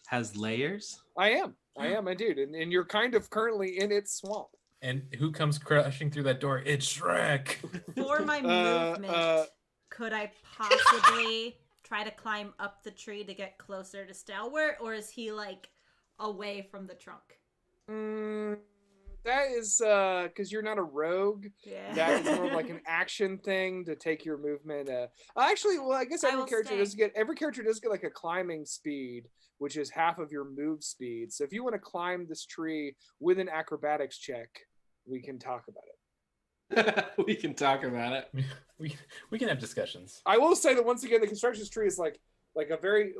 has layers? I am indeed, and you're kind of currently in its swamp. And who comes crashing through that door? It's Shrek. For my movement, could I possibly try to climb up the tree to get closer to Stalwart, or is he like away from the trunk? That is because you're not a rogue. Yeah. That is more of like an action thing to take your movement. Actually, well, I guess every character does get like a climbing speed, which is half of your move speed. So if you want to climb this tree with an acrobatics check, we can talk about it. We can talk about it. We can have discussions. I will say that once again, the construction tree is like a very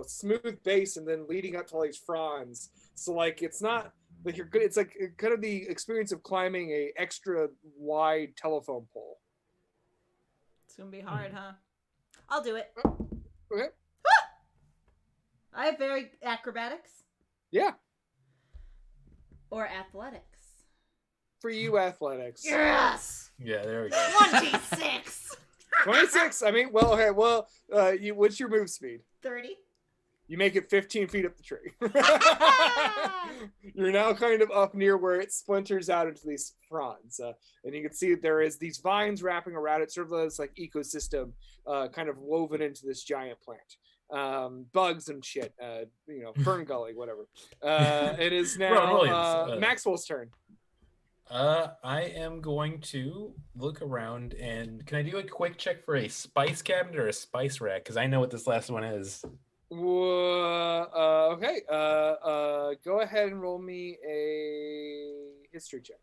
smooth base and then leading up to all these fronds. So like it's not like you're good. It's like kind of the experience of climbing a extra wide telephone pole. It's gonna be hard, huh? I'll do it. Okay. I have very acrobatics. Yeah. Or athletics. For you, athletics. Yes. Yeah, there we go. 1d6. 26. I mean, well, okay. Well, what's your move speed? 30. You make it 15 feet up the tree. You're now kind of up near where it splinters out into these fronds. And you can see that there is these vines wrapping around it, sort of this like ecosystem kind of woven into this giant plant. Bugs and shit, fern gully, whatever. It is now Maxwell's turn. I am going to look around and can I do a quick check for a spice cabinet or a spice rack? Because I know what this last one is. Okay. Go ahead and roll me a history check.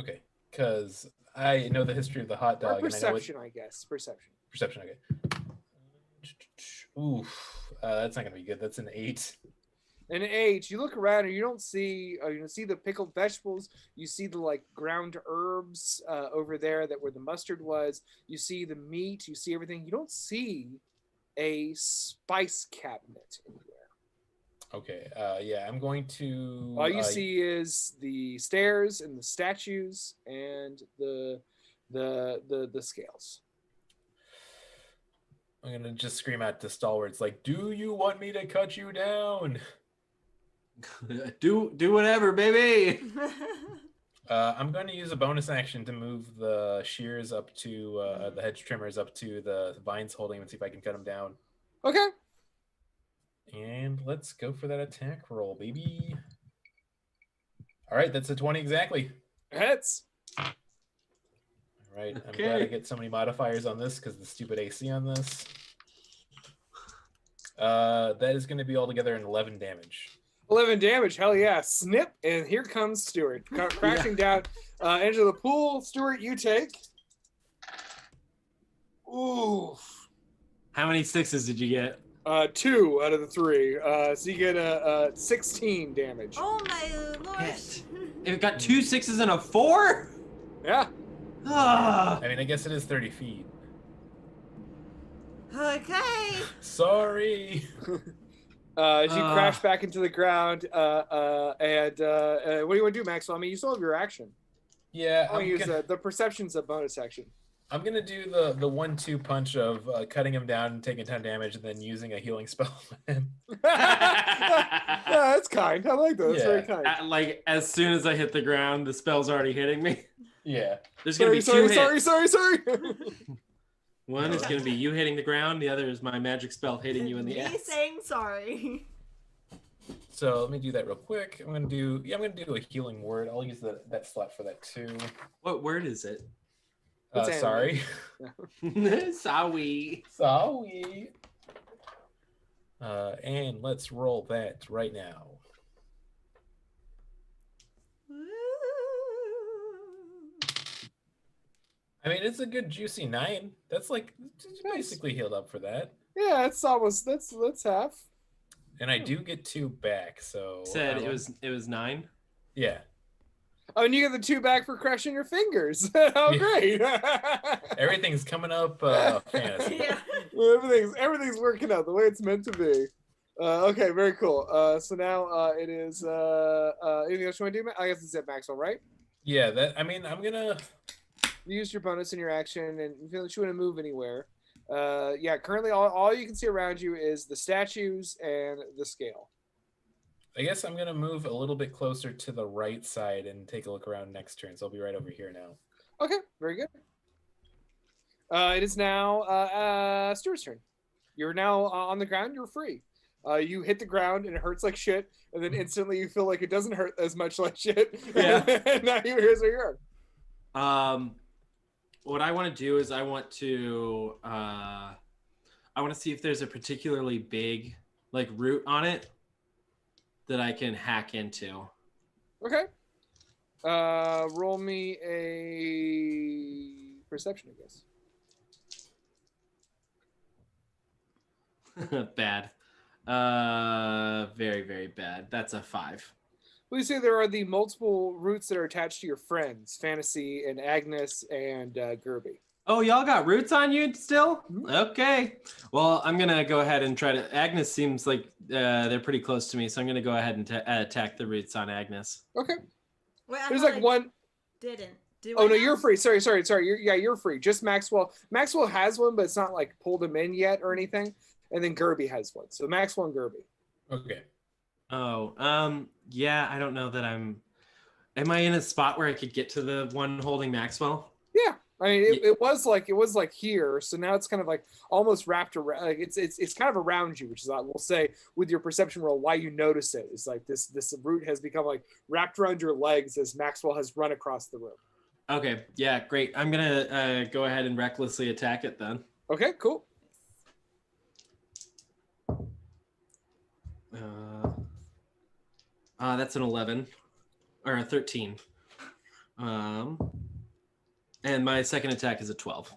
Okay, because I know the history of the hot dog. Or perception, and I guess. Perception. Perception. Okay. Oof, that's not gonna be good. That's an 8. An 8. You look around and you don't see. You see the pickled vegetables. You see the like ground herbs over there that where the mustard was. You see the meat. You see everything. You don't see a spice cabinet anywhere. Okay. Yeah, I'm going to. All you see is the stairs and the statues and the scales. I'm gonna just scream out to Stalwarts like, "Do you want me to cut you down?" do whatever, baby. I'm going to use a bonus action to move the shears up to the hedge trimmers up to the vines holding them and see if I can cut them down. Okay. And let's go for that attack roll, baby. All right, that's a 20 exactly. Hits. All right, I'm glad I get so many modifiers on this because the stupid AC on this. That is going to be altogether an 11 damage. 11 damage, hell yeah. Snip, and here comes Stuart. Crashing down into the pool. Stuart, you take. Oof. How many 6s did you get? 2 out of the 3. So you get 16 damage. Oh my lord. It got 2 6s and a 4? Yeah. Ah. I mean, I guess it is 30 feet. Okay. Sorry. As you crash back into the ground, and what do you want to do, Maxwell? I mean, you still have your action. Yeah, I'll use the perception's a bonus action. I'm gonna do the 1-2 punch of cutting him down and taking 10 damage, and then using a healing spell on him. Yeah, that's kind. I like that. That's very kind. Like as soon as I hit the ground, the spell's already hitting me. Yeah. There's gonna be 2 hits. Sorry. One is going to be you hitting the ground. The other is my magic spell hitting you in the ass. Me saying sorry. So let me do that real quick. I'm gonna do a healing word. I'll use that slot for that too. What word is it? Sorry. Sorry. Sorry. And let's roll that right now. I mean, it's a good juicy 9. That's like basically healed up for that. Yeah, it's almost that's half. And I do get 2 back, so Said it was 9. Yeah. Oh, and you get the 2 back for crushing your fingers. Oh, great. Everything's coming up fantasy. Yeah. Everything's working out the way it's meant to be. Okay, very cool. So now it is anything else you want to do? I guess it's at Maxwell, right? Yeah, I'm gonna You use your bonus in your action, and you feel that you want to move anywhere. Yeah, currently all you can see around you is the statues and the scale. I guess I'm gonna move a little bit closer to the right side and take a look around next turn. So I'll be right over here now. Okay, very good. It is now Stuart's turn. You're now on the ground. You're free. You hit the ground and it hurts like shit, and then instantly you feel like it doesn't hurt as much like shit. Yeah. And now here's where you're. What I want to do is I want to see if there's a particularly big like root on it that I can hack into. Okay. Roll me a perception, I guess. Bad. Very, very bad. That's a 5. Well, you say there are the multiple roots that are attached to your friends, Fantasy and Agnes and Gerby. Oh, y'all got roots on you still? Okay. Well, I'm going to go ahead and try to... Agnes seems like they're pretty close to me, so I'm going to go ahead and attack the roots on Agnes. Okay. Wait, There's like one... Didn't. Oh, no, you're free. Sorry. You're free. Just Maxwell. Maxwell has one, but it's not like pulled him in yet or anything. And then Gerby has one. So Maxwell and Gerby. Okay. Oh, yeah, I don't know that am I in a spot where I could get to the one holding Maxwell? Yeah. I mean, it was like here, so now it's kind of like almost wrapped around. Like it's kind of around you, which is we'll say with your perception roll why you notice it is like this root has become like wrapped around your legs as Maxwell has run across the room. Okay, yeah, great. I'm gonna go ahead and recklessly attack it then. Okay, cool. That's an 11 or a 13. And my second attack is a 12.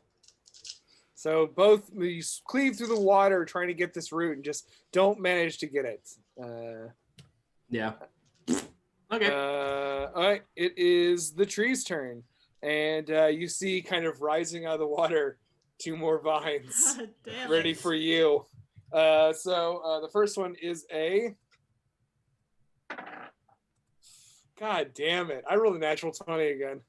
So both you cleave through the water trying to get this root and just don't manage to get it. Yeah. Okay. All right. It is the tree's turn, and you see kind of rising out of the water 2 more vines Damn ready it. for you. So the first one is a. God damn it! I rolled a natural 20 again.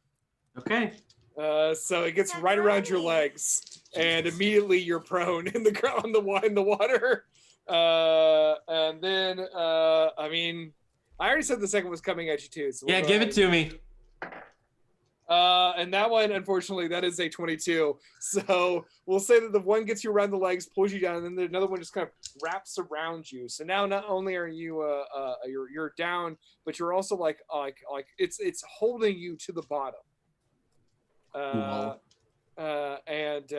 Okay. So it gets right around your legs, and immediately you're prone in the water. And then I mean, I already said the second was coming at you too. So Yeah, give it to me. And that one, unfortunately, that is a 22. So we'll say that the one gets you around the legs, pulls you down, and then another one just kind of wraps around you. So now not only are you you're down, but you're also like it's holding you to the bottom. Cool. And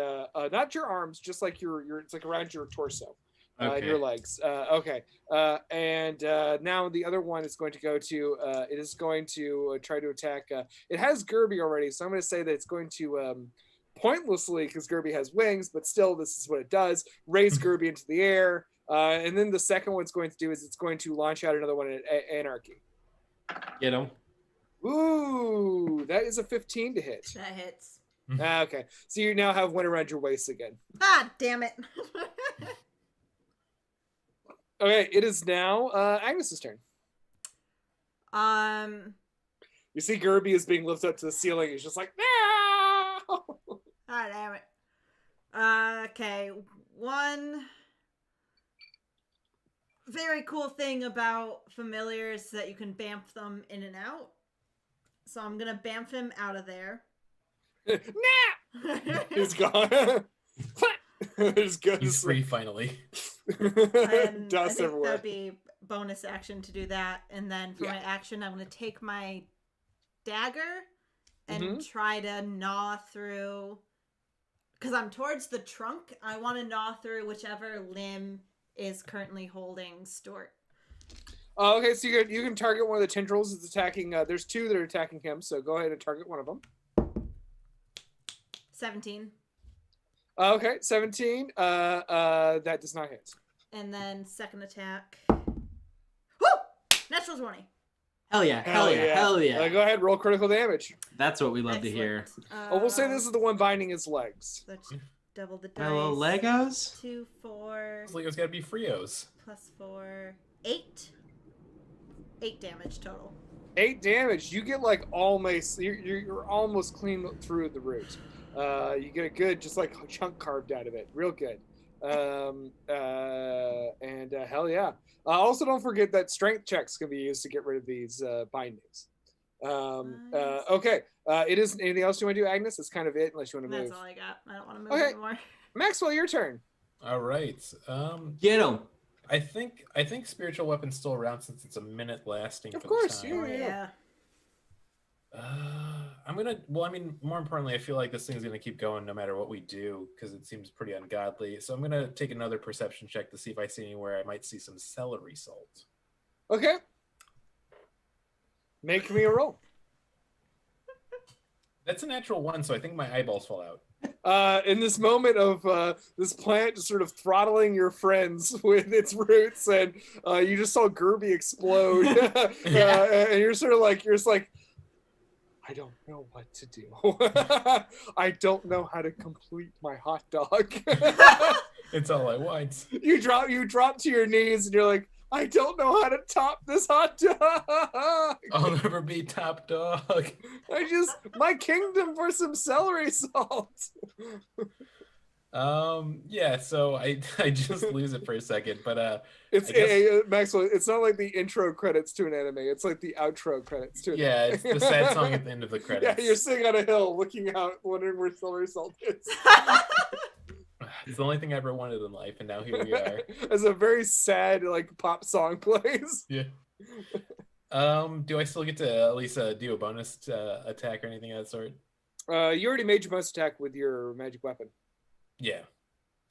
not your arms, just like your it's like around your torso. Okay. And your legs. Okay. And now the other one is going to go to. It is going to try to attack. It has Gerby already, so I'm going to say that it's going to pointlessly, because Gerby has wings, but still, this is what it does: raise Gerby into the air. And then the second one's going to do is it's going to launch out another one at Anarchy. Get him. Ooh, that is a 15 to hit. That hits. Okay, so you now have one around your waist again. Ah, damn it. Okay, it is now Agnes's turn. You see Gerby is being lifted up to the ceiling. He's just like, no! Ah, damn it. Okay, one very cool thing about familiars is that you can bamf them in and out. So I'm gonna bamf him out of there. Nah! He's gone. He's free finally. And I Dust think everywhere. that'd be bonus action to do that. And then for my action, I'm gonna take my dagger and try to gnaw through. Because I'm towards the trunk, I want to gnaw through whichever limb is currently holding Stuart. Okay, so you can target one of the tendrils that's attacking. There's 2 that are attacking him, so go ahead and target one of them. 17. Okay, 17. That does not hit. And then second attack. Woo! Natural 20. Hell yeah, hell yeah, hell yeah. Go ahead, roll critical damage. That's what we love to hear. Oh, we'll say this is the one binding his legs. Let's double the dice. My little Legos. 2, 4. Those Legos gotta be Frios. Plus 4, 8. 8 damage total. 8 damage. You get like almost. You're almost clean through the root. You get a good, just like chunk carved out of it. Real good. And hell yeah. Also, don't forget that strength checks can be used to get rid of these bindings. Okay. It is anything else you want to do, Agnes? It's kind of it, unless you want to move. That's all I got. I don't want to move anymore. Maxwell, your turn. All right. Get him. I think spiritual weapon's still around since it's a minute lasting. Of for course, the time. Yeah. I'm gonna. Well, I mean, more importantly, I feel like this thing's gonna keep going no matter what we do because it seems pretty ungodly. So I'm gonna take another perception check to see if I see anywhere I might see some celery salt. Okay. Make me a roll. That's a natural 1, so I think my eyeballs fall out. In this moment of this plant just sort of throttling your friends with its roots, and you just saw Gerby explode, and you're just like, I don't know what to do. I don't know how to complete my hot dog. It's all I want. You drop to your knees, and you're like, I don't know how to top this hot dog. I'll never be top dog. My kingdom for some celery salt. Yeah, so I just lose it for a second, but Maxwell, it's not like the intro credits to an anime, it's like the outro credits to an anime. It's the sad song at the end of the credits. Yeah, you're sitting on a hill looking out, wondering where celery salt is. It's the only thing I ever wanted in life, and now here we are. As a very sad like pop song plays. Yeah. Do I still get to at least do a bonus attack or anything of that sort? You already made your bonus attack with your magic weapon. Yeah.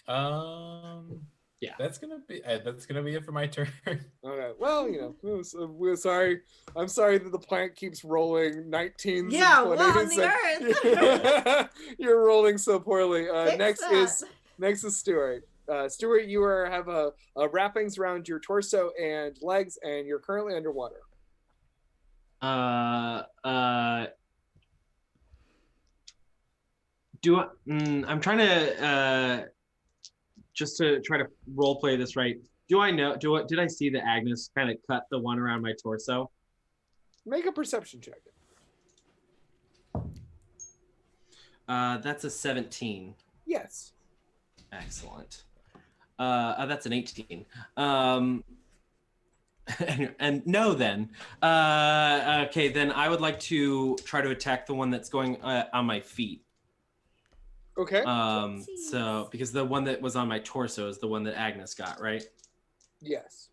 Yeah. That's gonna be it for my turn. Okay. Well, we're sorry. I'm sorry that the plant keeps rolling 19s. Yeah, and what on 20s the earth? You're rolling so poorly. Next is Stuart. Stuart, you have a wrappings around your torso and legs, and you're currently underwater. I'm trying to just to try to role play this right. Did I see that Agnes kind of cut the one around my torso? Make a perception check. That's a 17. Yes. Excellent. That's an 18. And no, then. Okay, then I would like to try to attack the one that's going on my feet. Okay. So because the one that was on my torso is the one that Agnes got, right? Yes.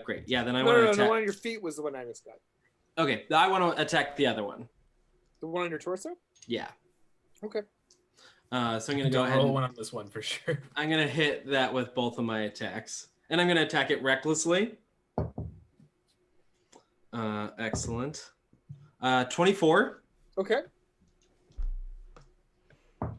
Great. Yeah. Then I want to attack. The one on your feet was the one Agnes got. Okay, I want to attack the other one. The one on your torso? Yeah. Okay. So I'm gonna go ahead. Roll one on this one for sure. I'm gonna hit that with both of my attacks, and I'm gonna attack it recklessly. Excellent. 24. Okay.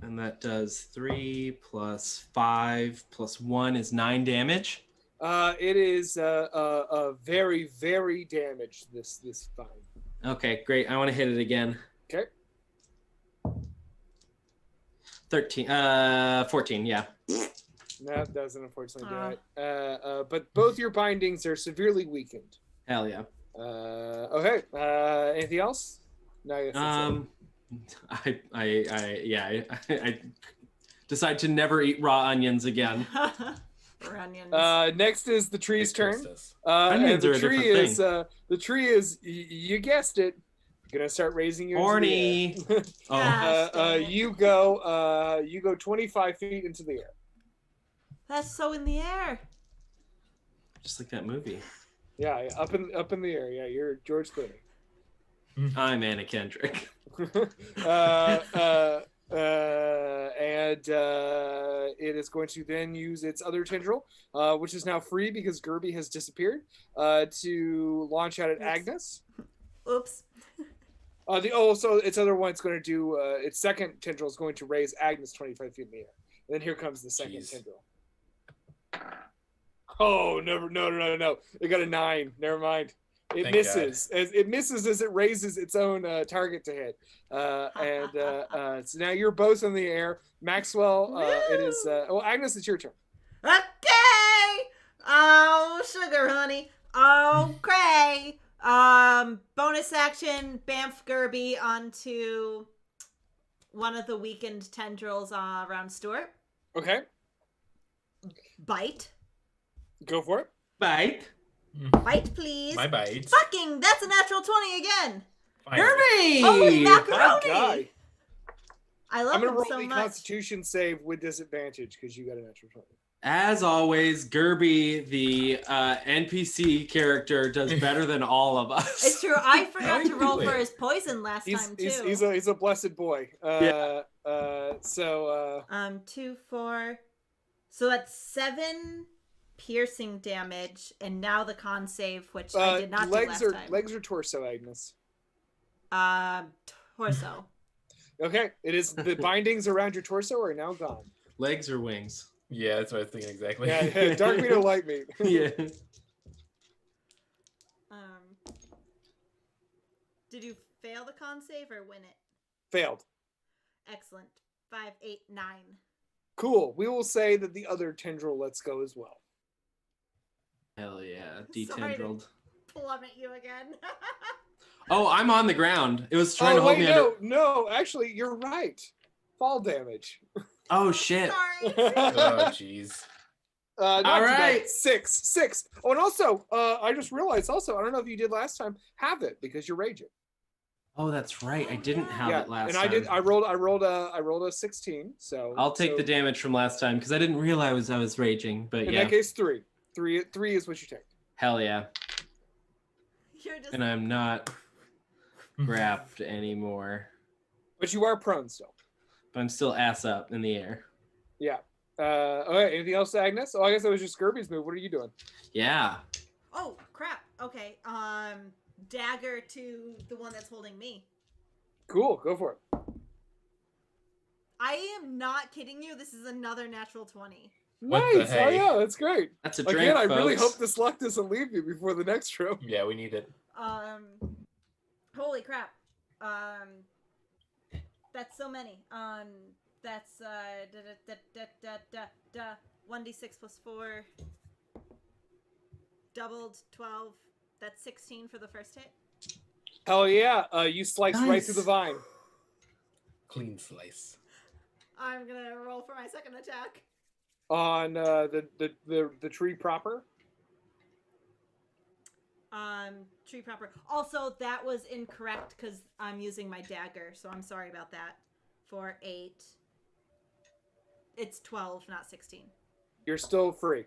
And that does 3 plus 5 plus 1 is 9 damage. It is very, very damaged, this vine. Okay, great. I want to hit it again. Okay. 14, yeah. That doesn't unfortunately do it. But both your bindings are severely weakened. Hell yeah. Okay. Anything else? No, I guess that's it. I decide to never eat raw onions again. Onions. Next is the tree's turn. Onions are a the tree is you guessed it, gonna start raising you. Horny. You go 25 feet into the air. That's so in the air. Just like that movie. Yeah, up in the air. Yeah, you're George Clooney. I'm Anna Kendrick. And it is going to then use its other tendril, which is now free because Gerby has disappeared, to launch out at Agnes. Oops. So its other one, it's going to do its second tendril is going to raise Agnes 25 feet in the air. And then here comes the second tendril. Oh, no! It got a 9. Never mind. It Thank misses. It misses as it raises its own target to hit. So now you're both in the air. Maxwell, it is. Agnes, it's your turn. Okay. Oh, sugar honey. Okay. Bonus action, Bamf Gerby onto one of the weakened tendrils around Stuart. Okay, Bite. go for it. Bite. Bite, please. My bite. Fucking, that's a natural 20 again. Finally. Kirby! Holy My macaroni. guy. I love I'm gonna him roll so the much. Constitution save with disadvantage because you got a natural 20. As always, Gerby, the NPC character, does better than all of us. It's true. I forgot How to roll you do for it? his poison last time too. He's a blessed boy. Yeah. 2, 4. So that's 7 piercing damage, and now the con save, which I did not do last time. Legs or torso, Agnes? Torso. Okay, it is the bindings around your torso are now gone. Legs or wings? Yeah, that's what I was thinking exactly. Yeah, dark meat or light meat. Yeah. Did you fail the con save or win it? Failed. Excellent. 5, 8, 9. Cool. We will say that the other tendril lets go as well. Hell yeah, Sorry to detendrilled. plummet you again. Oh, I'm on the ground. It was trying to hold me under. No, actually, you're right. Fall damage. Oh shit. Sorry. Oh, jeez. Not All too bad. right. 6. Oh, and also, I just realized also, I don't know if you did last time, have it because you're raging. Oh, that's right. I didn't have it last and time. I did. I rolled a 16. So I'll take the damage from last time because I didn't realize I was raging. But in yeah. that case, 3. 3 is what you take. Hell yeah. You're just... And I'm not grabbed anymore. But you are prone still. But I'm still ass up in the air. Yeah. Okay. Anything else, Agnes? Oh, I guess that was just Gerby's move. What are you doing? Yeah. Oh, crap. Okay. Dagger to the one that's holding me. Cool. Go for it. I am not kidding you. This is another natural 20. What the Nice. Oh hey? yeah, that's great. That's a drink, Again, I really folks. hope this luck doesn't leave you before the next row. Yeah, we need it. Holy crap. That's so many. That's 1d6 plus 4 doubled 12. That's 16 for the first hit. Hell yeah! You slice right Nice. through the vine. Clean slice. I'm gonna roll for my second attack. On the tree proper. Tree proper. Also, that was incorrect because I'm using my dagger, so I'm sorry about that. For 8. It's 12, not 16. You're still free.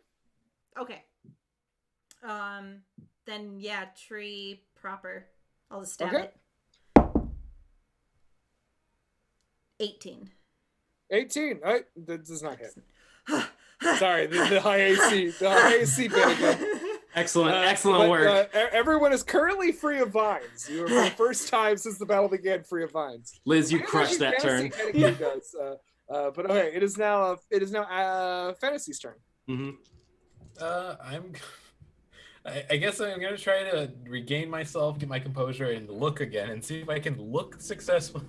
Okay. Then yeah, tree proper. I'll just stab Okay. it. 18. 18. All right, that does not hit. Sorry, the high AC, the high AC bit again. Excellent work. Everyone is currently free of vines. You are for the first time since the battle began free of vines. Liz, you I guess crushed that actually turn. Fantasy does. But okay, it is now Fantasy's turn. Mm-hmm. I guess I'm gonna try to regain myself, get my composure, and look again, and see if I can look successfully.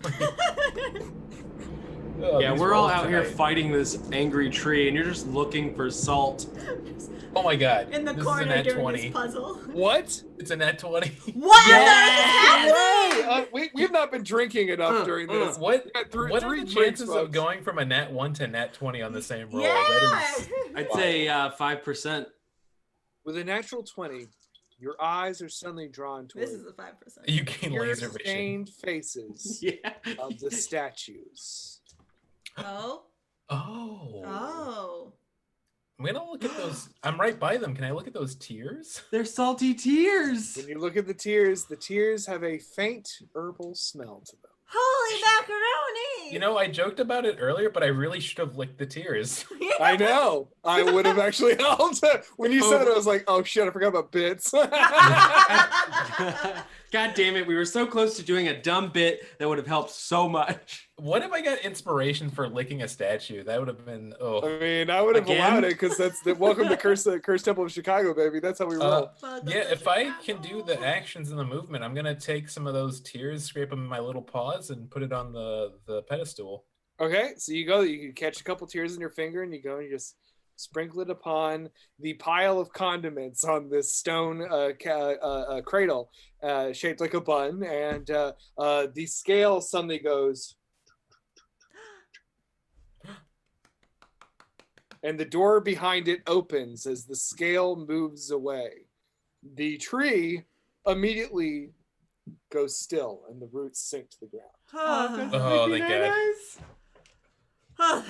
Oh, Yeah, these we're all rolls out here tonight. fighting this angry tree, and you're just looking for salt. Oh my god! In the this corner is a nat during 20. this puzzle. What? It's a nat 20. What? Yes! We've not been drinking enough during this. What? We got What are three the drinks, chances of folks. going from a nat 1 to nat 20 on the same roll? Yeah. That is, I'd say 5%. With a natural 20, your eyes are suddenly drawn toward This is a 5%. you gain laser vision. stained faces Yeah. of the statues. Oh. Oh. Oh. I'm gonna look at those. I'm right by them. Can I look at those tears? They're salty tears. When you look at the tears have a faint herbal smell to them. Holy macaroni! You know, I joked about it earlier, but I really should have licked the tears. I know. I would have actually helped. When you said it, I was like, oh shit, I forgot about bits. God damn it, we were so close to doing a dumb bit that would have helped so much. What if I got inspiration for licking a statue? That would have been I mean, I would have Again? allowed it because that's the welcome to Cursed Temple of Checagou, baby. That's how we roll. Welcome yeah. to If I can do the Chicago. actions and the movement, I'm gonna take some of those tears, scrape them in my little paws, and put it on the pedestal. Okay, so you go. You catch a couple tears in your finger, and you go and you just sprinkle it upon the pile of condiments on this stone cradle shaped like a bun, and the scale suddenly goes, and the door behind it opens as the scale moves away. The tree immediately goes still, and the roots sink to the ground. Oh, thank God. Oh,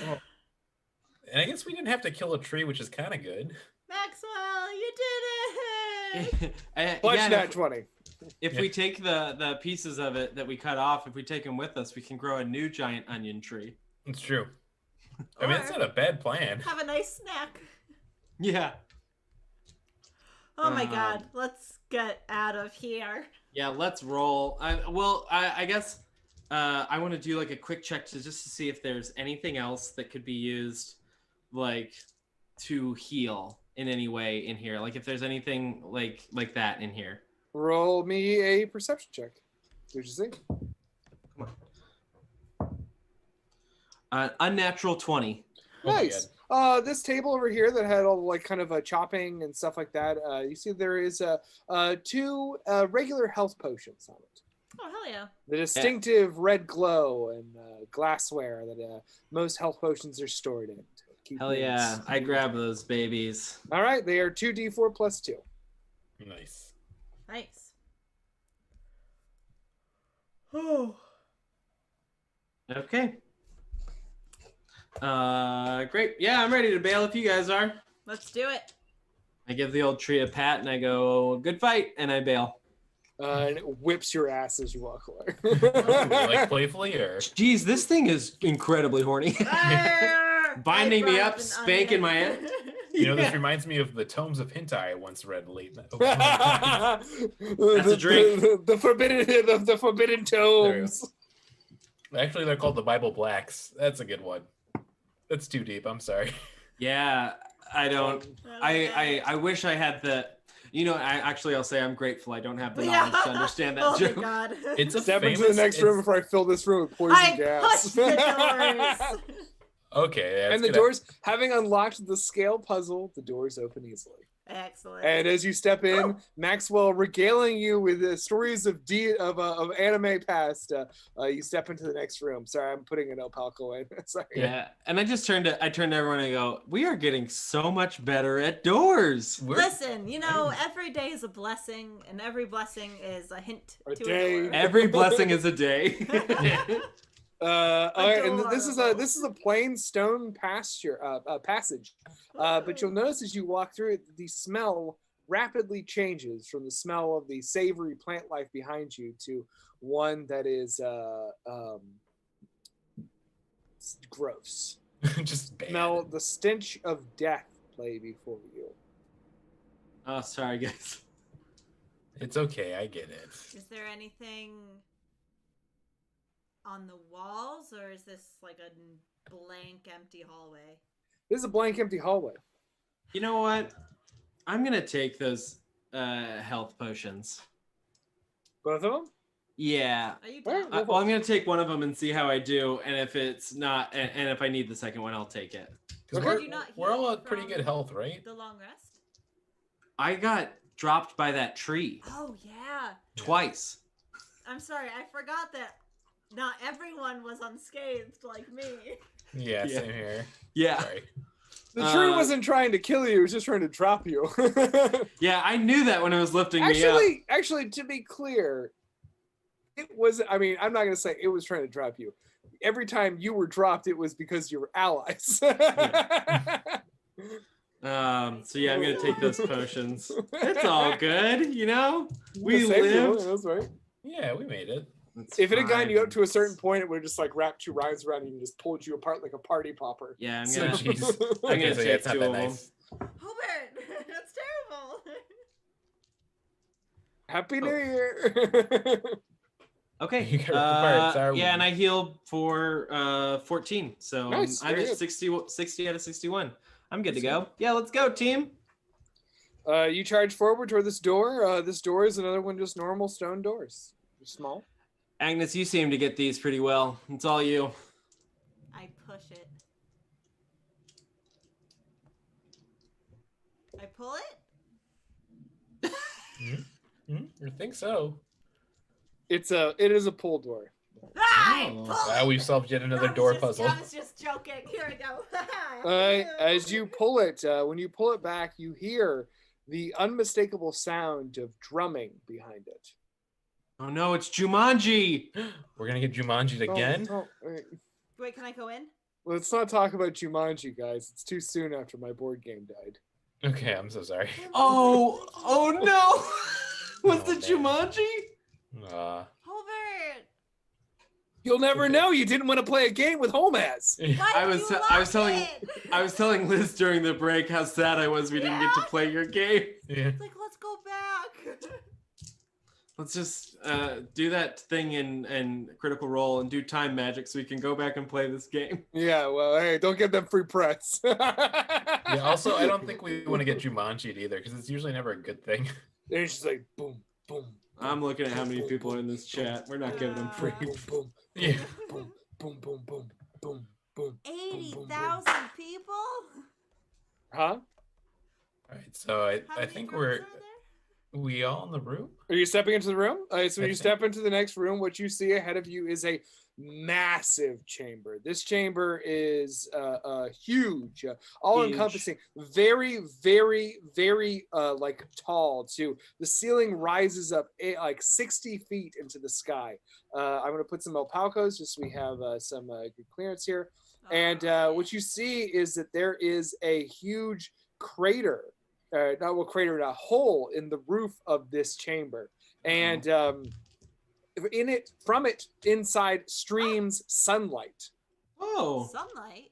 And I guess we didn't have to kill a tree, which is kind of good. Maxwell, you did it! Punch yeah, nat 20. if we take the pieces of it that we cut off, if we take them with us, we can grow a new giant onion tree. It's true. I mean, it's not a bad plan. Have a nice snack. Yeah. Oh my God, let's get out of here. Yeah, let's roll. I guess I want to do like a quick check just to see if there's anything else that could be used, like, to heal in any way in here. Like if there's anything like that in here. Roll me a perception check. What you see? Unnatural 20. Oh my Nice. This table over here that had all like kind of a chopping and stuff like that. You see there is two regular health potions on it. Oh, hell yeah. The distinctive red glow and glassware that most health potions are stored in. to keep Hell things yeah, I moving. grab those babies. All right, they are 2d4 plus 2. Nice. Nice. Oh. Okay. Great. Yeah, I'm ready to bail if you guys are. Let's do it. I give the old tree a pat and I go, good fight, and I bail. And it whips your ass as you walk away. Like playfully, or Jeez, this thing is incredibly horny. Binding me up, spanking my head. you know, this reminds me of the tomes of hentai I once read late. That's a drink. The forbidden tomes. Actually, they're called the Bible Blacks. That's a good one. That's too deep. I'm sorry. Yeah, I don't. I wish I had the. You know, I'll say I'm grateful I don't have the knowledge to understand that Oh joke. my God. It's a Step into famous. the next room before I fill this room with poison I gas. pushed the doors. Okay, yeah, And the doors, having unlocked the scale puzzle, the doors open easily. Excellent. And as you step in, Maxwell regaling you with the stories of anime past. You step into the next room. Sorry, I'm putting an opalco in. Sorry. Yeah, and I turned to everyone and I go, we are getting so much better at doors. Listen, you know, every day is a blessing, and every blessing is a hint A to day. a door. Every blessing is a day. And this is a plain stone passage. But you'll notice as you walk through it, the smell rapidly changes from the smell of the savory plant life behind you to one that is gross. just bad. Smell the stench of death play before you. Oh, sorry, guys. It's okay. I get it. Is there anything on the walls, or is this like a blank, empty hallway? This is a blank, empty hallway. You know what? I'm gonna take those health potions. Both of them? Yeah. Are you Alright, down? Well, I'm gonna take one of them and see how I do, and if it's not, and if I need the second one, I'll take it. 'Cause Okay. Did you not we're all heal at pretty from good health, right? The long rest? I got dropped by that tree Oh, yeah. twice. I'm sorry, I forgot that not everyone was unscathed like me. Yeah, Yeah. same here. Yeah. Sorry. The tree Uh, wasn't trying to kill you, it was just trying to drop you. Yeah, I knew that when it was lifting me up. Actually, to be clear, it was, I mean, I'm not going to say it was trying to drop you. Every time you were dropped, it was because you were allies. So yeah, I'm gonna take those potions. It's all good, you know. We Save you, lived. That's right. Yeah, we made it. It's If it had gotten you up to a fine. certain point, it would have just like wrapped two rhymes around you and just pulled you apart like a party popper. Yeah, I'm So gonna. jeez. I'm Okay, gonna so yeah, take it's not two that of them. nice. Hubert, that's terrible. Happy New Oh. Year. Okay. You got the pirate's hour Yeah, and with I heal for 14. So Nice, I'm very at good. 60 out of 61. I'm good to That's go. Yeah, let's go, team. You charge forward toward this door. This door is another one, just normal stone doors. Small. Agnes, you seem to get these pretty well. It's all you. I push it. I pull it? You think so? It is a pull door. I Oh. pull Ah, it! we've solved yet another I was door just- puzzle. I was just joking. Here we go. As you pull it, when you pull it back, you hear the unmistakable sound of drumming behind it. Oh no, it's Jumanji. We're gonna get Jumanji'd again. Wait. Wait, can I go in? Let's not talk about Jumanji, guys. It's too soon after my board game died. Okay, I'm so sorry. Oh no. Was Oh, it man. Jumanji? Hobart! You'll never Okay. know. You didn't want to play a game with Holmaz. Why I did was you I was lock telling it? I was telling Liz during the break how sad I was we didn't get to play your game. Yeah. It's like, let's go back. Let's just do that thing in Critical Role and do time magic so we can go back and play this game. Yeah, well, hey, don't give them free press. Yeah. Also, I don't think we want to get Jumanji'd either because it's usually never a good thing. It's just like boom, boom. I'm looking at how many people are in this chat. We're not giving them free. Boom, boom, Yeah. boom, boom, boom, boom, boom, boom. 80,000 people? Huh? All right. So How I many think rooms we all in the room. Are you stepping into the room? So when I you think- step into the next room, what you see ahead of you is a massive chamber. This chamber is huge, all-encompassing, very, very, very like tall too. The ceiling rises up like 60 feet into the sky. I'm gonna put some alpacos just so we have some good clearance here. And what you see is that there is a huge crater, a hole in the roof of this chamber, and from it inside streams sunlight. Oh. Sunlight?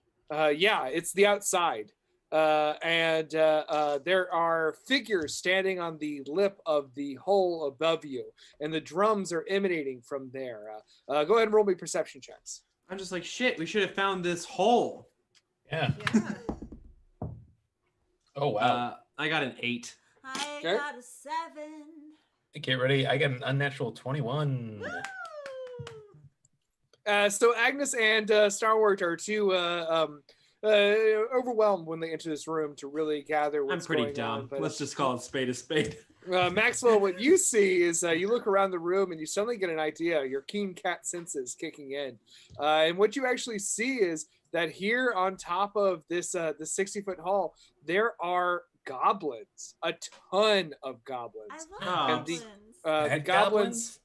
Yeah, it's the outside. And there are figures standing on the lip of the hole above you, and the drums are emanating from there. Go ahead and roll me perception checks. I'm just like, shit, we should have found this hole. Yeah. Yeah. Oh wow. I got an 8. I Okay. got a 7. Get ready. I got an unnatural 21. Woo! So Agnes and Stalwart are too overwhelmed when they enter this room to really gather I'm what's pretty going dumb. on. But Let's just call it spade a spade. Maxwell, what you see is you look around the room and you suddenly get an idea. Your keen cat senses kicking in, and what you actually see is that here on top of this the 60-foot hall, there are goblins, a ton of goblins. I love And the- goblins. The goblins.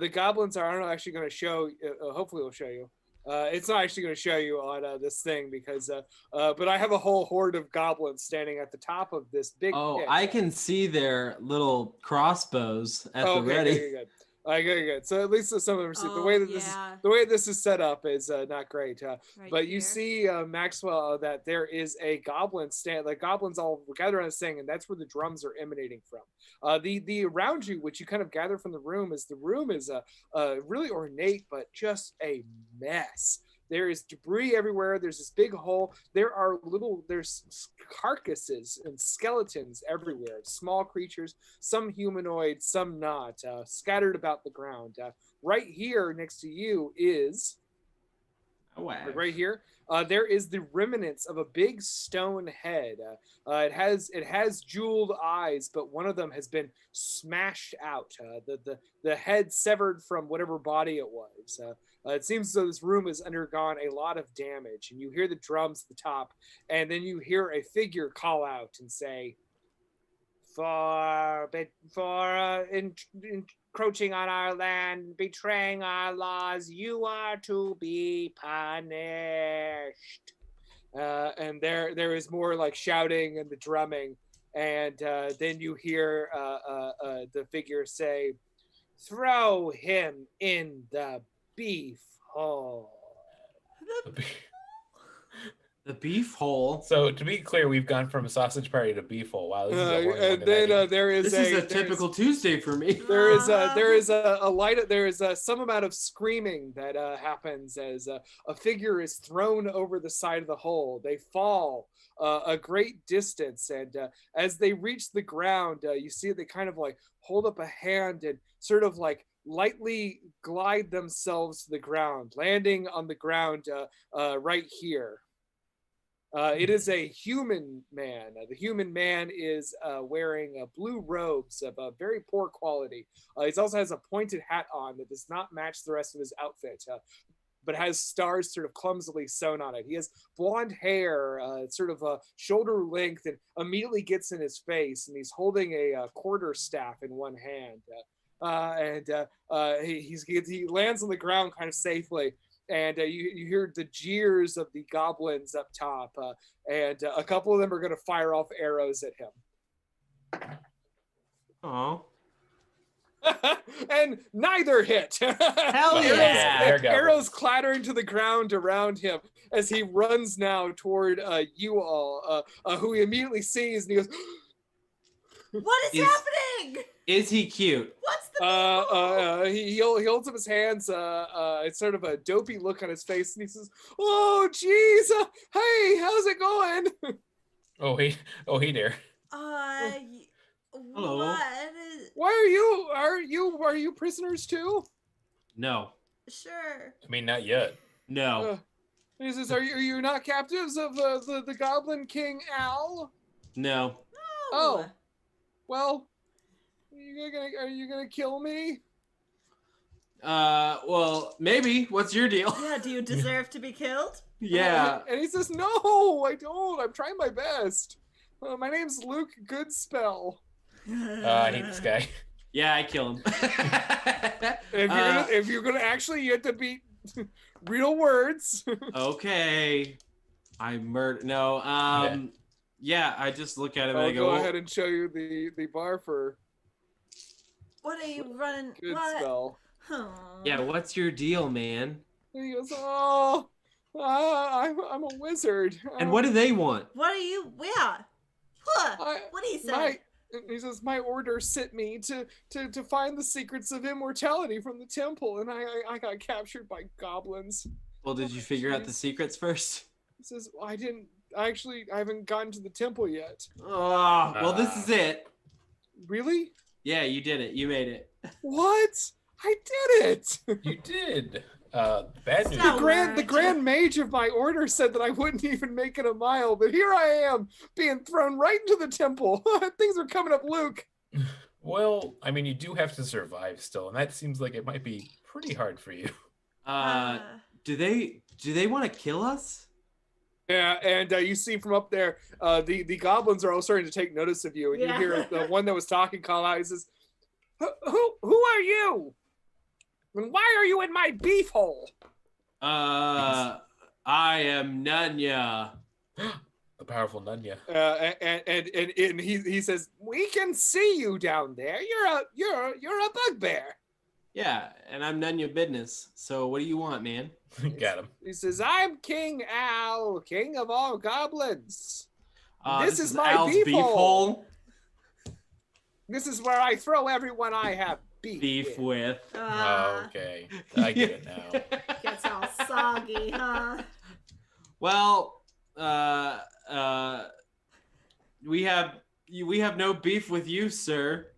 The goblins are actually going to show. Hopefully, it'll show you. It's not actually going to show you on this thing because, but I have a whole horde of goblins standing at the top of this big. Oh, pit. I can see their little crossbows at the ready. Good. Good. So at least some of them see the way that yeah. the way this is set up is not great. Right But you here. see, Maxwell, that there is a goblin stand. Like goblins all gather on this thing, and that's where the drums are emanating from. The around you, which you kind of gather from the room is really ornate, but just a mess. There is debris everywhere. There's this big hole. There's carcasses and skeletons everywhere. Small creatures, some humanoid, some not, scattered about the ground. Right here next to you is, right here, there is the remnants of a big stone head. It has jeweled eyes, but one of them has been smashed out. The head severed from whatever body it was. It seems as though this room has undergone a lot of damage, and you hear the drums at the top, and then you hear a figure call out and say, "For encroaching on our land, betraying our laws, you are to be punished." And there is more like shouting and the drumming, and then you hear the figure say, "Throw him in the beef hole." The beef hole. So to be clear, we've gone from a sausage party to beef hole. Wow, this is a long one And then tonight. there is This is a typical Tuesday for me. there is some amount of screaming that happens as a figure is thrown over the side of the hole. They fall a great distance, and as they reach the ground, you see they kind of like hold up a hand and sort of like lightly glide themselves to the ground, landing on the ground right here. It is a human man. The human man is wearing blue robes of very poor quality. He also has a pointed hat on that does not match the rest of his outfit, but has stars sort of clumsily sewn on it. He has blonde hair, sort of shoulder length, and immediately gets in his face, and he's holding a quarter staff in one hand. He lands on the ground kind of safely. And you hear the jeers of the goblins up top, and a couple of them are going to fire off arrows at him. Oh. And neither hit. Hell yeah! Arrows clattering to the ground around him as he runs now toward you all, who he immediately sees, and he goes, What is happening? Is he cute? What's the he holds up his hands. It's sort of a dopey look on his face, and he says, "Oh, geez, hey, how's it going?" Oh, hey there. Hello. What? Are you prisoners too? No. Sure. I mean, not yet. No. He says, "Are you not captives of the Goblin King Al?" No. No. Oh, well, are you gonna kill me? Well, maybe. What's your deal? Yeah, do you deserve to be killed? Yeah. And he says, "No, I don't. I'm trying my best. My name's Luke Goodspell." I hate this guy. Yeah, I kill him. If you're gonna actually, you have to be real words. Okay. I murder. No. Yeah, I just look at him and I I'll go, go ahead and show you the bar for What are you running? Goodspell. Huh. yeah, what's your deal, man? And he goes, "Oh, I'm a wizard." And what do they want? What are you? Yeah. Huh. What do you say? He says, "My order sent me to find the secrets of immortality from the temple, and I got captured by goblins." Well, did you figure out the secrets first? He says, "Well, I haven't gotten to the temple yet." Oh, well, this is it. Really? Yeah, you did it. You made it. What? I did it. You did. Bad news. Stalwart. The grand mage of my order said that I wouldn't even make it a mile, but here I am being thrown right into the temple. Things are coming up, Luke. Well, I mean, you do have to survive still, and that seems like it might be pretty hard for you. Do they want to kill us? Yeah, and you see from up there, the goblins are all starting to take notice of you, and Yeah. you hear the one that was talking call out. He says, "Who are you? And why are you in my beef hole?" I am Nunya. The powerful Nunya. And he says, "We can see you down there. You're a bugbear." Yeah, and I'm Nunya Business. So what do you want, man? Got him. He says, "I'm King Al, king of all goblins. This is my Al's beef hole. hole. This is where I throw everyone I have Beef with. Okay, I get it now. Gets all soggy, huh? Well, we have no beef with you, sir.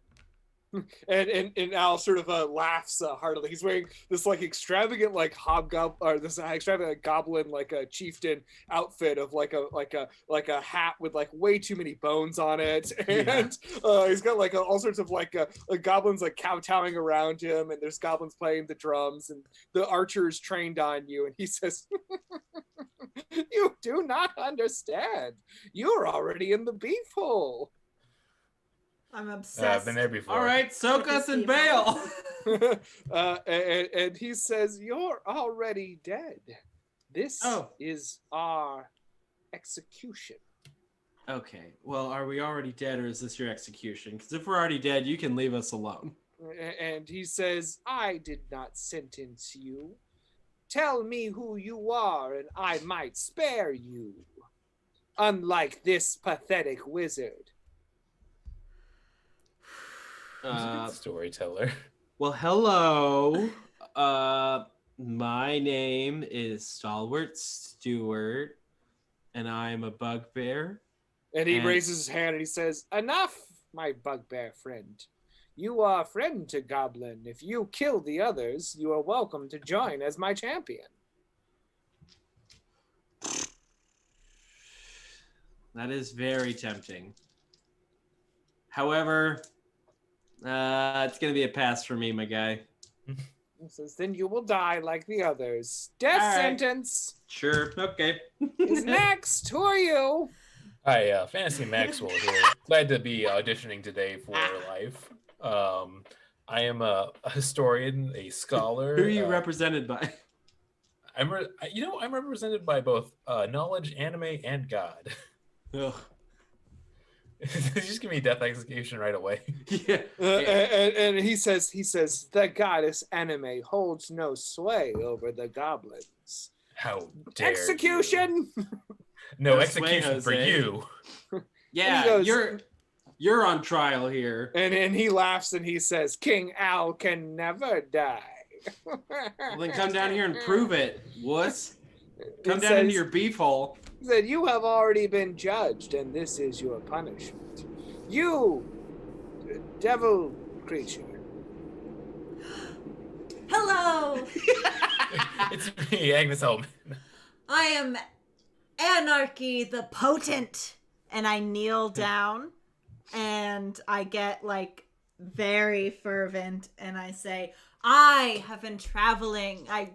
And Al sort of laughs heartily. He's wearing this like extravagant like this extravagant goblin like a chieftain outfit of like a hat with like way too many bones on it, and he's got like all sorts of like goblins like kowtowing around him, and there's goblins playing the drums, and the archers trained on you, and he says, "You do not understand. You're already in the beef hole." I'm obsessed. I've been there before. All right, soak us in bail. And he says, "You're already dead. This is our execution." Okay, well, are we already dead, or is this your execution? Because if we're already dead, you can leave us alone. And he says, "I did not sentence you. Tell me who you are, and I might spare you." unlike this pathetic wizard. He's a good storyteller. Well, hello. My name is Stalwart Stewart, and I'm a bugbear. And he raises his hand and he says, "Enough, my bugbear friend. You are a friend to Goblin. If you kill the others, you are welcome to join as my champion." That is very tempting. However, it's going to be a pass for me, my guy. He says, "Then you will die like the others. Death All right. sentence Sure, okay. is next. Who are you?" Hi, Fantasy Maxwell here. Glad to be auditioning today for life. I am a historian, a scholar. Who are you represented by? I'm represented by both knowledge, anime, and God. Ugh. Just give me death execution right away. Yeah. And he says, "The goddess anime holds no sway over the goblins." How dare Execution! you. No No execution sway, for Jose. you. Yeah, He goes- you're on trial here. And he laughs and he says, "King Al can never die." Well, then come down here and prove it, wuss. Come He down into says- your beef hole. He said, "You have already been judged, and this is your punishment. You, devil creature." Hello! It's me, Agnes Hellman. I am Anarchy the Potent. And I kneel down and I get like very fervent and I say, "I have been traveling. I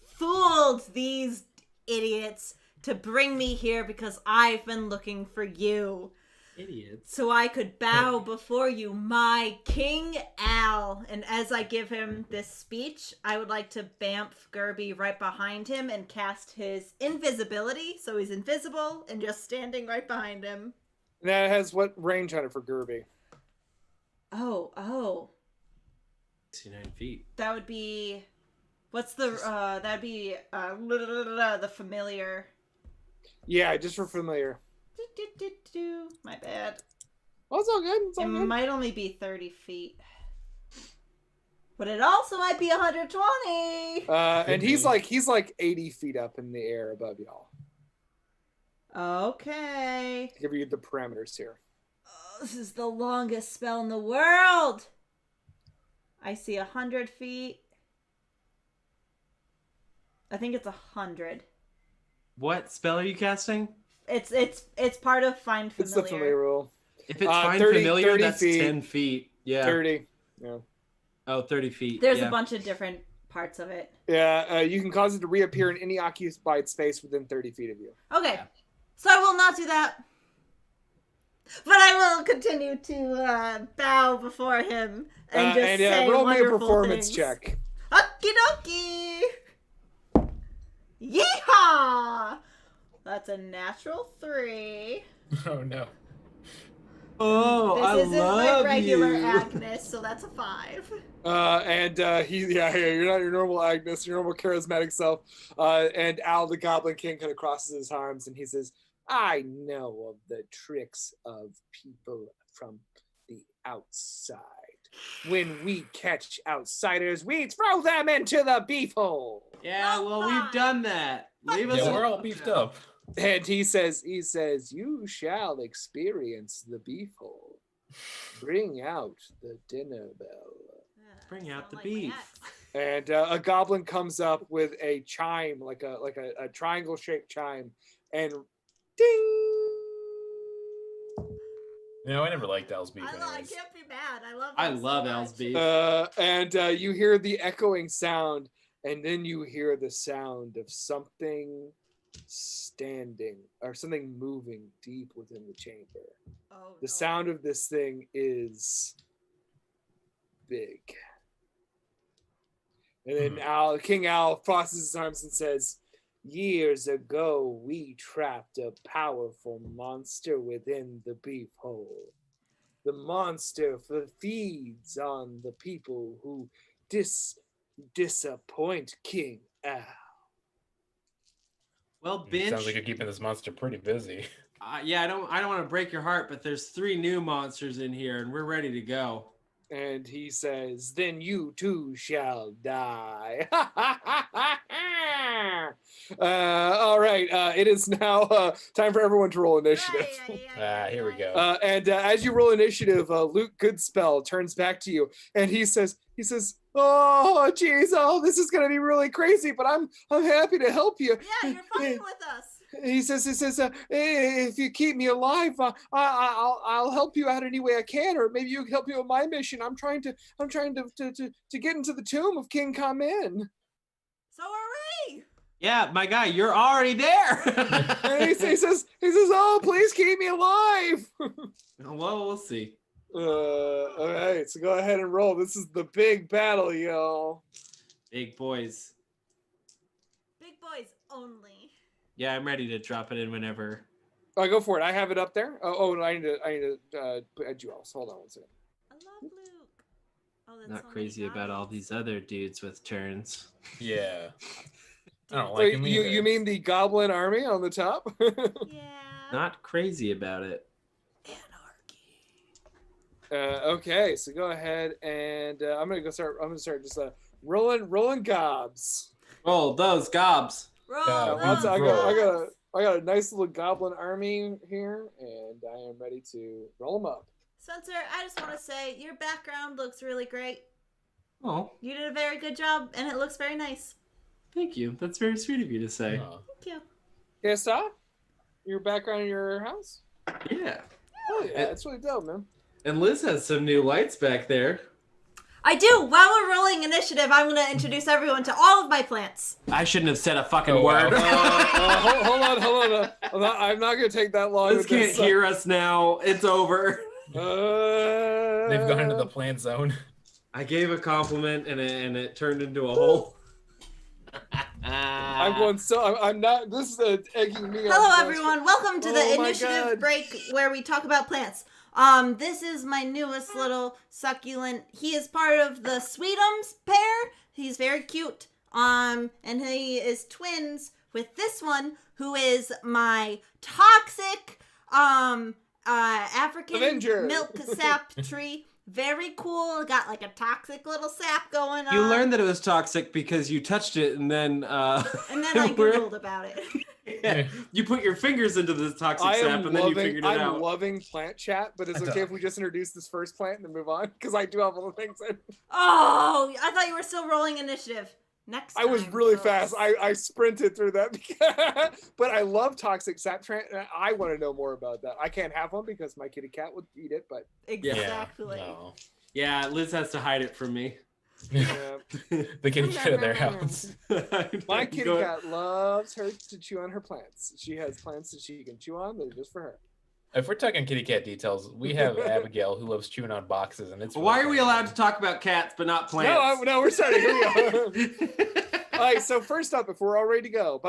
fooled these idiots to bring me here because I've been looking for you. Idiots. So I could bow before you, my King Al." And as I give him this speech, I would like to bamf Gerby right behind him and cast his invisibility. So he's invisible and just standing right behind him. And that has what range on it for Gerby? Oh. 69 feet. That would be... What's the... that'd be... the familiar... Yeah, just for familiar. My bad. Oh, it's all good. It's all It good. might only be 30 feet. But it also might be 120. And he's like 80 feet up in the air above y'all. Okay. To give you the parameters here. Oh, this is the longest spell in the world. I see 100 feet. I think it's 100. What spell are you casting? It's part of Find Familiar. It's the familiar rule. If it's Find 30 Familiar, 30 that's feet. 10 feet. Yeah. 30. Yeah. Oh, 30 feet. There's yeah. a bunch of different parts of it. Yeah, you can cause it to reappear in any occupied space within 30 feet of you. Okay. Yeah. So I will not do that. But I will continue to bow before him and just say roll me a wonderful performance things. check. Okie dokie. Yeehaw! That's a natural 3. Oh no. Oh, I This isn't my love regular you. Agnes, so that's a 5. You're not your normal Agnes, your normal charismatic self. And Al the Goblin King kind of crosses his arms and he says, "I know of the tricks of people from the outside. When we catch outsiders, we throw them into the beef hole." Yeah, well, fine. we've done that. Leave us Yeah, we're all alone beefed now. up. And he says, "You shall experience the beef hole. Bring out the dinner bell." Bring out Sound the like beef. my ex. And a goblin comes up with a chime, like a triangle-shaped chime, and ding. No, I never liked Al's beef. I anyways. can't be mad. I love I him so love Al's much. beef. And you hear the echoing sound, and then you hear the sound of something standing or something moving deep within the chamber. Oh, The no. sound of this thing is big. And then King Al crosses his arms and says, "Years ago, we trapped a powerful monster within the beef hole. The monster feeds on the people who disappoint King Al." Well, Binch, Sounds like you're keeping this monster pretty busy. Yeah, I don't want to break your heart, but there's 3 new monsters in here, and we're ready to go. And he says, "Then you too shall die." All right, it is now time for everyone to roll initiative. Here we go. And as you roll initiative, Luke Goodspell turns back to you, and he says, "Oh, geez, this is gonna be really crazy, but I'm happy to help you." Yeah, you're fine with us. He says, "If you keep me alive, I'll help you out any way I can, or maybe you can help me with my mission. I'm trying to get into the tomb of King Kamen." So are we. Yeah, my guy, you're already there. And he says, "Oh, please keep me alive." Well, we'll see. All right, so go ahead and roll. This is the big battle, y'all. Big boys. Big boys only. Yeah, I'm ready to drop it in whenever. Oh, go for it. I have it up there. Oh, I need to add you else. Hold on one second. I love Luke. Oh, that's Not so crazy many about all guys. these other dudes with turns. Yeah. I don't So like him either. you mean the goblin army on the top? Yeah. Not crazy about it. Anarchy. Okay, so go ahead and I'm gonna start just rolling gobs. Roll those gobs. Roll. Yeah, those I got a nice little goblin army here, and I am ready to roll them up. Spencer, I just want to say your background looks really great. Oh, You did a very good job, and it looks very nice. thank you. That's very sweet of you to say. Oh. Thank you. Yes, your background in your house? Yeah. Oh yeah, it's really dope, man. And Liz has some new lights back there. I do. While we're rolling initiative, I'm going to introduce everyone to all of my plants. I shouldn't have said a fucking Oh, wow. word. Hold on. I'm not gonna take that long. Liz with can't this. hear us now. It's over. They've gone into the plant zone. I gave a compliment and it turned into a hole. I'm not. This is egging me. Hello, on. everyone. Welcome to the Oh my initiative God. break where we talk about plants. This is my newest little succulent. He is part of the Sweetums pair. He's very cute. And he is twins with this one, who is my toxic, African Avenger. milk sap tree. Very cool. Got like a toxic little sap going on. You learned that it was toxic because you touched it and then And then I Googled about it. Yeah, you put your fingers into the toxic sap and then you figured it out. I'm loving plant chat, but is it okay if we just introduce this first plant and then move on? Because I do have all the things in. Oh, I thought you were still rolling initiative. Next I was time, really folks. fast. I sprinted through that. But I love toxic sap. I want to know more about that. I can't have one because my kitty cat would eat it, but Exactly. No. Yeah, Liz has to hide it from me. yeah. The kitty cat of their house. My kitty cat loves her to chew on her plants. She has plants that she can chew on that are just for her. If we're talking kitty cat details, we have Abigail who loves chewing on boxes, and it's. Why are we really allowed to talk about cats but not plants? No, we're starting. Here we go. All right, so first up, if we're all ready to go,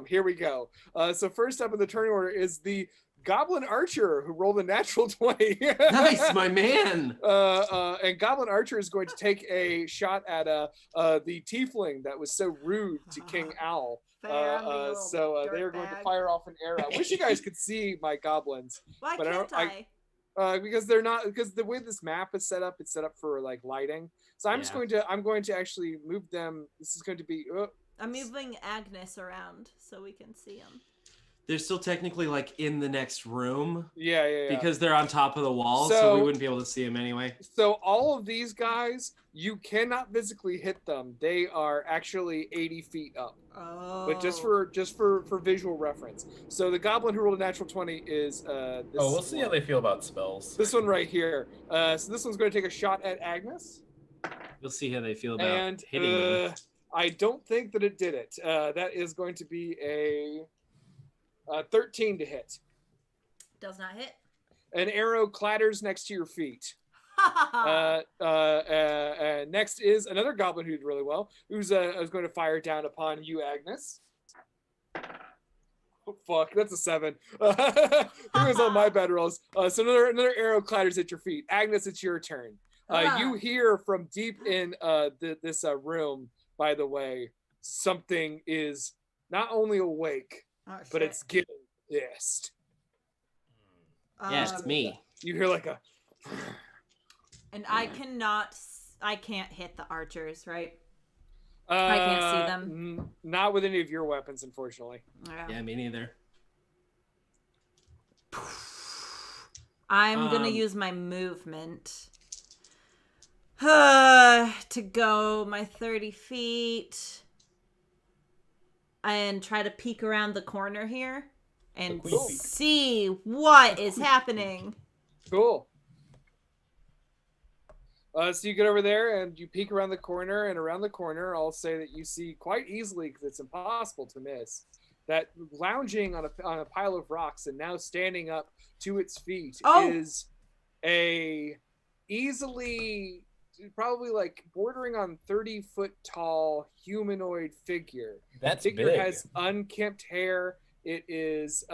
here we go. So first up in the turning order is the Goblin Archer, who rolled a natural 20. Nice, my man. And Goblin Archer is going to take a shot at the tiefling that was so rude to King Owl. So they are going to fire off an arrow. I wish you guys could see my goblins. Why but can't I? Because they're not, because the way this map is set up, it's set up for like lighting. So I'm going to actually move them. This is going to be. I'm moving Agnes around so we can see him. They're still technically like in the next room. Yeah. Because they're on top of the wall, so we wouldn't be able to see them anyway. So all of these guys, you cannot physically hit them. They are actually 80 feet up. Oh. But just for visual reference. So the goblin who rolled a natural 20 is this we'll see how they feel about spells. This one right here. So this one's going to take a shot at Agnes. We'll see how they feel about hitting them. I don't think that it did it. That is going to be a 13 to hit. Does not hit. An arrow clatters next to your feet. Next is another goblin who did really well, who's going to fire down upon you, Agnes. Oh, fuck, that's a 7. He was on my bad rolls. So another arrow clatters at your feet. Agnes, it's your turn. You hear from deep in this room, by the way, something is not only awake, but it's getting fist. Yeah, it's me. You hear like a. And I can't hit the archers, right? I can't see them. Not with any of your weapons, unfortunately. Yeah, me neither. I'm gonna use my movement to go my 30 feet and try to peek around the corner here and see what is happening. Cool. So you get over there and you peek around the corner, and around the corner, I'll say that you see quite easily, because it's impossible to miss, that lounging on a pile of rocks and now standing up to its feet is a easily, probably like bordering on 30-foot tall humanoid figure. That's figure big. Has unkempt hair. It is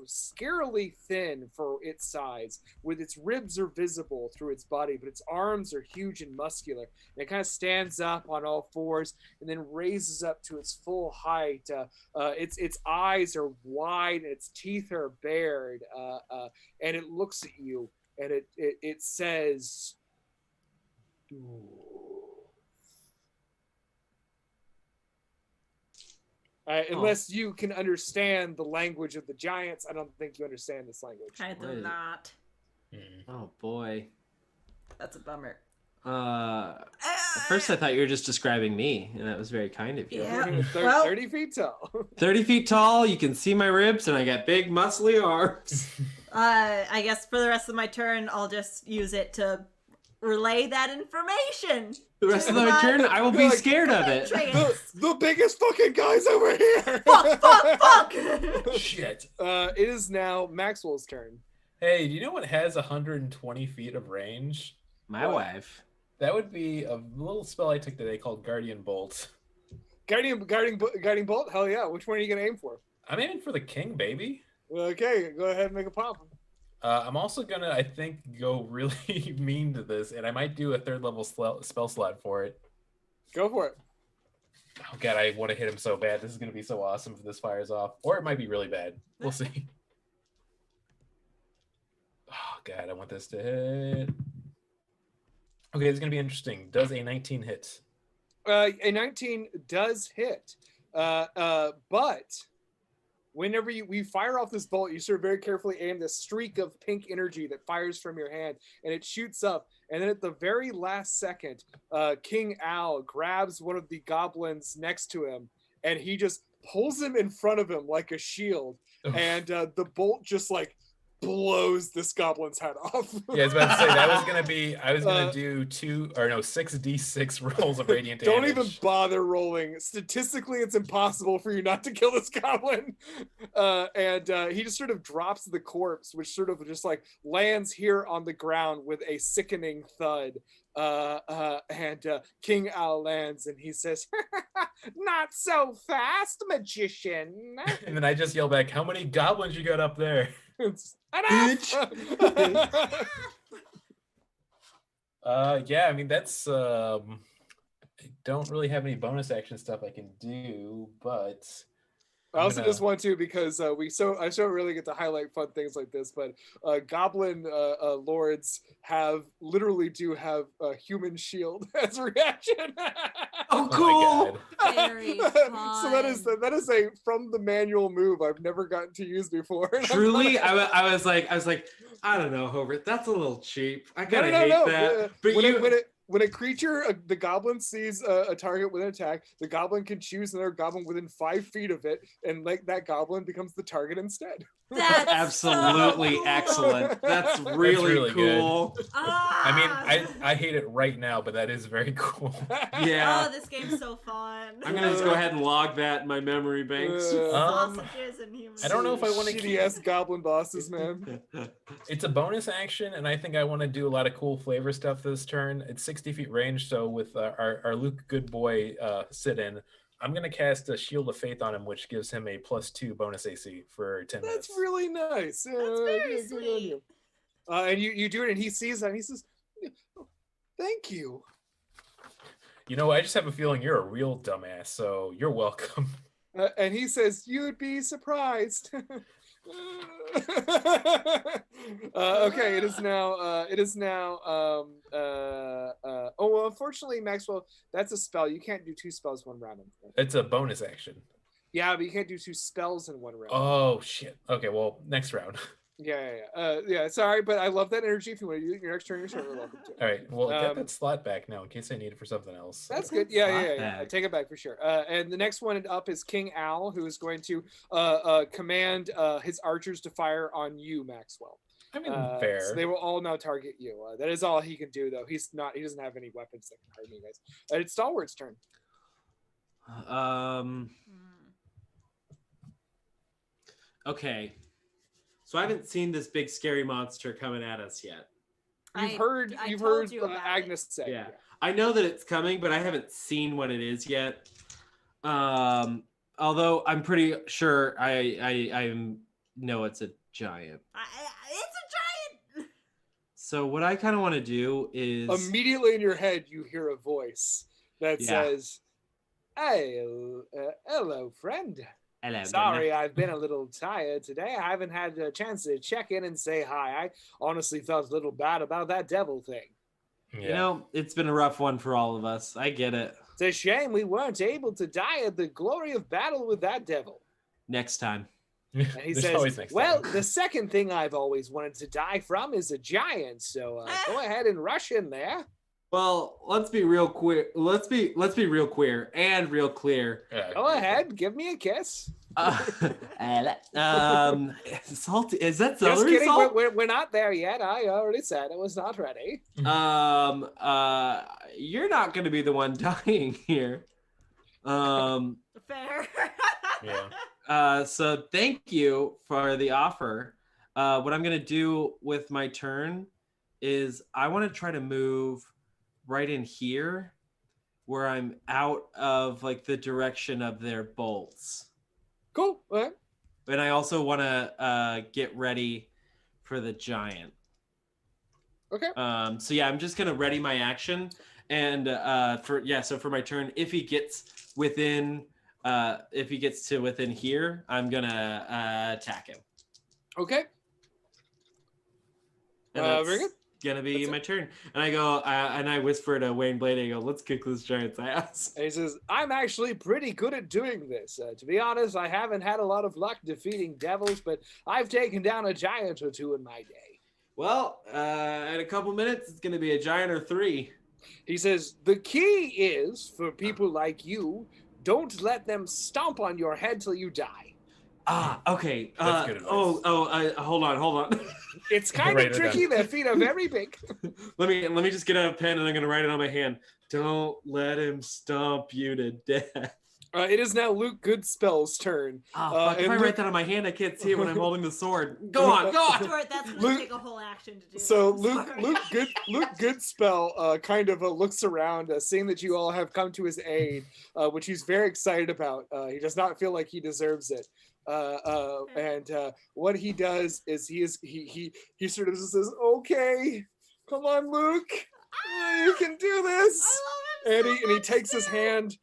scarily thin for its size, with its ribs are visible through its body, but its arms are huge and muscular. And it kind of stands up on all fours and then raises up to its full height. Its eyes are wide and its teeth are bared, and it looks at you and it says, unless you can understand the language of the giants, I don't think you understand this language. I do not. Oh boy, that's a bummer. At first I thought you were just describing me, and that was very kind of you. Yeah. 30 feet tall. 30 feet tall, you can see my ribs, and I got big muscly arms. I guess for the rest of my turn, I'll just use it to relay that information. The rest of my turn, I will be scared of it. The biggest fucking guys over here. Fuck. Shit. It is now Maxwell's turn. Hey, do you know what has 120 feet of range? My wife. That would be a little spell I took today called Guardian Bolt. Guardian Bolt? Hell yeah. Which one are you going to aim for? I'm aiming for the king, baby. Okay, go ahead and make a pop. I'm also going to, I think, go really mean to this, and I might do a 3rd level spell slot for it. Go for it. Oh, God, I want to hit him so bad. This is going to be so awesome if this fires off. Or it might be really bad. We'll see. Oh, God, I want this to hit. Okay, it's going to be interesting. Does a 19 hit? A 19 does hit. But whenever we fire off this bolt, you sort of very carefully aim this streak of pink energy that fires from your hand, and it shoots up. And then at the very last second, King Al grabs one of the goblins next to him, and he just pulls him in front of him like a shield. And the bolt just like blows this goblin's head off. Yeah, I was about to say that was gonna be. I was gonna do 6d6 rolls of radiant damage. Don't even bother rolling. Statistically, it's impossible for you not to kill this goblin. And he just sort of drops the corpse, which sort of just like lands here on the ground with a sickening thud. And King Al lands, and he says, "Not so fast, magician." And then I just yell back, "How many goblins you got up there?" Yeah, I mean that's I don't really have any bonus action stuff I can do, but I also just want to, because I don't really get to highlight fun things like this, but goblin lords literally do have a human shield as a reaction. Oh, cool! Very fun. So that is a from the manual move I've never gotten to use before. Truly, I was like, I don't know, Hobart, that's a little cheap. I kind of hate that. But when a creature, the goblin sees a target with an attack, the goblin can choose another goblin within 5 feet of it, and like that goblin becomes the target instead. That's absolutely so cool. Excellent. That's really cool. Good. I mean, I hate it right now, but that is very cool. Yeah. Oh, this game's so fun. I'm gonna just go ahead and log that in my memory banks. Sausages and humans. I don't know if I want to keep ass goblin bosses, man. It's a bonus action, and I think I want to do a lot of cool flavor stuff this turn. It's 60 feet range, so with our Luke good boy sit in, I'm going to cast a Shield of Faith on him, which gives him a +2 bonus AC for 10 minutes. That's really nice. That's very sweet. And you do it, and he sees that, and he says, "Thank you." You know, I just have a feeling you're a real dumbass, so you're welcome. And he says, "You'd be surprised." Okay, it is now. Oh, well, unfortunately, Maxwell, that's a spell. You can't do 2 spells 1 round. It's a bonus action. Yeah, but you can't do 2 spells in 1 round. Oh shit. Okay, well, next round. Yeah. Sorry, but I love that energy. If you want to do it your next turn, you're welcome to. All right. Well, get that slot back now in case I need it for something else. That's good. Yeah. Take it back for sure. And the next one up is King Al, who is going to command his archers to fire on you, Maxwell. I mean, fair. So they will all now target you. That is all he can do, though. He doesn't have any weapons that can harm you guys. It's Stalwart's turn. Okay. So I haven't seen this big scary monster coming at us yet. You've heard Agnes say. Yeah. I know that it's coming, but I haven't seen what it is yet. Although I'm pretty sure I know it's a giant. It's a giant. So what I kind of want to do is immediately in your head you hear a voice that says, "Hey, hello, friend. Hello, Sorry, I've been a little tired today. I haven't had a chance to check in and say hi. I honestly felt a little bad about that devil thing. Yeah. You know, it's been a rough one for all of us. I get it. It's a shame we weren't able to die at the glory of battle with that devil." Next time. And he says, "Well, the second thing I've always wanted to die from is a giant. So go ahead and rush in there." Well, let's be real queer. Let's be real queer and real clear. Go ahead, give me a kiss. Salty? Is that Just celery kidding. salt? We're not there yet. I already said it was not ready. You're not going to be the one dying here. Fair. Yeah. So thank you for the offer. What I'm going to do with my turn is I want to try to move right in here where I'm out of like the direction of their bolts. Cool. All right. And I also want to get ready for the giant. Okay. So yeah, I'm just going to ready my action. And so for my turn, if he gets to within here, I'm going to attack him. Okay. Very good. Gonna be my turn. And I go, and I whisper to Wayne Blade, I go, "Let's kick this giant's ass." And he says, "I'm actually pretty good at doing this. To be honest, I haven't had a lot of luck defeating devils, but I've taken down a giant or 2 in my day." Well, in a couple minutes, it's gonna be a giant or 3. He says, "The key is for people like you, don't let them stomp on your head till you die." Okay. That's good advice. Hold on. It's kind of tricky. Their feet are very big. let me just get out a pen and I'm gonna write it on my hand. Don't let him stomp you to death. It is now Luke Goodspell's turn. If I write that on my hand, I can't see it when I'm holding the sword. Go on. Stuart, that's gonna take a whole action to do. So Luke Goodspell kind of looks around, seeing that you all have come to his aid, which he's very excited about. He does not feel like he deserves it. And what he does is he sort of says, "Okay, come on, Luke, you can do this." I love him And he takes his hand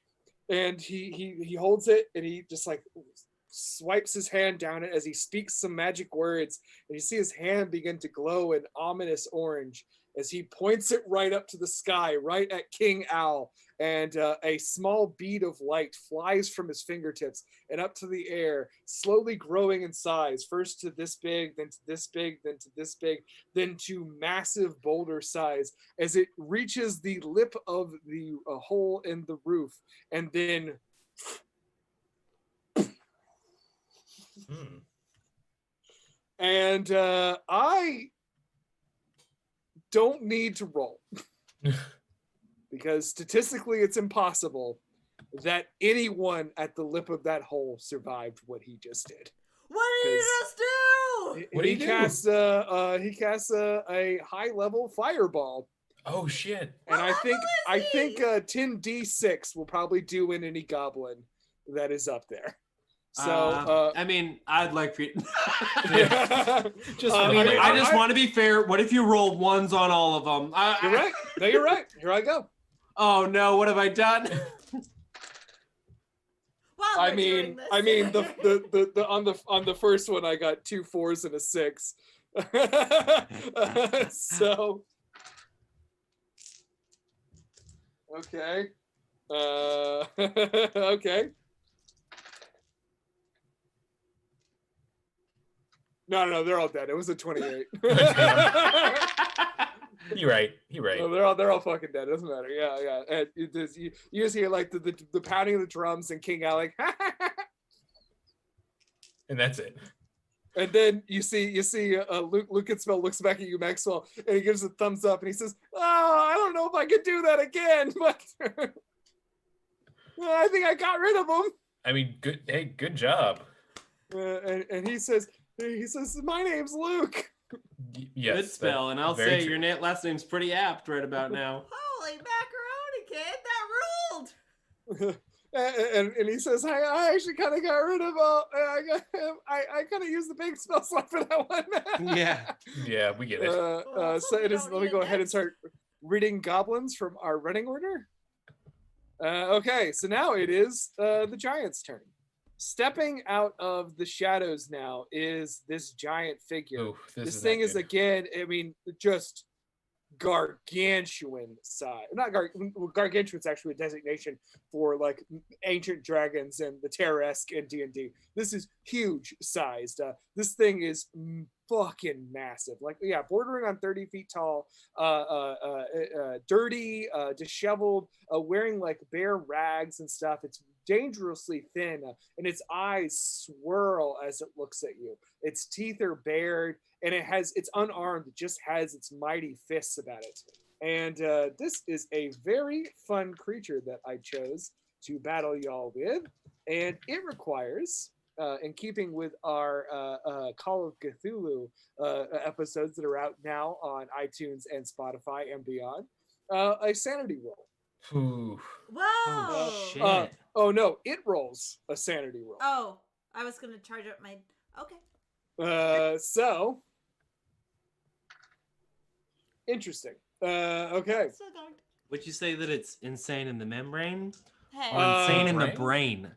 and he holds it and he just like swipes his hand down it as he speaks some magic words, and you see his hand begin to glow an ominous orange as he points it right up to the sky, right at King Al, and a small bead of light flies from his fingertips and up to the air, slowly growing in size, first to this big, then to this big, then to this big, then to massive boulder size, as it reaches the lip of the hole in the roof, and then and I don't need to roll because statistically it's impossible that anyone at the lip of that hole survived what he just did. What did he just do? What did he do? He casts a high level fireball. Oh shit! And I think 10d6 will probably do in any goblin that is up there. So I mean, I'd like for you. I just want to be fair. What if you roll ones on all of them? You're right. No, you're right. Here I go. Oh no! What have I done? Well, we're doing this. I mean, the on the first one, I got 2 4s and a 6. So, okay, okay. No, they're all dead. It was a 28. You're right. No, they're all fucking dead. It doesn't matter. Yeah. And you just hear like the pounding of the drums and King Alec. And that's it. And then you see Luke Spell looks back at you, Maxwell, and he gives a thumbs up and he says, "Oh, I don't know if I could do that again, but I think I got rid of him." I mean, good. Hey, good job. And he says, "My name's Luke." Yes, Good spell, and I'll say true. your last name's pretty apt right about now. Holy macaroni, kid, that ruled. And he says, I actually kind of got rid of I kind of used the big spell slot for that one. Yeah, we get it. So it is. Let me go ahead and start reading goblins from our running order. Okay, so now it is the giant's turn. Stepping out of the shadows now is this giant figure. Ooh, this thing is again, I mean, just gargantuan size. Not gargantuan is actually a designation for like ancient dragons and the Terror-esque in D&D. This is huge sized. This thing is fucking massive. Like, yeah, bordering on 30 feet tall, dirty, disheveled, wearing like bare rags and stuff. It's dangerously thin, and its eyes swirl as it looks at you. Its teeth are bared, and it's unarmed. It just has its mighty fists about it. And this is a very fun creature that I chose to battle y'all with, and it requires, in keeping with our Call of Cthulhu episodes that are out now on iTunes and Spotify and beyond, a sanity roll. Ooh. Whoa! Oh shit! Oh no, it rolls a sanity roll. Oh, I was gonna charge up my. Okay. So interesting. Okay. Still going. Would you say that it's insane in the membrane Hey. or insane in the brain?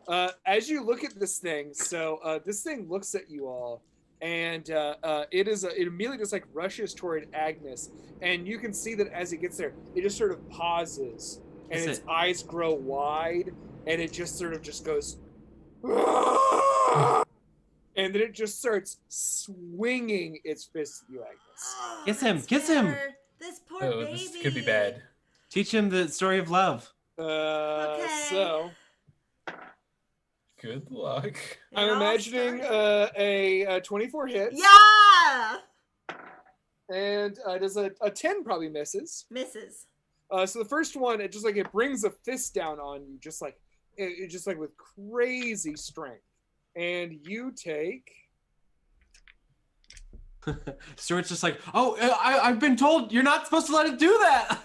brain? As you look at this thing, so this thing looks at you all, and it immediately just like rushes toward Agnes, and you can see that as it gets there, it just sort of pauses, and its eyes grow wide, and it just sort of just goes, and then it just starts swinging its fist at you, Agnes. Oh, Kiss him! This poor baby. This could be bad. Teach him the story of love. Okay. So Good luck. I'm imagining a 24 hits. Yeah. And does a 10 probably misses. Misses. So the first one, it just like it brings a fist down on you, just like it just like with crazy strength, and you take. Stuart's just like, oh, I've been told you're not supposed to let it do that.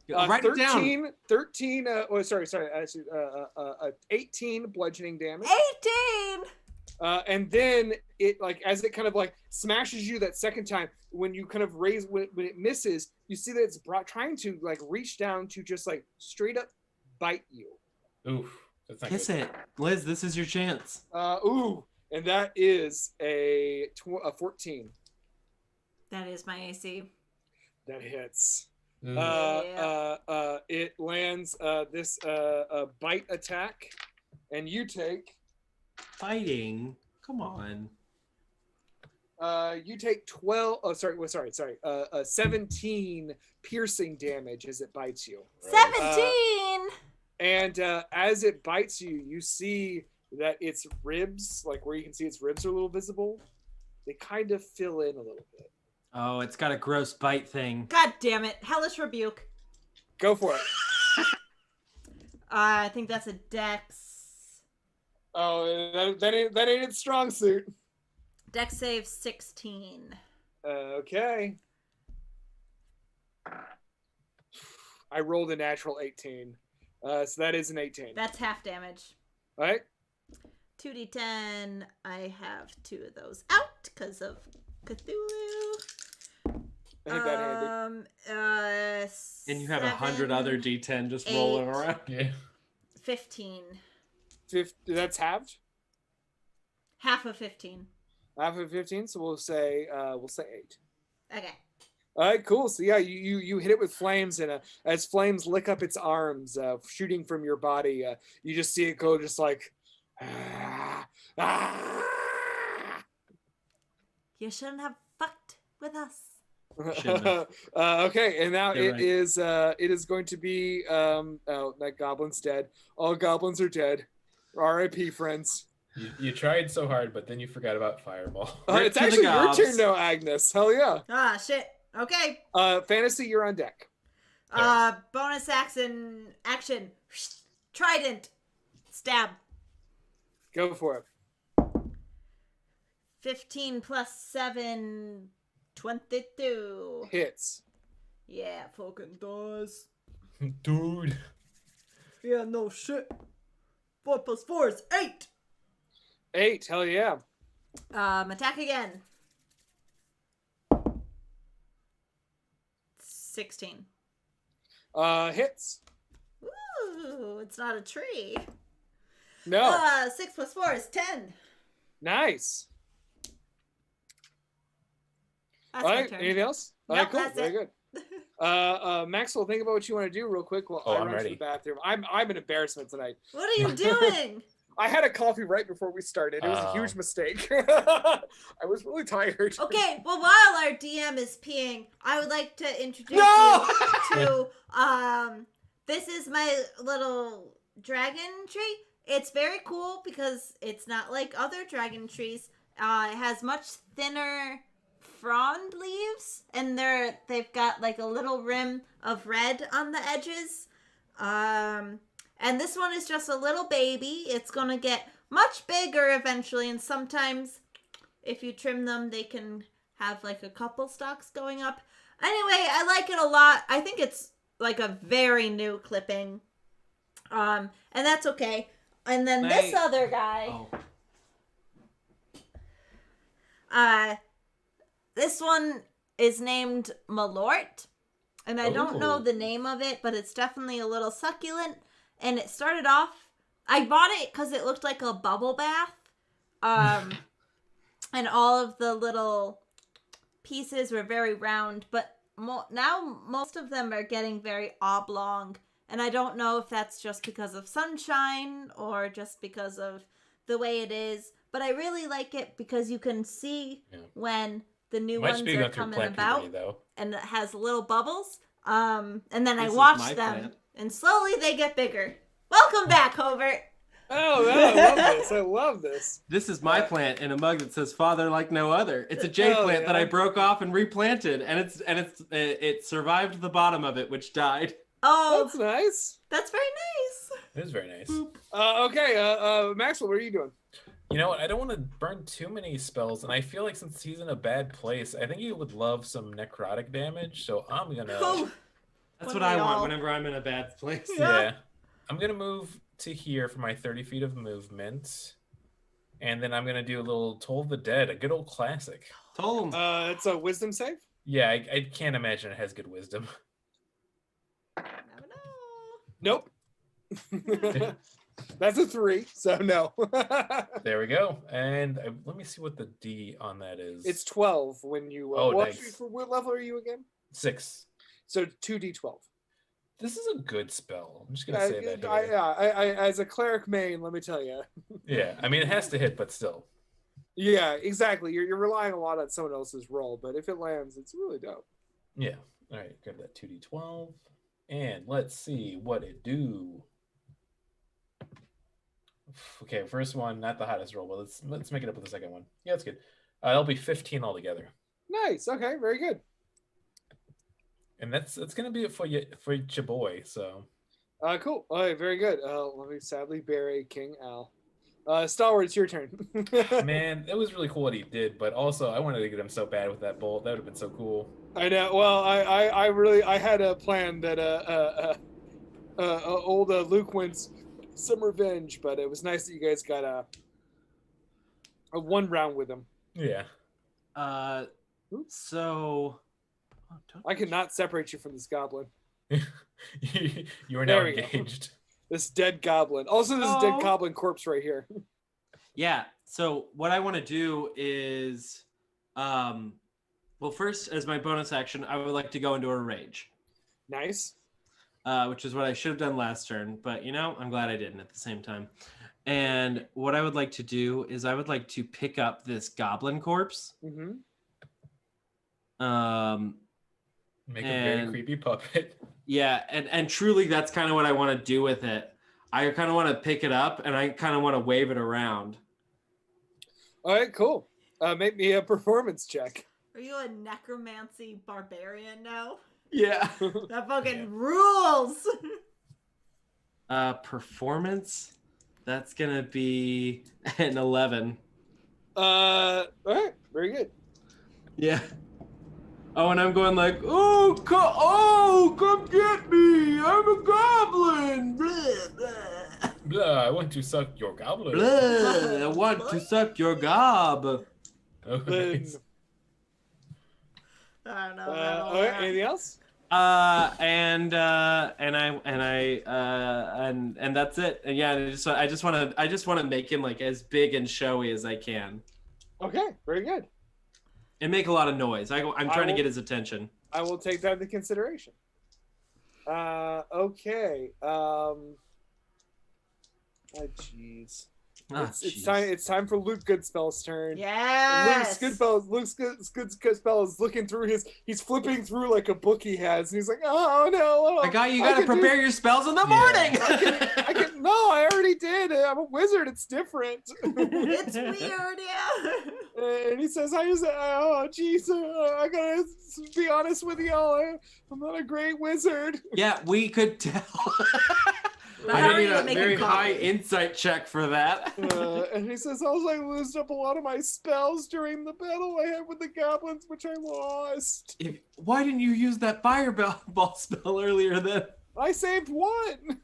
Write 13, it down. 13. Sorry. 18 bludgeoning damage. 18. And then it like as it kind of like smashes you that second time, when you kind of raise when it misses, you see that it's trying to like reach down to just like straight up bite you. Oof. That's not Kiss good. it, Liz. This is your chance. And that is a 14. That is my AC. That hits. Mm. It lands this bite attack, and you take. Fighting. Come on. You take 12. Oh, sorry. 17 piercing damage as it bites you. 17. And as it bites you, you see that its ribs, like where you can see its ribs are a little visible, they kind of fill in a little bit. Oh, it's got a gross bite thing. God damn it. Hellish Rebuke. Go for it. I think that's a dex. Oh, that ain't its strong suit. Dex save 16. Okay. I rolled a natural 18. So that is an 18. That's half damage. All right. 2d10. I have 2 of those out because of Cthulhu. I think that handy. And you have 100 other D10 just rolling around. Yeah. 15. That's halved. Half of 15. Half of 15. So we'll say 8. Okay. All right, cool. So yeah, you hit it with flames, and as flames lick up its arms, shooting from your body, you just see it go just like. You shouldn't have fucked with us. Okay, and now You're it is going to be oh, that goblin's dead. All goblins are dead. R.I.P. friends. You tried so hard, but then you forgot about Fireball. Rip It's to the actually your gobs. turn now, Agnes. Hell yeah. Ah, shit. Okay. Fantasy, you're on deck. Bonus action. Trident. Stab. Go for it. 15 plus 7. 22. Hits. Yeah, fucking does. Dude. Yeah, no shit. 4 plus 4 is 8. 8. Hell yeah. Attack again. 16. Hits. Ooh, it's not a tree. No. 6 plus 4 is 10. Nice. That's All my right. turn. Anything else? Nope, All right, cool. that's Very it. good. Maxwell, think about what you want to do real quick while I I'm run to ready. the bathroom. I'm an embarrassment tonight. What are you doing? I had a coffee right before we started. It was a huge Oh. mistake. I was really tired. Okay, well, while our DM is peeing, I would like to introduce No! you to, this is my little dragon tree. It's very cool because it's not like other dragon trees. It has much thinner frond leaves, and they've got like a little rim of red on the edges. And this one is just a little baby. It's gonna get much bigger eventually, and sometimes if you trim them, they can have like a couple stalks going up. Anyway, I like it a lot. I think it's like a very new clipping. And that's okay. And then this other guy. This one is named Malort. And I don't know the name of it, but it's definitely a little succulent. And it started off, I bought it because it looked like a bubble bath. And all of the little pieces were very round. But now most of them are getting very oblong. And I don't know if that's just because of sunshine or just because of the way it is. But I really like it because you can see when the new ones are coming about. And it has little bubbles. And then I watch them. And slowly they get bigger. Welcome back, Hobart. Oh, I love this. I love this. This is my plant in a mug that says "Father like no other." It's a jade plant that I broke off and replanted, and it survived the bottom of it, which died. Oh, That's nice. that's very nice. It is very nice. Okay, Maxwell, what are you doing? You know what? I don't want to burn too many spells, and I feel like since he's in a bad place, I think he would love some necrotic damage. So I'm gonna. Oh, That's what I want whenever I'm in a bad place. Yeah. I'm gonna move to here for my 30 feet of movement, and then I'm gonna do a little Toll of the Dead, a good old classic. Toll him. It's a wisdom save. Yeah, I can't imagine it has good wisdom. Nope. That's a 3, so no. There we go. And let me see what the D on that is. It's 12 when you. Nice. What level are you again? 6. So 2d12. This is a good spell. I'm just gonna say that. I as a cleric main, let me tell you. Yeah, I mean it has to hit, but still. Yeah, exactly. You're relying a lot on someone else's roll, but if it lands, it's really dope. Yeah. All right, grab that 2d12, and let's see what it do. Okay, first one, not the hottest roll, but let's make it up with the second one. Yeah, that's good. It'll be 15 altogether. Nice. Okay, very good. And that's gonna be it for your boy. So. Cool. All right, very good. Let me sadly bury King Al. Stalwart, it's your turn. Man, it was really cool what he did, but also I wanted to get him so bad with that bolt. That would have been so cool. I know. Well, I had a plan that old Luke wants some revenge, but it was nice that you guys got a one round with him. Yeah. So I cannot separate you from this goblin. You are now There we go. engaged. This dead goblin. Also, this dead Oh. goblin corpse right here. Yeah. So what I want to do is, well, first as my bonus action, I would like to go into a rage, Nice. which is what I should have done last turn. But I'm glad I didn't at the same time. And what I would like to do is I would like to pick up this goblin corpse. Mm-hmm. Make a very creepy puppet. Yeah, and truly that's kind of what I want to do with it. I kind of want to pick it up and I kind of want to wave it around. All right, cool. Make me a performance check. Are you a necromancy barbarian now? Yeah. That fucking rules! Performance? That's going to be an 11. All right, very good. Yeah. Oh, and I'm going like, come get me! I'm a goblin! Blah, blah. Blah, I want to suck your goblet. Blah, I want to suck your gob. Oh, nice. I don't know. All right, anything else? And that's it. And yeah, I just want to make him like as big and showy as I can. Okay, very good. And make a lot of noise. I'm trying to get his attention. I will take that into consideration. Okay. Oh, jeez. It's time for Luke Goodspell's turn. Yes. Luke's Goodspell is looking through he's flipping through like a book he has, and he's like, oh no. You gotta prepare your spells in the morning. No, I already did. I'm a wizard. It's different. It's weird, yeah. And he says, oh jeez, I gotta be honest with y'all. I'm not a great wizard. Yeah, we could tell. I need a very high insight check for that. And he says, also, I losed up a lot of my spells during the battle I had with the goblins, which I lost. Why didn't you use that fireball spell earlier then? I saved one.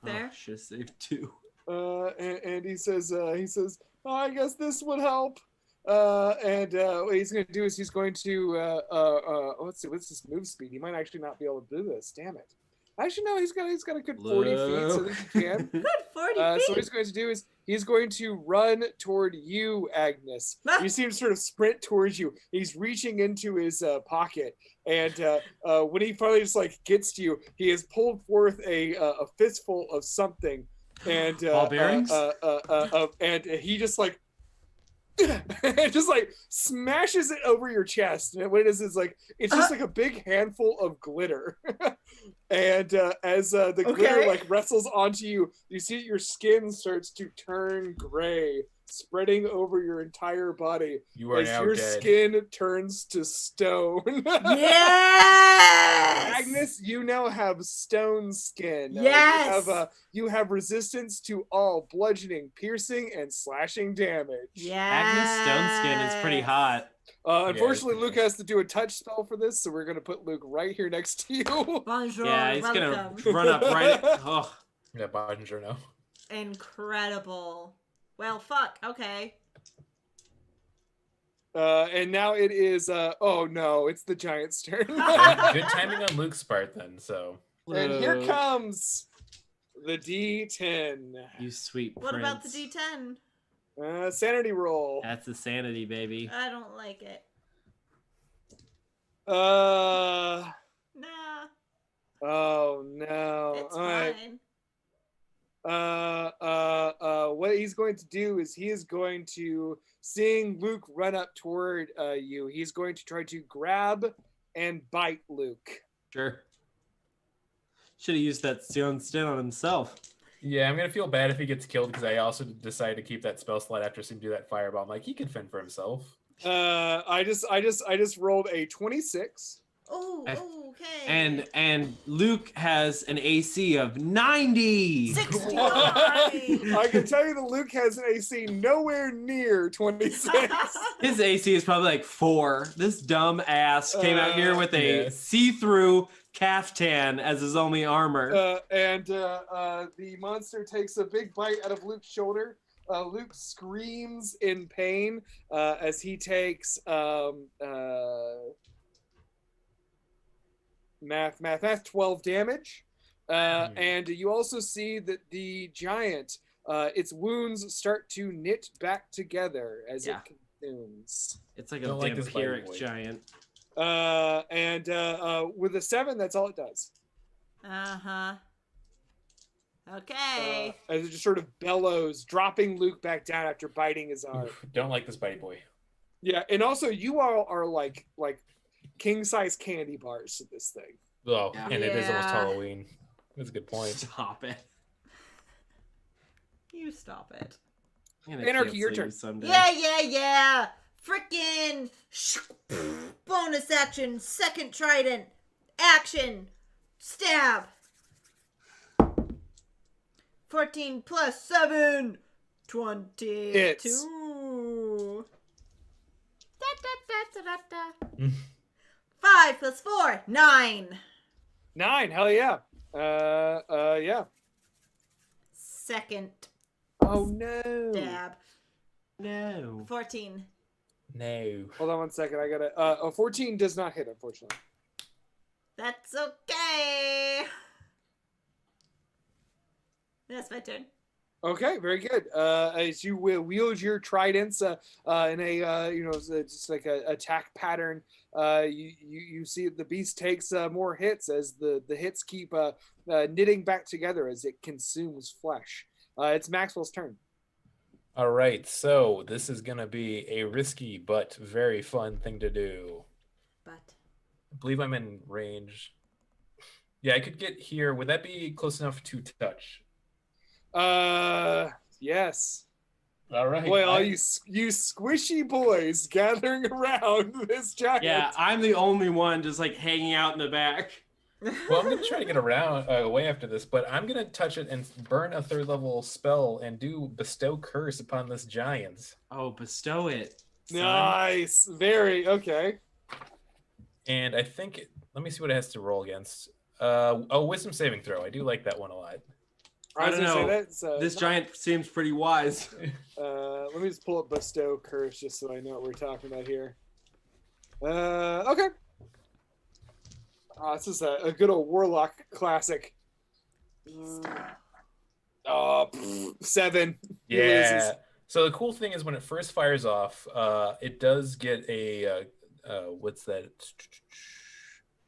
There. Should have saved two. And he says, oh, I guess this would help. And what he's going to do is he's going to, let's see, what's his move speed? He might actually not be able to do this. Damn it. Actually, no, he's got a good 40 feet, so I think he can. Good 40 feet. So what he's going to do is he's going to run toward you, Agnes. You see him sort of sprint towards you. He's reaching into his pocket, and when he finally just like gets to you, he has pulled forth a fistful of something, and ball bearings, and he just like. just like smashes it over your chest, and what it is like it's just like a big handful of glitter. And as the glitter like wrestles onto you, you see your skin starts to turn gray, spreading over your entire body. You are as now your dead. skin turns to stone. Yes! Agnes, you now have stone skin. Yes! You have resistance to all bludgeoning, piercing, and slashing damage. Yes! Agnes Stone Skin is pretty hot. Unfortunately, Luke has to do a touch spell for this, so we're going to put Luke right here next to you. Bonjour, Yeah, he's welcome. gonna run up right. Oh. Yeah, bonjour now. Incredible. Well, fuck. Okay. And now it is, oh no, it's the giant's turn. Good timing on Luke's part then, so. And here comes the D10. You sweet prince. What about the D10? Sanity roll. That's the sanity, baby. I don't like it. Nah. Oh no. It's All right. fine. What he's going to do is he is going to, seeing Luke run up toward you, he's going to try to grab and bite Luke. Sure. Should have used that stone skin on himself. Yeah, I'm gonna feel bad if he gets killed because I also decided to keep that spell slot after seeing him do that fireball. I'm like, he can fend for himself. I just rolled a 26. Oh, okay. And Luke has an AC of 90. 69! I can tell you that Luke has an AC nowhere near 26. His AC is probably like 4. This dumb ass came out here with a see-through caftan as his only armor. And the monster takes a big bite out of Luke's shoulder. Luke screams in pain as he takes Math, 12 damage. And you also see that the giant, its wounds start to knit back together as it consumes. It's like a Don't like this vampiric boy. giant. And with a 7, that's all it does. Uh-huh. Okay. As it just sort of bellows, dropping Luke back down after biting his arm. Oof, don't like this bitey boy. Yeah, and also you all are like king-size candy bars to this thing. Oh, Yeah. and it is almost Yeah. Halloween. That's a good point. Stop it. You stop it. I'm gonna Anarchy, cancel your you turn. someday. Yeah. Frickin' bonus action, second trident, action, stab. 14 plus 7, 22. Hits. 5 plus 4, 9. 9, hell yeah. Yeah. Second Oh no. stab, No. 14. No. Hold on one second. I gotta. 14 does not hit, unfortunately. That's okay. That's my turn. Okay, very good. As you wield your tridents in a just like a attack pattern, you see the beast takes more hits as the hits keep knitting back together as it consumes flesh. It's Maxwell's turn. All right, so this is going to be a risky but very fun thing to do. But I believe I'm in range. Yeah, I could get here. Would that be close enough to touch? Yes. All right. Boy, all you squishy boys gathering around this giant. Yeah, I'm the only one just like hanging out in the back. Well, I'm going to try to get around away after this, but I'm going to touch it and burn a 3rd level spell and do bestow curse upon this giant. Oh, bestow it. Son. Nice. Very okay. And I think, let me see what it has to roll against. Wisdom saving throw. I do like that one a lot. I don't know. That's, This giant seems pretty wise. let me just pull up bestow curse just so I know what we're talking about here. Okay. This is a good old warlock classic. beast. 7. He Yeah. loses. So the cool thing is when it first fires off, it does get a, what's that?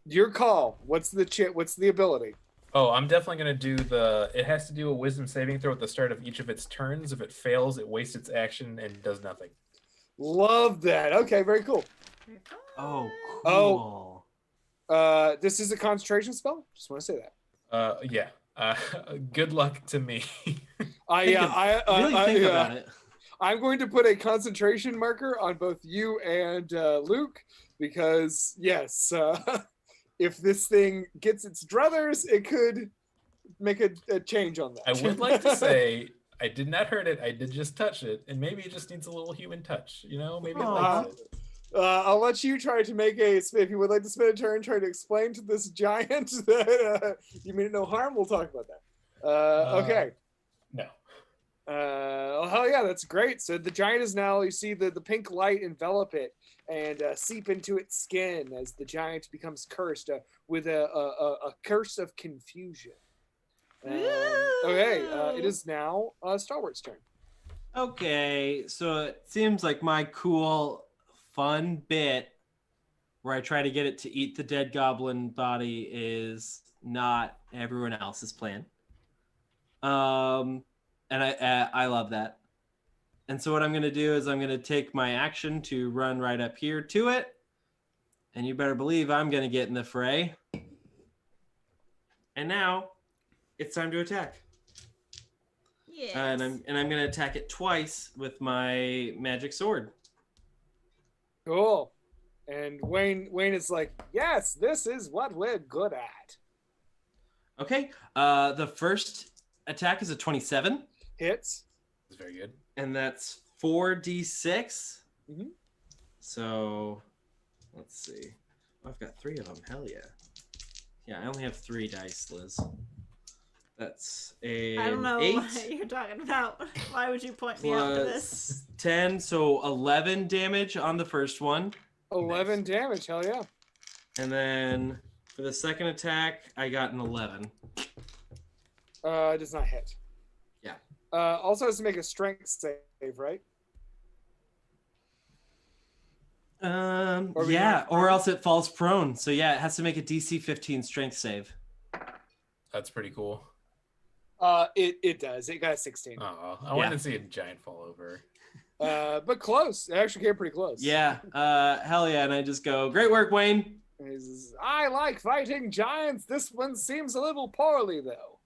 Your call. What's the ability? Oh, I'm definitely going to do it has to do a wisdom saving throw at the start of each of its turns. If it fails, it wastes its action and does nothing. Love that. Okay, very cool. Oh, Oh. cool. This is a concentration spell. Just want to say that. Yeah. Good luck to me. Really think about it. I'm going to put a concentration marker on both you and Luke because yes, if this thing gets its druthers, it could make a change on that. I would like to say I did not hurt it. I did just touch it, and maybe it just needs a little human touch. You know, maybe it likes it. I'll let you try to make if you would like to spend a turn trying to explain to this giant that you mean no harm. We'll talk about that. Okay. No. Hell yeah, that's great. So the giant is now, you see the pink light envelop it and seep into its skin as the giant becomes cursed with a curse of confusion. Okay, it is now Stalwart's turn. Okay, so it seems like my cool, fun bit where I try to get it to eat the dead goblin body is not everyone else's plan. And I love that. And so what I'm going to do is I'm going to take my action to run right up here to it. And you better believe I'm going to get in the fray. And now it's time to attack. Yes. And I'm going to attack it twice with my magic sword. Cool. And Wayne is like, yes, this is what we're good at. Okay. The first attack is a 27. Hits. It's very good. And that's 4d6. Mhm. So let's see. Oh, I've got 3 of them. Hell yeah. Yeah, I only have 3 dice, Liz. That's a I don't know 8 what you're talking about. Why would you point me out for this? plus 10, so 11 damage on the first one. 11 damage, hell yeah. And then For the second attack, I got an 11. Does not hit. Yeah. Also has to make a strength save, right? Yeah, or else it falls prone. So yeah, it has to make a DC 15 strength save. That's pretty cool. It does. It got a 16. Oh, I wanted to see a giant fall over. But close. It actually came pretty close. Yeah, hell yeah. And I just go, great work, Wayne. He says, I like fighting giants. This one seems a little poorly, though.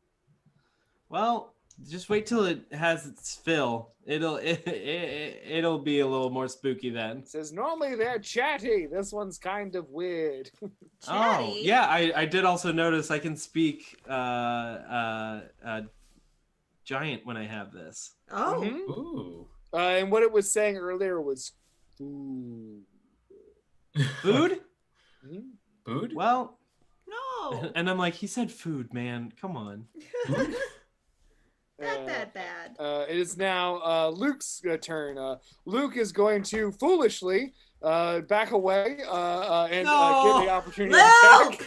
Well, just wait till it has its fill. It'll be a little more spooky then. He says, normally they're chatty. This one's kind of weird. Oh, Chatty? yeah, I did also notice I can speak giant when I have this. Oh. Mhm. Ooh. And what it was saying earlier was food. Food? Mhm. Food? Well, No. and I'm like, he said food, man. Come on. Not that bad. It is now Luke's turn. Luke is going to foolishly back away and No! get the opportunity to attack.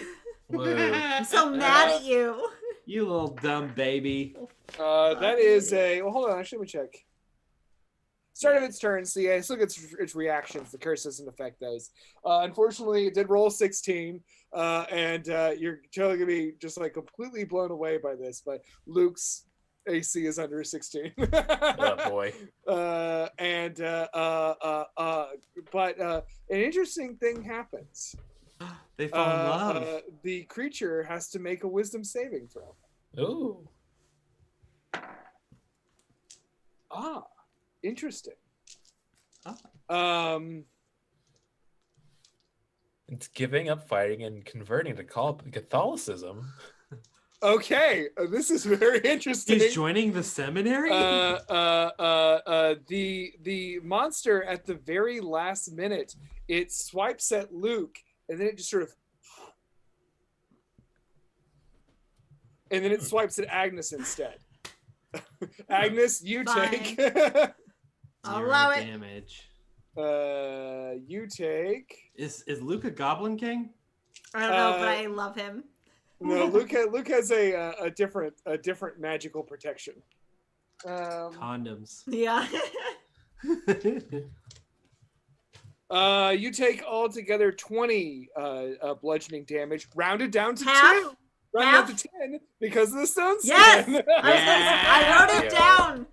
Luke! Luke. I'm so mad at you. You little dumb baby. That is a. Well, hold on. Actually, let me check. Start of its turn. So yeah, it still gets its reactions. The curse doesn't affect those. Unfortunately, it did roll 16, and you're totally gonna be just like completely blown away by this. But Luke's AC is under 16. Oh boy. But an interesting thing happens. They fall in love. The creature has to make a wisdom saving throw. Ooh. Interesting. Ah. It's giving up fighting and converting to Catholicism. Okay, this is very interesting. He's joining the seminary? The monster at the very last minute, it swipes at Luke, and then it just sort of, and then it swipes at Agnes instead. Agnes, you take. I'll Zero allow it. damage. You take. Is Luke a Goblin King? I don't know, but I love him. No, Luke has a different magical protection. Condoms. Yeah. You take altogether 20 bludgeoning damage, rounded down to Half? 2. Rounded down to 10 because of the stone Yes! skin. I wrote it down.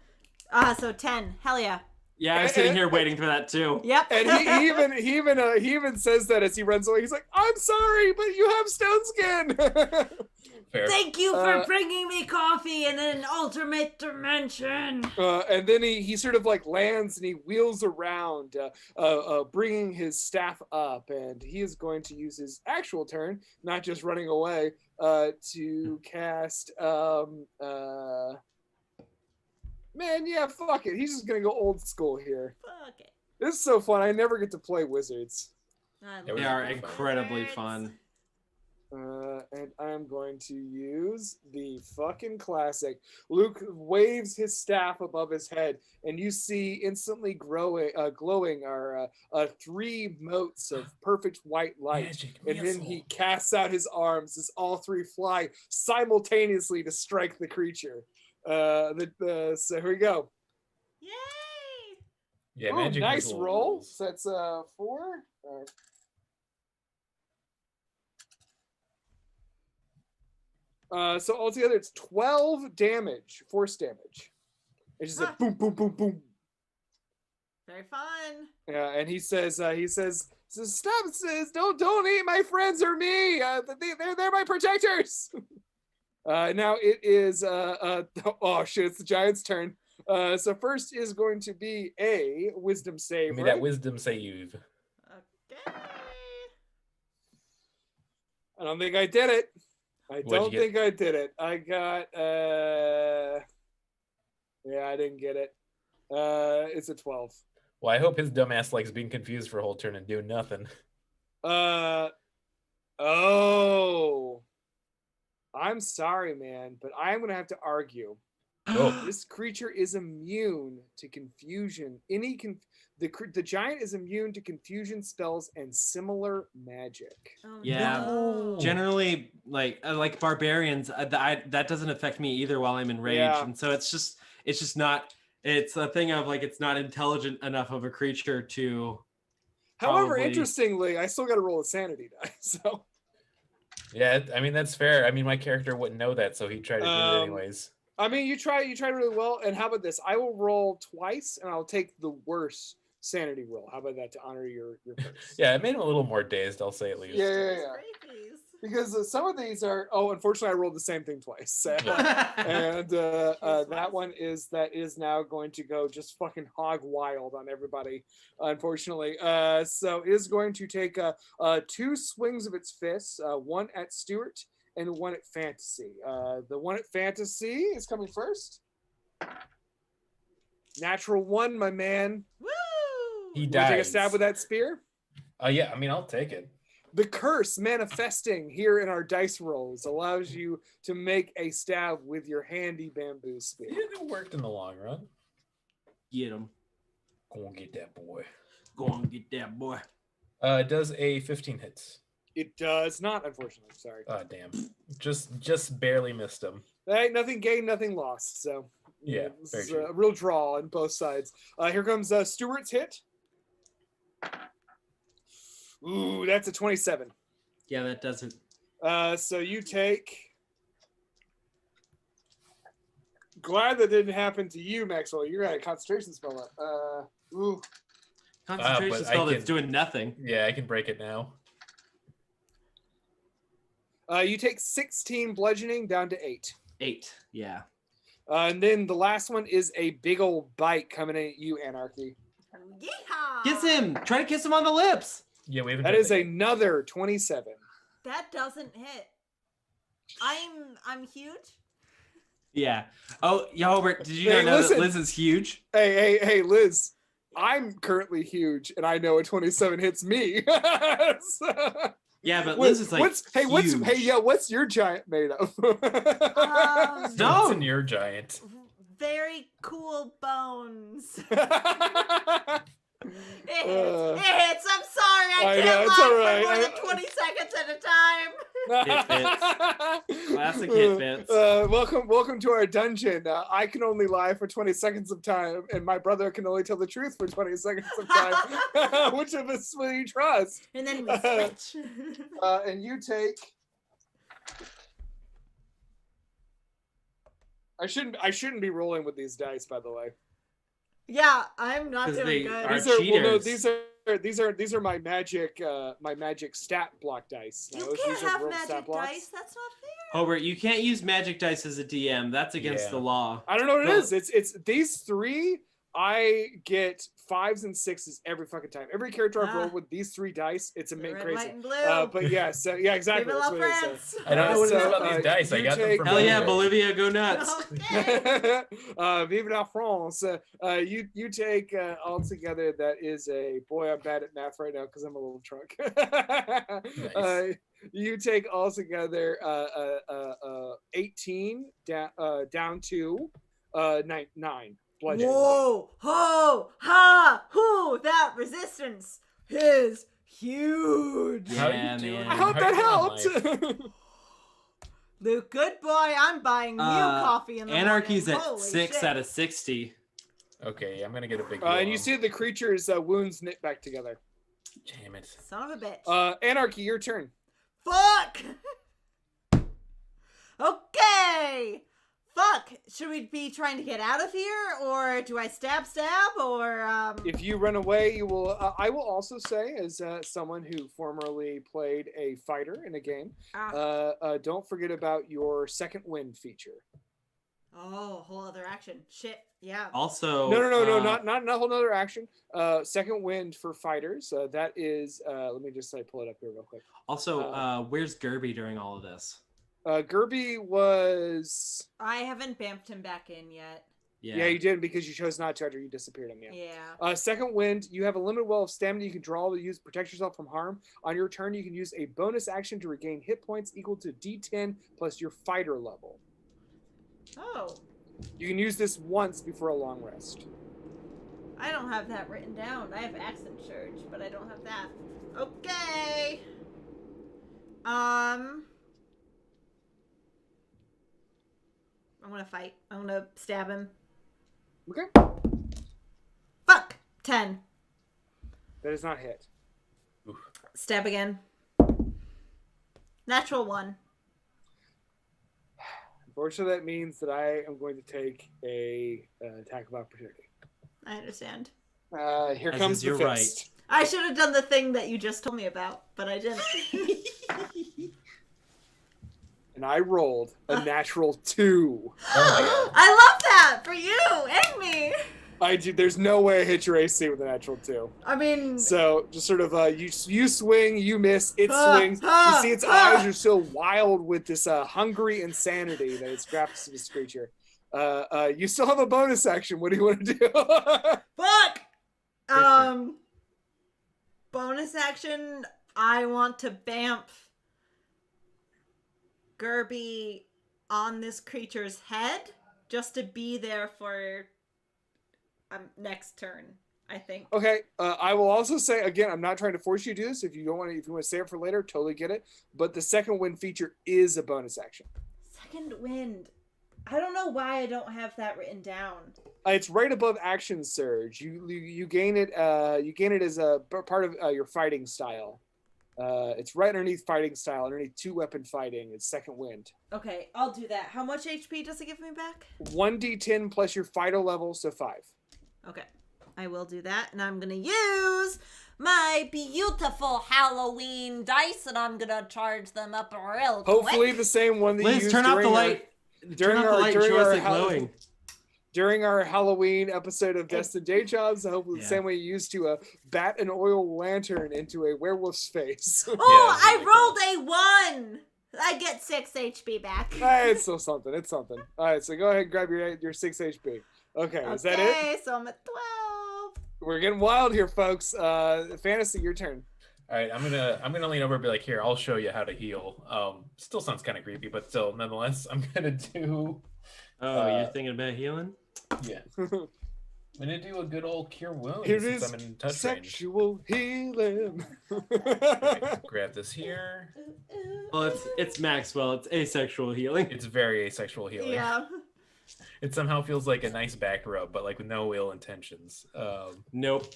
So 10. Hell yeah. Yeah, I was sitting here waiting for that too. Yep. And he even says that as he runs away. He's like, "I'm sorry, but you have stone skin." Fair. Thank you for bringing me coffee in an alternate dimension. And then he sort of like lands and he wheels around, bringing his staff up, and he is going to use his actual turn, not just running away, to cast. Man, yeah, fuck it. He's just gonna go old school here. Fuck it. This is so fun. I never get to play wizards. They are incredibly fun. And I'm going to use the fucking classic. Luke waves his staff above his head, and you see instantly glowing are 3 motes of perfect white light. Magic And then missile. he casts out his arms as all 3 fly simultaneously to strike the creature. So here we go. Yay! Yeah, Ooh, magic nice missile roll. rules. So that's 4. So altogether it's 12 damage, force damage. It's just like boom, boom, boom, boom. Very fun. Yeah, and he says, stop, don't eat my friends or me. They're my protectors. Now it is oh shit, it's the giant's turn. So first is going to be a wisdom save. Give me Right? that wisdom save. Okay. I don't think I did it. I What'd don't you think I did it. I got yeah, I didn't get it. It's a 12. Well, I hope his dumbass likes being confused for a whole turn and doing nothing. Oh. I'm sorry, man, but I'm gonna have to argue. Oh. This creature is immune to confusion. The giant is immune to confusion spells and similar magic. Oh, Yeah. no. Generally, like barbarians, that doesn't affect me either while I'm enraged, Yeah. and so it's just not. It's a thing of like it's not intelligent enough of a creature to. However, Probably. interestingly, I still got to roll a sanity die. So Yeah, I mean that's fair. I mean my character wouldn't know that, so he'd try to do it anyways. I mean, you try really well. And how about this? I will roll twice, and I'll take the worst sanity roll. How about that to honor your first? Yeah, it made him a little more dazed, I'll say at least. Yeah. Rabies. Because some of these are. Oh, unfortunately, I rolled the same thing twice. So. And that one is now going to go just fucking hog wild on everybody, unfortunately. So it is going to take 2 swings of its fists, one at Stuart and one at Fantasy. The one at Fantasy is coming first. Natural 1, my man. Woo! He You dies. take a stab with that spear. Yeah, I mean I'll take it. The curse manifesting here in our dice rolls allows you to make a stab with your handy bamboo spear. It worked in the long run. Get him. Go and get that boy. Go on, get that boy. Does a 15 hits? It does not, unfortunately. Sorry. Oh damn. Just barely missed him. Hey, nothing gained, nothing lost. So Yeah, this very is true. a real draw on both sides. Here comes Stuart's hit. Ooh, that's a 27. Yeah, that doesn't. So you take. Glad that didn't happen to you, Maxwell. You're at a concentration spell. Ooh. Concentration but spell I that's can- doing nothing. Yeah, I can break it now. You take 16 bludgeoning down to 8. 8. Yeah. And then the last one is a big old bite coming in at you, Anarchy. Yeehaw! Kiss him. Try to kiss him on the lips. Yeah, we haven't. That done is that yet. another 27. That doesn't hit. I'm huge. Yeah. Oh, yeah, Hobart, did you Hey, not know listen. that Liz is huge? Hey, Liz. I'm currently huge, and I know a 27 hits me. So- Yeah, but Liz is like huge. what's your giant made of? Um, No. What's in your giant? very cool bones. It Uh, hits. I'm sorry. I I can't know, it's laugh all for right. more than 20 seconds at a time. Classic hit bits. Welcome to our dungeon. I can only lie for 20 seconds of time, and my brother can only tell the truth for 20 seconds of time. Which of us will you trust? And then we switch. And you take. I shouldn't be rolling with these dice, by the way. Yeah, I'm not 'Cause doing they good. are These are my magic stat block dice. You Those- can't these are have rolled stat magic blocks. dice. That's not fair. Hobart, you can't use magic dice as a DM. That's against Yeah. the law. I don't know what it No. is. It's these 3. I get 5s and 6s every fucking time. Every character I've Ah. rolled with these 3 dice, it's a Red, mint white, crazy. and blue. But yeah, so yeah, exactly. Vive That's la what it is. France. I don't know what it is So, about these dice. I you got them take- from Hell yeah, Bolivia. Bolivia, go nuts. Okay. Vive la France. You take altogether. That is a boy. I'm bad at math right now because I'm a little drunk. Nice. You take altogether 18 down to 9 bludgeoning. Whoa! Ho! Ha! Hoo! That resistance is huge. How are Yeah, you doing? man. I hope How that you doing, helped. Luke, good boy. I'm buying new coffee in the Anarchy's morning. at Holy 6 shit. out of 60. Okay, I'm gonna get a big. And you yellow. see the creature's wounds knit back together. Damn it. Son of a bitch. Anarchy, your turn. Fuck! Okay! Fuck! Should we be trying to get out of here? Or do I stab, or, If you run away, you will. I will also say, as someone who formerly played a fighter in a game, don't forget about your second wind feature. Oh, whole other action. Shit. Yeah. Also, No, not a whole nother action. Second wind for fighters. That is. Let me just pull it up here real quick. Also, where's Gerby during all of this? Gerby was. I haven't bamped him back in yet. Yeah, you didn't because you chose not to after you disappeared him. Yeah. Yeah. Second wind, you have a limited well of stamina you can draw to use protect yourself from harm. On your turn, you can use a bonus action to regain hit points equal to D10 plus your fighter level. Oh. You can use this once before a long rest. I don't have that written down. I have accent surge, but I don't have that. Okay. I'm gonna fight. I'm gonna stab him. Okay. Fuck! 10. That is not hit. Stab again. Natural 1. Unfortunately, that means that I am going to take a attack of opportunity. I understand. Here comes the fist. I should have done the thing that you just told me about, but I didn't. And I rolled a natural 2. Oh I love that for you and me. There's no way I hit your AC with a natural 2. I mean, so just sort of you swing, you miss, it swings. You see its eyes are so wild with this hungry insanity that it's grappled to this creature. You still have a bonus action. What do you want to do? Fuck. Bonus action. I want to bamf Gerby on this creature's head just to be there for next turn, I think. Okay. I will also say again, I'm not trying to force you to do this. If you don't want to, if you want to save it for later, totally get it. But the second wind feature is a bonus action. Second wind. I don't know why I don't have that written down. It's right above action surge. You gain it. You gain it as a part of your fighting style. It's right underneath fighting style, underneath 2-weapon fighting. It's second wind. Okay, I'll do that. How much HP does it give me back? 1d10 plus your Fido level, so 5. Okay, I will do that, and I'm gonna use my beautiful Halloween dice, and I'm gonna charge them up real quick. Hopefully, the same one that you used. Liz, turn off the light. Turn off the light and show us it glowing. During our Halloween episode of Destined Day Jobs, hopefully the same way you used to bat an oil lantern into a werewolf's face. Oh, I rolled a 1! I get 6 HP back. It's still something. It's something. All right, so go ahead and grab your 6 HP. Okay, is that it? Okay, so I'm at 12. We're getting wild here, folks. Fantasy, your turn. All right, I'm gonna lean over and be like, here, I'll show you how to heal. Still sounds kind of creepy, but still, nonetheless, I'm gonna do. Oh, you're thinking about healing? Yeah. I'm gonna do a good old cure wounds Here since is I'm in touch sexual healing. range. Grab this here. Well, it's Maxwell. It's asexual healing. It's very asexual healing. Yeah. It somehow feels like a nice back rub, but like with no ill intentions. Nope.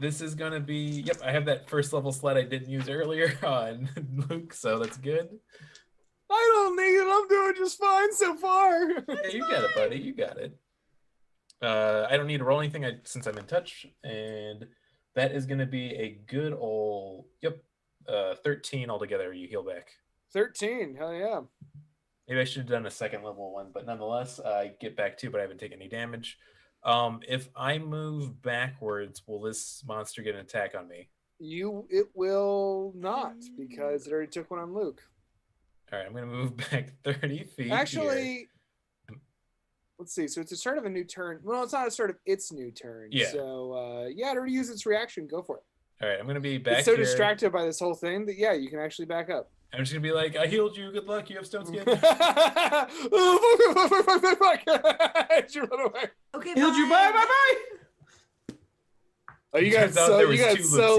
This is gonna be. Yep, I have that first level sled I didn't use earlier on Luke, so that's good. I don't need it. I'm doing just fine so far. Yeah, you got it, buddy. You got it. I don't need to roll anything since I'm in touch, and that is going to be a good old 13 altogether. You heal back. 13. Hell yeah. Maybe I should have done a second level one, but nonetheless, I get back 2, but I haven't taken any damage. If I move backwards, will this monster get an attack on me? It will not, because it already took one on Luke. All right, I'm going to move back 30 feet. Actually, let's see. So it's the start of a new turn. Well, it's not the start of its new turn. Yeah. So, it already used its reaction. Go for it. All right, I'm going to be back It's so here. distracted by this whole thing that, you can actually back up. I'm just going to be like, I healed you. Good luck. You have stone skin. Oh, fuck. You run away. Okay, Healed you. Bye, bye, bye. Oh, you got so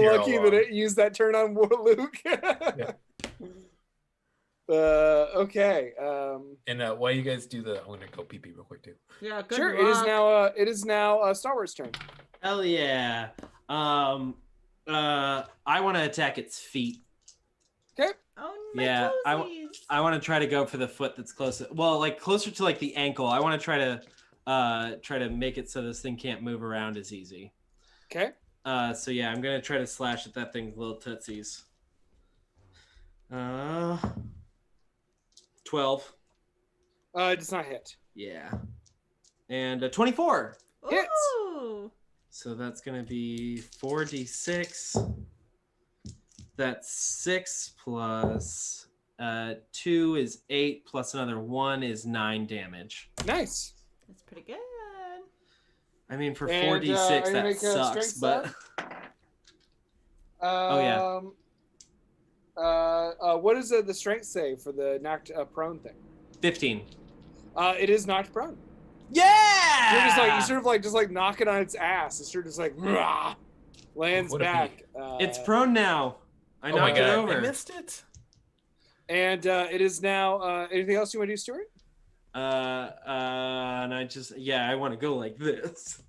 lucky that it used that turn on Luke. Yeah. Okay. And while you guys do I'm gonna go pee real quick too. Yeah, good Sure. luck. It is now Stalwart's turn. Hell yeah. I want to attack its feet. Okay. Oh, my Yeah, toesies. I want to try to go for the foot that's closer. Well, like closer to like the ankle. I want to try to make it so this thing can't move around as easy. Okay. So yeah, I'm gonna try to slash at that thing's little tootsies. 12. It does not hit. Yeah. And 24. Hits. Ooh. So that's going to be 4d6. That's 6 plus 2 is 8 plus another 1 is 9 damage. Nice. That's pretty good. I mean, for And, 4d6, that make a sucks, strength but... Oh, yeah. What is the strength save for the knocked prone thing? 15. It is knocked prone. Yeah! You're sort of just like knocking on its ass. It's sort of just like rah, lands What a back. It's prone now. I Oh my knocked it god, over. I missed it. And it is now. Anything else you want to do, Stuart? And I want to go like this.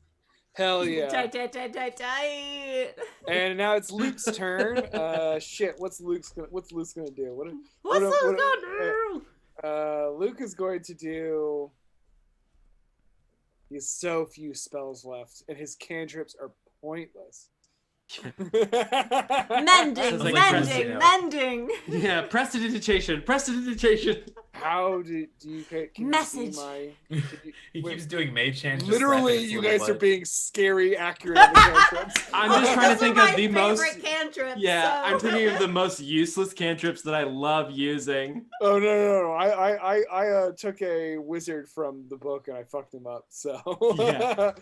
Hell yeah! Tight. And now it's Luke's turn. Shit. What's Luke's gonna do? What's Luke what- gonna do? Luke is going to do. He has so few spells left, and his cantrips are pointless. Mending, Sounds like mending. Yeah, prestidigitation. How can you see Message. my? He keeps doing mage hand. just Literally, slapping his you little guys are butt. being scary accurate at the cantrips. I'm just trying to think of the most. Cantrips, Yeah, so. I'm thinking of the most useless cantrips that I love using. Oh no! I took a wizard from the book and I fucked him up. So Yeah.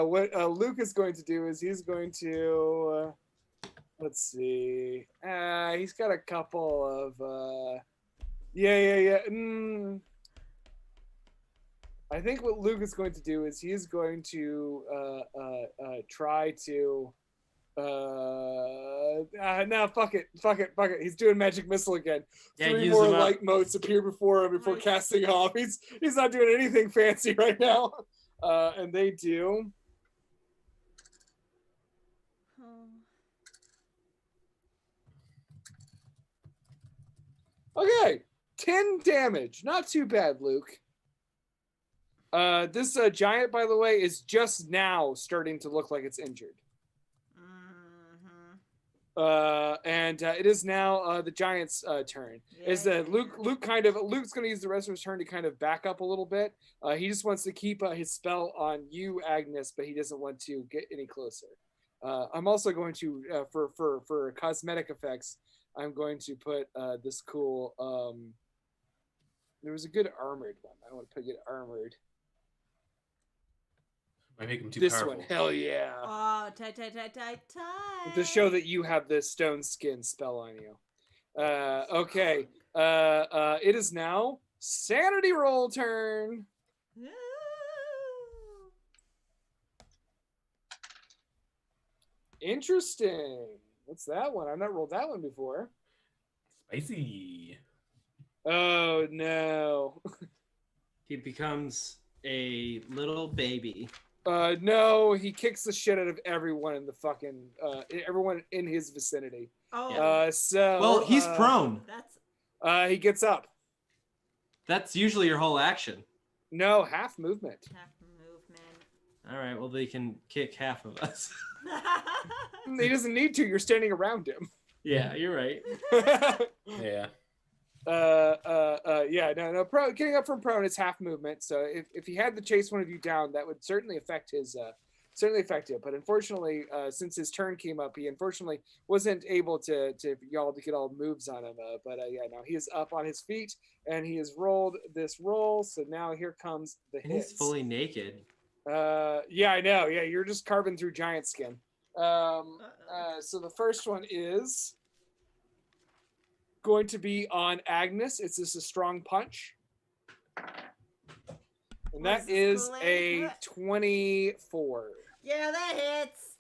what Luke is going to do is he's going to let's see. He's got a couple of yeah. I think what Luke is going to do is he's going to try to. No, fuck it. He's doing magic missile again. Yeah, 3 use more them up. light motes appear before him before Nice. casting off. He's not doing anything fancy right now. And they do. Okay, 10 damage. Not too bad, Luke. This giant, by the way, is just now starting to look like it's injured. And it is now the giant's turn. Luke's going to use the rest of his turn to kind of back up a little bit. He just wants to keep his spell on you, Agnes, but he doesn't want to get any closer. I'm also going to, for cosmetic effects, I'm going to put this cool. There was a good armored one. I want to put it armored. Might make him too This powerful. one, hell yeah! Oh, tight. To show that you have this stone skin spell on you. Okay. It is now sanity roll turn. Interesting. What's that one? I've not rolled that one before. Spicy. Oh no. He becomes a little baby. No, he kicks the shit out of everyone in the fucking everyone in his vicinity. Oh, Well, he's prone. that's he gets up. That's usually your whole action. No, half movement. half movement. All right, well, they can kick half of us. He doesn't need to. You're standing around him. Yeah, you're right. Yeah. Getting up from prone is half movement. So if he had to chase one of you down, that would certainly affect his it. But unfortunately, since his turn came up, he unfortunately wasn't able to get all moves on him. Now he is up on his feet and he has rolled this roll. So now here comes the And hits. he's fully naked. Yeah, I know. Yeah, you're just carving through giant skin. So the first one is going to be on Agnes. It's just a strong punch. And What's that this is Kool-Aid? a 24. Yeah, that hits.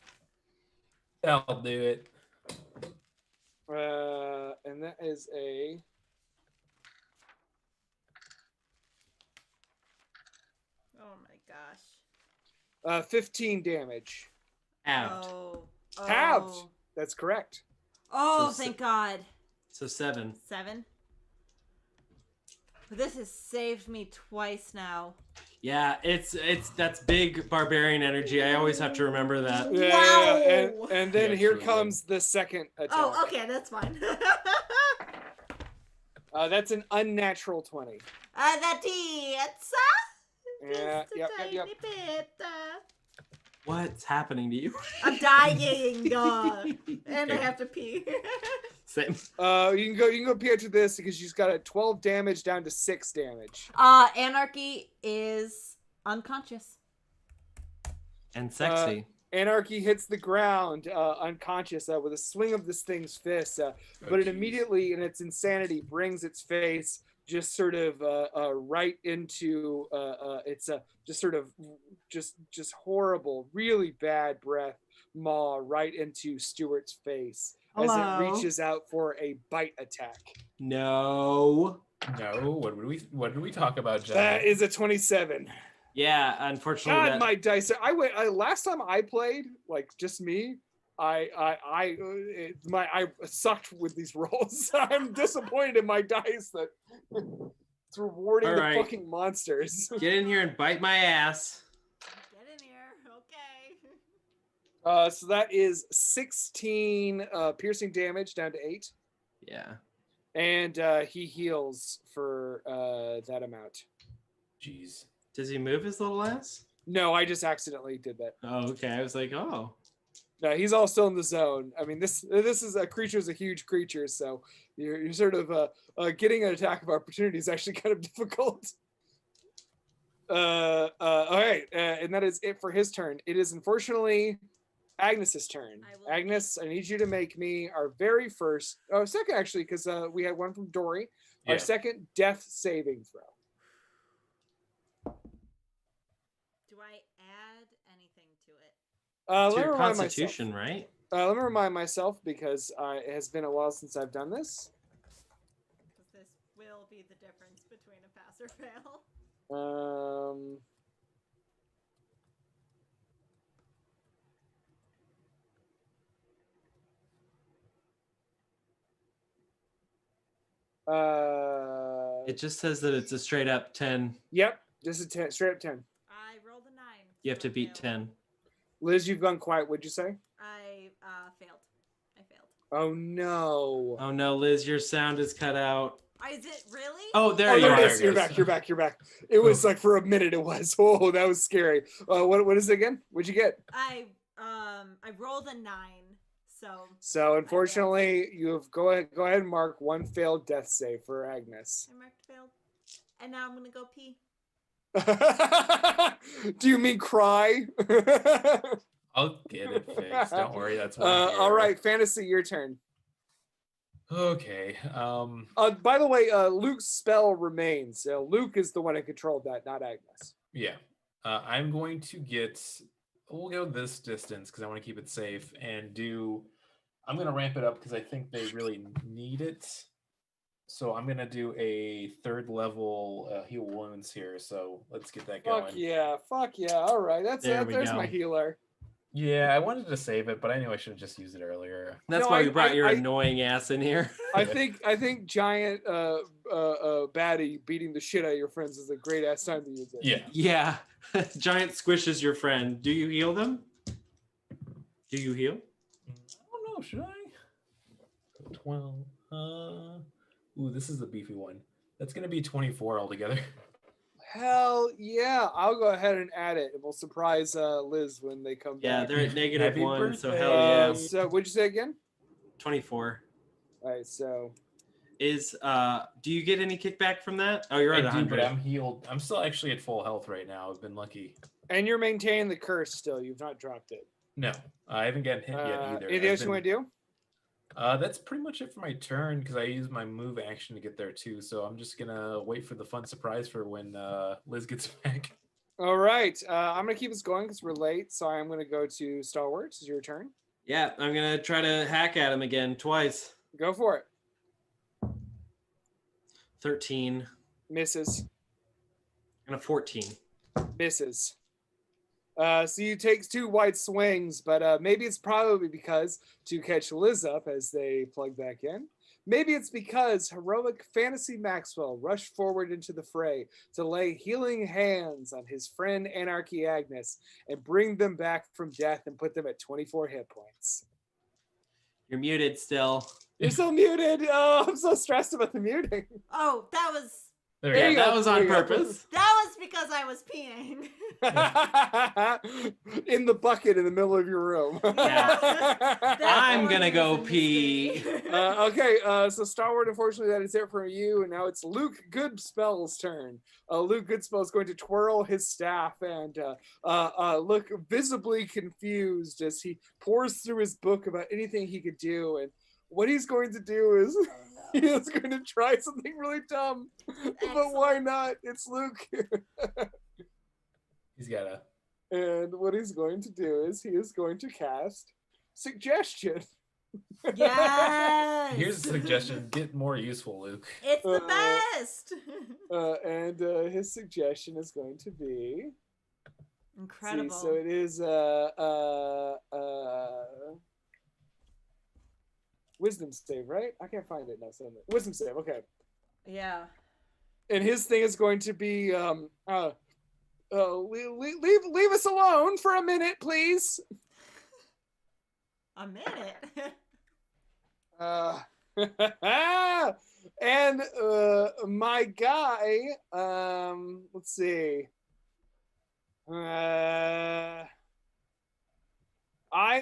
I'll do it. And that is a... Oh my gosh. 15 damage. Out. Oh. Halved. That's correct. Oh, So thank God. So 7. 7. This has saved me twice now. Yeah, that's big barbarian energy. I always have to remember that. Yeah, Wow. And then Yeah, here true. comes the second attack. Oh, okay, that's fine. That's an unnatural 20. That it's Yeah, just a yep. tiny bit. What's happening to you? I'm dying, and I have to pee. Same. You can go pee after this because she's got a 12 damage down to 6 damage. Anarchy is unconscious. And sexy. Anarchy hits the ground unconscious with a swing of this thing's fist, but it immediately, in its insanity, brings its face just sort of right into it's a just sort of just horrible, really bad breath maw right into Stuart's face as it Hello. reaches out for a bite attack. No. No, what did we talk about, John? That is a 27. Yeah, unfortunately. God, my dice. I last time I played, like just me, I sucked with these rolls. I'm disappointed in my dice that it's rewarding All the right. fucking monsters. Get in here and bite my ass. Get in here. Okay. So that is 16 piercing damage down to 8, Yeah. and he heals for that amount. Jeez. Does he move his little ass? No, I just accidentally did that. Oh, okay. I was like, oh. No, he's all still in the zone. I mean, this is a creature is a huge creature, so you're sort of getting an attack of opportunity is actually kind of difficult. All right, and that is it for his turn. It is unfortunately Agnes's turn. Agnes, I need you to make me our very first, second actually, because we had one from Dory. Yeah. Our second death saving throw. Do I add anything to it? It's Let me your remind constitution, right? myself. Let me remind myself because it has been a while since I've done this. Because this will be the difference between a pass or fail. It just says that it's a straight up 10. Yep, this is 10, straight up 10. I rolled a 9. You have so to beat failed. 10. Liz, you've gone quiet. What'd you say? I failed. I failed. Oh no. Oh no, Liz, your sound is cut out. Is it really? Oh, there Oh, you there are. it is. You're back. You're back. You're back. It was like for a minute. It was. Oh, that was scary. What is it again? What'd you get? I rolled a 9. So unfortunately, you have go ahead and mark one failed death save for Agnes. I marked failed. And now I'm gonna go pee. Do you mean cry? I'll get it fixed. Don't worry, that's one all right, Fantasy, your turn. Okay. By the way, Luke's spell remains. Luke is the one who controlled that, not Agnes. Yeah. I'm going to get. We'll go this distance because I want to keep it safe and do. I'm going to ramp it up because I think they really need it. So I'm going to do a 3rd level heal wounds here. So let's get that going. Fuck yeah. All right, there's go. my healer. Yeah, I wanted to save it, but I knew I should have just used it earlier. That's why we brought your annoying ass in here. I think giant baddie beating the shit out of your friends is a great ass time to use it. Yeah. Yeah. Giant squishes your friend. Do you heal them? Do you heal? I don't know. Should I? 12. Ooh, this is the beefy one. That's going to be 24 altogether. Hell yeah. I'll go ahead and add it. It will surprise Liz when they come Yeah, back. they're at negative Happy 1, so birthday. hell yeah. So what'd you say again? 24. All right, so Is do you get any kickback from that? Oh, you're at I do, 100. but I'm healed. I'm still actually at full health right now. I've been lucky. and you're maintaining the curse still. You've not dropped it. No, I haven't gotten hit yet either. Anything else you want to do? That's pretty much it for my turn because I used my move action to get there too. So I'm just gonna wait for the fun surprise for when Liz gets back. All right. I'm going to keep this going because we're late. So I'm going to go to Stalwart. It's your turn. Yeah, I'm going to try to hack at him again twice. Go for it. 13 Misses. and a 14. Misses. So you take 2 wide swings, but maybe it's probably because to catch Liz up as they plug back in. Maybe it's because heroic Fantasy Maxwell rushed forward into the fray to lay healing hands on his friend Anarchy Agnes and bring them back from death and put them at 24 hit points. You're muted still. You're still muted. Oh, I'm so stressed about the muting. Oh, that was There There you you go. That go. was There on you go. purpose. that was because I was peeing. In the bucket in the middle of your room. I'm gonna go pee. Okay, so Stalwart, unfortunately, that is it for you, and now it's Luke Goodspell's turn. Luke Goodspell is going to twirl his staff and look visibly confused as he pours through his book about anything he could do, and what he's going to do is he is going to try something really dumb. But why not? It's Luke. He's got a. And what he's going to do is he is going to cast Suggestion. Yes. Here's a suggestion: get more useful, Luke. It's the best. And his suggestion is going to be Incredible. So it is wisdom save, right? I can't find it now. So wisdom save. Okay. Yeah. And his thing is going to be leave us alone for a minute, please. A minute. And my guy, let's see. I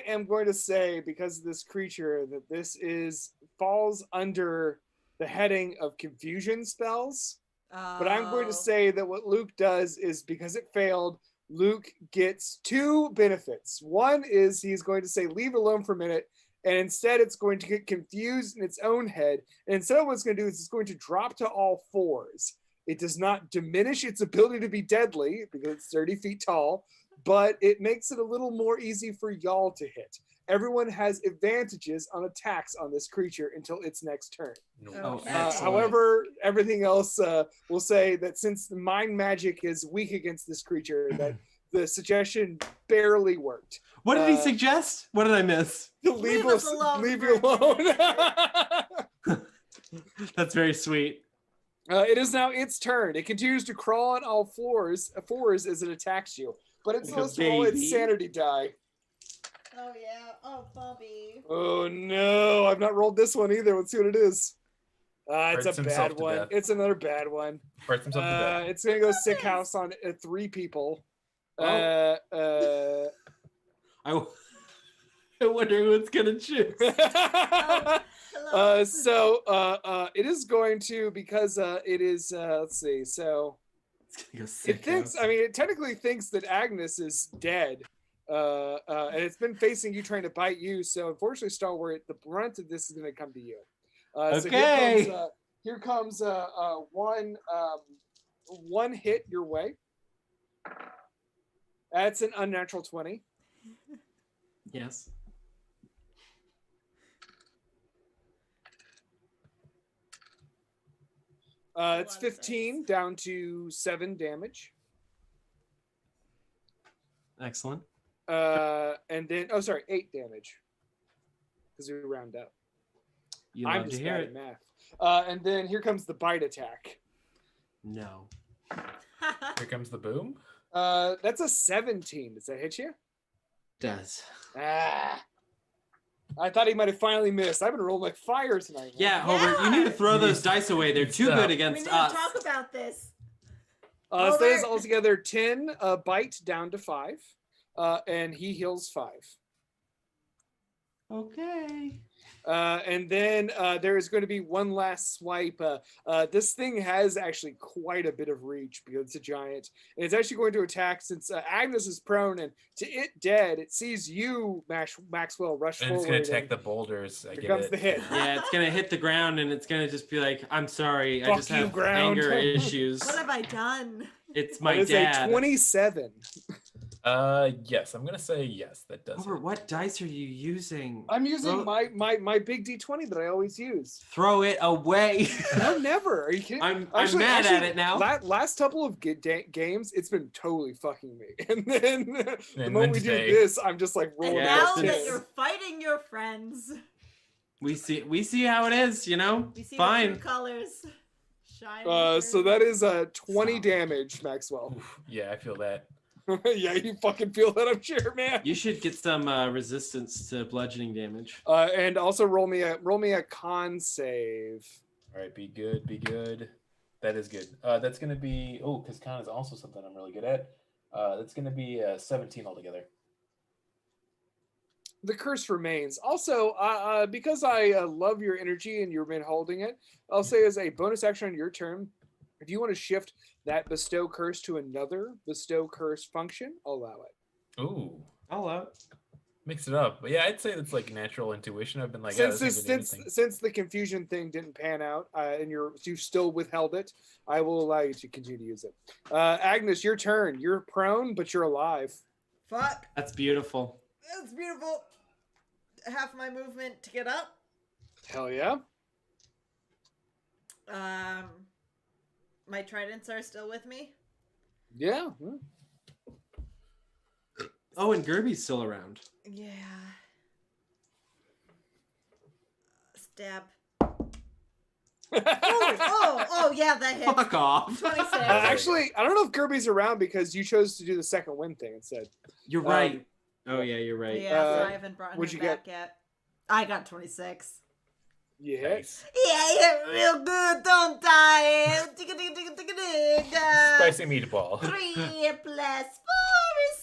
am going to say, because of this creature, that this falls under the heading of confusion spells. But I'm going to say that what Luke does is, because it failed, Luke gets 2 benefits. One is he's going to say, leave it alone for a minute, and instead it's going to get confused in its own head. And instead what it's going to do is it's going to drop to all 4s. It does not diminish its ability to be deadly, because it's 30 feet tall, but it makes it a little more easy for y'all to hit. Everyone has advantages on attacks on this creature until its next turn. However, everything else will say that since the mind magic is weak against this creature, that the suggestion barely worked. What did he suggest? What did I miss? Leave us alone. Leave you alone. That's very sweet. It is now its turn. It continues to crawl on all fours as it attacks you, but it still has to roll its sanity die. Oh yeah. Oh, Bobby. Oh no, I've not rolled this one either. Let's see what it is. It's a bad one. It's another bad one. It's gonna go sick house on 3 people. I wonder who it's gonna choose. It is going to, because it is let's see, so it thinks house. I mean, it technically thinks that Agnes is dead. And it's been facing you, trying to bite you. So unfortunately, Stalwart, the brunt of this is going to come to you. Okay. So here comes one hit your way. That's an unnatural 20. Yes. It's 15 down to 7 damage. Excellent. And then 8 damage, because we round up. I'm just bad at math. And then here comes the bite attack. No. Here comes the boom. That's a 17. Does that hit you? Does. I thought he might have finally missed. I've been rolling like fire tonight. Yeah, Hobart, you need to throw those dice away. They're too good against us. We need to talk about this. So that is altogether 10 bite down to 5. And he heals 5. Okay. And then there is going to be one last swipe. This thing has actually quite a bit of reach because it's a giant. And it's actually going to attack, since Agnes is prone and to it dead, it sees you, Maxwell, rush forward. And it's going to attack the boulders. Here comes the hit. Yeah, it's going to hit the ground and it's going to just be like, I'm sorry. I just have ground. Anger issues. What have I done? It's my dad. It's a 27. Yes, I'm gonna say yes. That does. Hobart, what dice are you using? I'm using my big D20 that I always use. Throw it away. No, never. Are you kidding? I'm mad at it now. Last couple of games, it's been totally fucking me. And then the moment we do this, I'm just like rolling. And now that you're fighting your friends, we see how it is. You know, we see fine. The true colors. So that is 20 damage, Maxwell. Oof, yeah, I feel that. Yeah, you fucking feel that, I'm sure, man. You should get some resistance to bludgeoning damage. And also roll me a con save. All right, be good. That is good. That's gonna be because con is also something I'm really good at. That's gonna be 17 altogether. The curse remains. Also, because I love your energy and you've been holding it, I'll say as a bonus action on your turn, if you want to shift that bestow curse to another bestow curse function, I'll allow it. Ooh. I'll allow it. Mix it up. But yeah, I'd say it's like natural intuition. I've been like, Since this ain't gonna do anything. since the confusion thing didn't pan out, and you still withheld it, I will allow you to continue to use it. Agnes, your turn. You're prone, but you're alive. Fuck. That's beautiful. That's beautiful. Half my movement to get up. Hell yeah. My tridents are still with me. Yeah. Oh, and Gerby's still around. Yeah. Stab. Oh, yeah, that hits. Fuck off. 26. Actually, I don't know if Gerby's around because you chose to do the second wind thing instead. You're right. Oh, yeah, you're right. Yeah, so I haven't brought him what'd you back get? yet. I got 26. Yeah. Nice. Yeah, I hit real good, don't I? Spicy meatball. 3 plus 4 is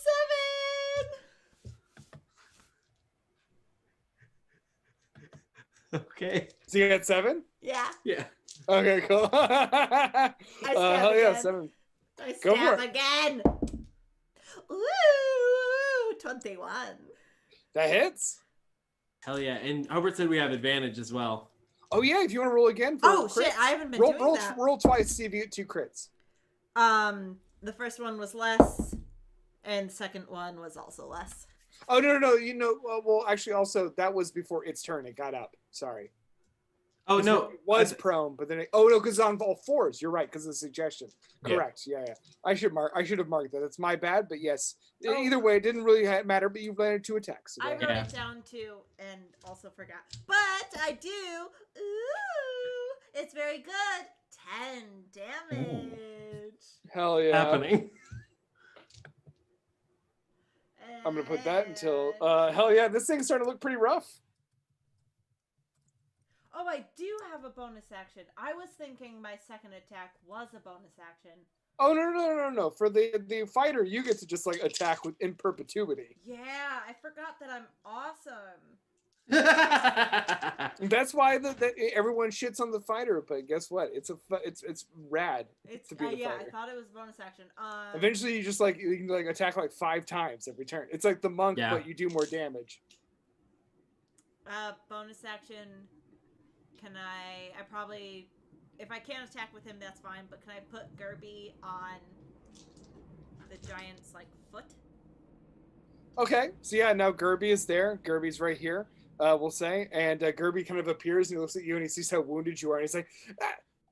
7. Okay. So you got 7? Yeah. Yeah. Okay, cool. I stab Hell yeah, again. 7. I Go for stab it. again. Ooh, 21. That hits. Hell yeah. And Hobart said we have advantage as well. Oh yeah, if you want to roll again. For Oh crits, shit, I haven't been roll, doing roll, that. roll twice, see if you get 2 crits. The first one was less, and second one was also less. Oh no, you know. Well, actually, also that was before its turn. It got up. Sorry. Oh, no. It was prone, but then oh no, because on all 4s. You're right, because of the suggestion. Yeah. Correct. Yeah. I should have marked that. That's my bad, but yes. Oh. Either way, it didn't really matter. But you landed 2 attacks. So I go wrote ahead. it down too, and also forgot. But I do. Ooh, it's very good. 10 damage. Hell yeah. Happening. I'm gonna put that until. Hell yeah, this thing's starting to look pretty rough. Oh, I do have a bonus action. I was thinking my second attack was a bonus action. Oh no! For the fighter, you get to just like attack in perpetuity. Yeah, I forgot that I'm awesome. That's why everyone shits on the fighter. But guess what? It's rad. It's to be the yeah, fighter. I thought it was bonus action. Eventually, you just like you can like attack like 5 times every turn. It's like the monk, Yeah. but you do more damage. Bonus action. Can I probably, if I can't attack with him, that's fine. But can I put Gerby on the giant's like foot? Okay, so yeah, now Gerby is there. Gerby's right here. We'll say, and Gerby kind of appears and he looks at you and he sees how wounded you are, and he's like,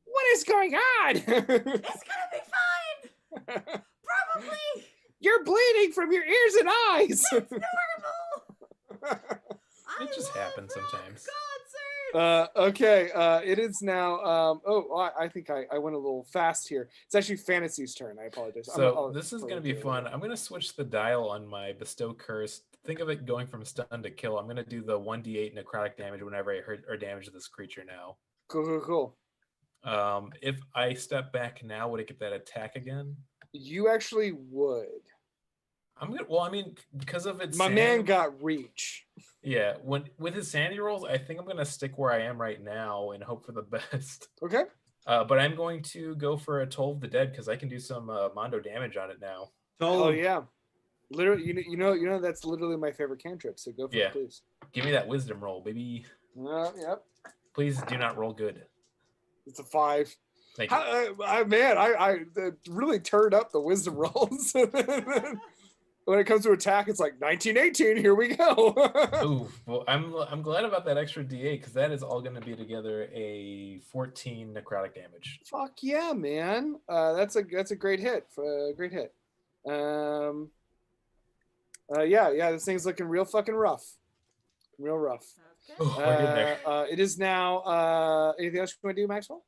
"What is going on?" It's gonna be fine. Probably. You're bleeding from your ears and eyes. That's normal. It just happens sometimes. Okay, it is now. I think I went a little fast here. It's actually Fantasy's turn. I apologize. So this is going to be fun. I'm going to switch the dial on my Bestow Curse. Think of it going from stun to kill. I'm going to do the 1d8 necrotic damage whenever I hurt or damage this creature now. Cool. If I step back now, would it get that attack again? You actually would. I'm gonna. Well, I mean, because of its. My man got reach. Yeah, with his sanity rolls, I think I'm gonna stick where I am right now and hope for the best. Okay. But I'm going to go for a Toll of the Dead because I can do some Mondo damage on it now. Oh yeah, literally. You know that's literally my favorite cantrip. So go for it, please. Give me that wisdom roll, baby. Yep. Please do not roll good. It's a 5. Thank you. I really turned up the wisdom rolls. When it comes to attack, it's like 1918. Here we go. Ooh, well, I'm glad about that extra D8 because that is all going to be together a 14 necrotic damage. Fuck yeah, man. That's a great hit. Great hit. Yeah. This thing's looking real fucking rough. Real rough. Okay. Oh, we're getting there. It is now. Anything else you want to do, Maxwell?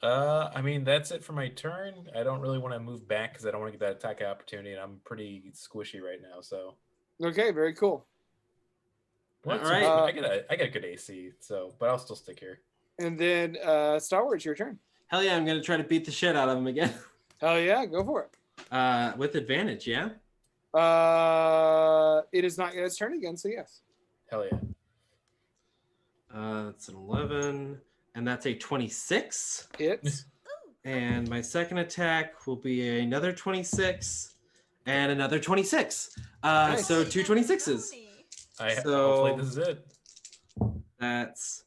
I mean, that's it for my turn. I don't really want to move back because I don't want to get that attack opportunity, and I'm pretty squishy right now. So. Okay, very cool. Well, All right. I got good AC, but I'll still stick here. And then Stalwart, your turn. Hell yeah, I'm going to try to beat the shit out of him again. Hell yeah, go for it. With advantage, yeah? It is not yet its turn again, so yes. Hell yeah. That's an 11, and that's a 26. Hits. And my second attack will be another 26 and another 26. Nice. So 2 26s. Hopefully this is it. That's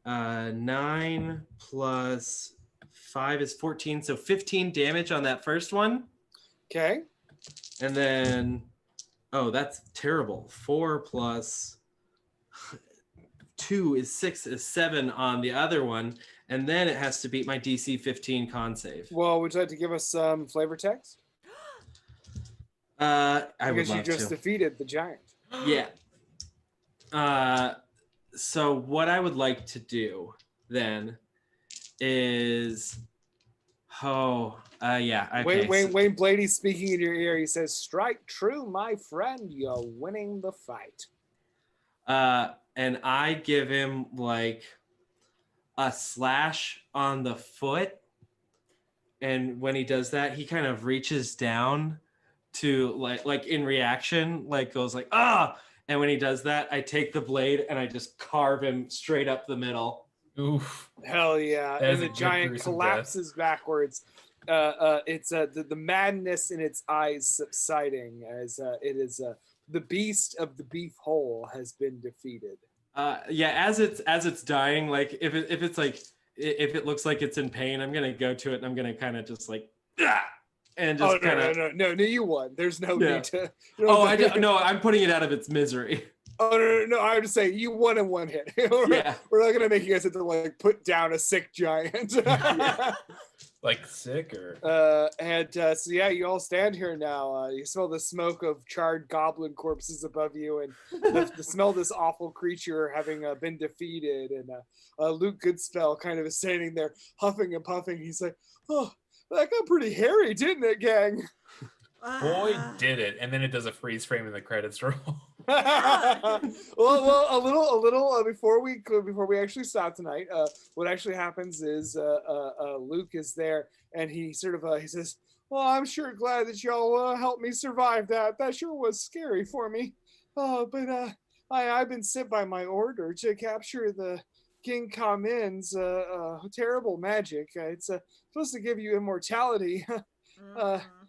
9 plus 5 is 14, so 15 damage on that first one. Okay. And then, oh, that's terrible. 4 plus 2 is 6 is 7 on the other one. And then it has to beat my DC 15 con save. Well, would you like to give us some flavor text? I would Because you love just to. defeated the giant. Yeah. So what I would like to do then is, yeah. Okay. Wayne Blady's speaking in your ear. He says, "Strike true, my friend. You're winning the fight." And I give him like a slash on the foot. And when he does that, he kind of reaches down to like in reaction, like goes like, ah. And when he does that, I take the blade and I just carve him straight up the middle. Oof. Hell yeah. That is And a the good giant gruesome collapses backwards. It's the madness in its eyes subsiding as it is the beast of the beef hole has been defeated. Yeah, as it's dying, like if it looks like it's in pain, I'm gonna go to it and I'm gonna kind of just like, ah! And just kind of no, you won. There's no Yeah. need to. No, I'm putting it out of its misery. Oh no! I would say you won in one hit. Yeah. We're not gonna make you guys have to like put down a sick giant. Like sick or So yeah, you all stand here now. You smell the smoke of charred goblin corpses above you, and the smell of this awful creature having been defeated. And Luke Goodspell kind of is standing there, huffing and puffing. He's like, "Oh, that got pretty hairy, didn't it, gang?" boy did it, and then it does a freeze frame in the credits roll. well, a little before we actually stop tonight. What actually happens is Luke is there, and he sort of he says, "Well, I'm sure glad that y'all helped me survive that. That sure was scary for me. But I've been sent by my order to capture the King Kamen's terrible magic. It's supposed to give you immortality."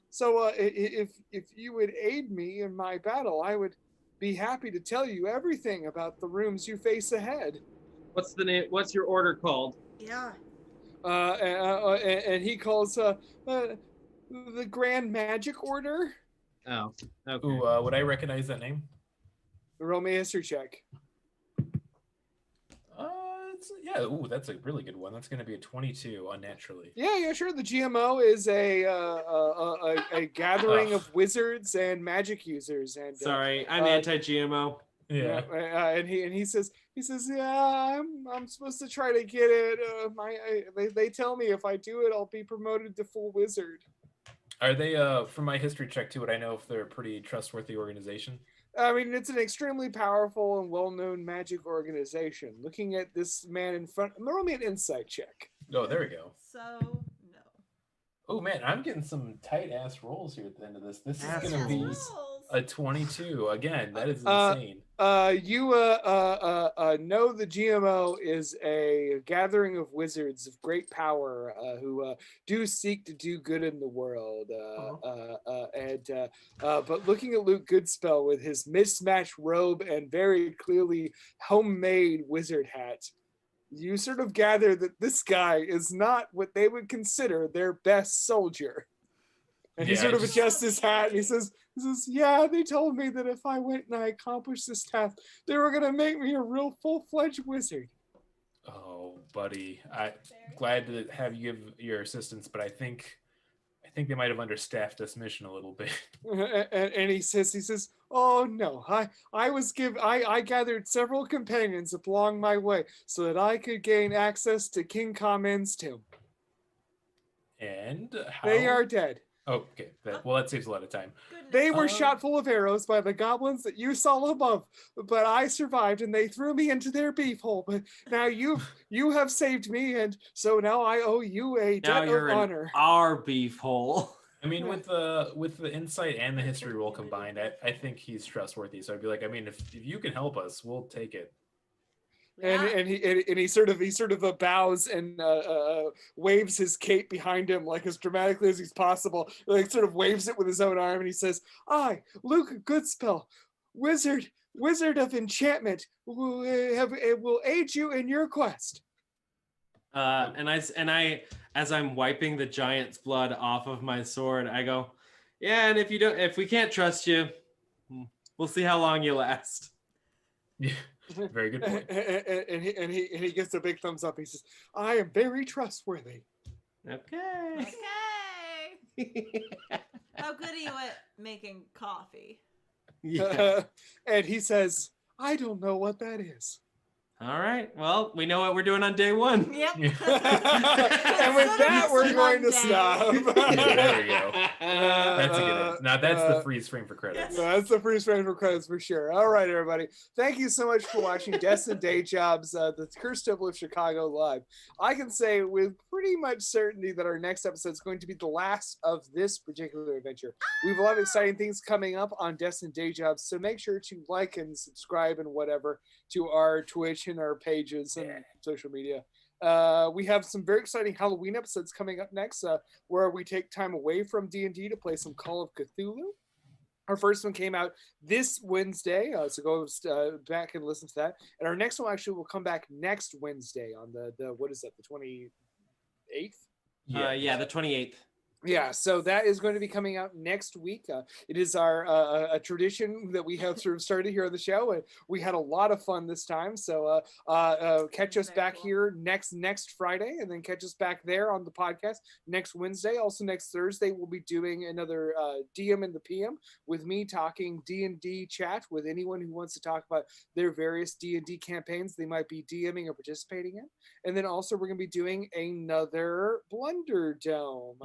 So if you would aid me in my battle, I would be happy to tell you everything about the rooms you face ahead. What's the name? What's your order called? Yeah. And he calls the Grand Magic Order. Oh, okay. Ooh, would I recognize that name? Roll me a history check. Yeah. Ooh, that's a really good one. That's going to be a 22 unnaturally. Yeah, sure. The GMO is a gathering of wizards and magic users. And Sorry, I'm anti-GMO. Yeah. And he says, yeah, I'm supposed to try to get it. They tell me if I do it, I'll be promoted to full wizard. Are they from my history check too? Would I know if they're a pretty trustworthy organization? I mean, it's an extremely powerful and well-known magic organization. Looking at this man in front, roll me an insight check. Oh, there we go. So no. Oh man, I'm getting some tight ass rolls here at the end of this. This is Ass gonna be rolls. a 22 again. That is insane. You know the GMO is a gathering of wizards of great power who do seek to do good in the world. But looking at Luke Goodspell with his mismatched robe and very clearly homemade wizard hat, you sort of gather that this guy is not what they would consider their best soldier. And he sort of adjusts his hat and he says, yeah, they told me that if I went and I accomplished this task, they were going to make me a real full-fledged wizard. Oh, buddy. I'm glad to have you give your assistance, but I think they might have understaffed this mission a little bit. And he says, oh no, I gathered several companions along my way so that I could gain access to King Kamen's tomb. And how? They are dead. Oh, okay. That saves a lot of time. Goodness. They were shot full of arrows by the goblins that you saw above, but I survived and they threw me into their beef hole. But now you have saved me, and so now I owe you a debt of honor. Our beef hole. I mean, with the insight and the history roll combined, I think he's trustworthy. So I'd be like, I mean, if you can help us, we'll take it. Yeah. And he sort of bows and waves his cape behind him like as dramatically as he's possible. Like sort of waves it with his own arm, and he says, "I, Luke Goodspell, wizard wizard of enchantment will aid you in your quest. And I, as I'm wiping the giant's blood off of my sword, I go, yeah. And if we can't trust you, we'll see how long you last. Yeah, very good point. And he gives a big thumbs up. He says, I am very trustworthy. Okay. Okay. How good are you at making coffee? Yeah. And he says, I don't know what that is. All right. Well, we know what we're doing on day one. Yep. And with that, we're going to stop. Yeah, there we go. That's a good end. Now that's the freeze frame for credits. That's the freeze frame for credits for sure. All right, everybody. Thank you so much for watching Destined Day Jobs, the Cursed Temple of Checagou live. I can say with pretty much certainty that our next episode is going to be the last of this particular adventure. We have a lot of exciting things coming up on Destined Day Jobs, so make sure to like and subscribe and whatever to our Twitch and our pages and social media. We have some very exciting Halloween episodes coming up next, where we take time away from D&D to play some Call of Cthulhu. Our first one came out this Wednesday, so go back and listen to that. And our next one actually will come back next Wednesday on the what is that, the 28th? Yeah, the 28th. Yeah, so that is going to be coming out next week. It is our a tradition that we have sort of started here on the show, and we had a lot of fun this time. So catch us back here next Friday, and then catch us back there on the podcast next Wednesday. Also next Thursday, we'll be doing another DM in the PM with me talking D&D chat with anyone who wants to talk about their various D&D campaigns they might be DMing or participating in. And then also we're going to be doing another Blunder Dome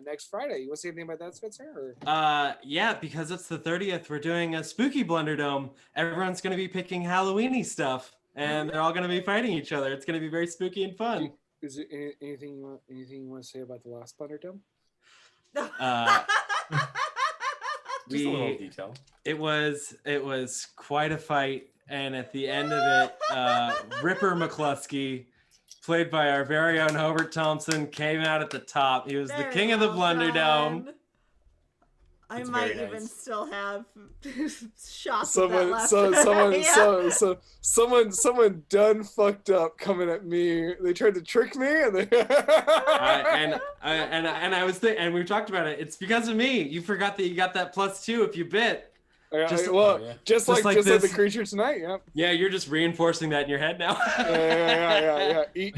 next Friday. You want to say anything about that, Spencer? Or? Yeah, because it's the 30th, we're doing a spooky Blunderdome. Everyone's going to be picking Halloweeny stuff, and they're all going to be fighting each other. It's going to be very spooky and fun. Is there anything you want to say about the last Blunderdome? Just a little detail. It was quite a fight, and at the end of it, Ripper McCluskey, played by our very own Hobart Thompson, came out at the top. He was the king of the Blunderdome. I It's might very even nice. still have shots of that left. Someone done fucked up coming at me. They tried to trick me, and they and I was and we talked about it. It's because of me. You forgot that you got that +2 if you bit. just like the creature tonight. Yeah. Yeah, you're just reinforcing that in your head now. Yeah. Eat,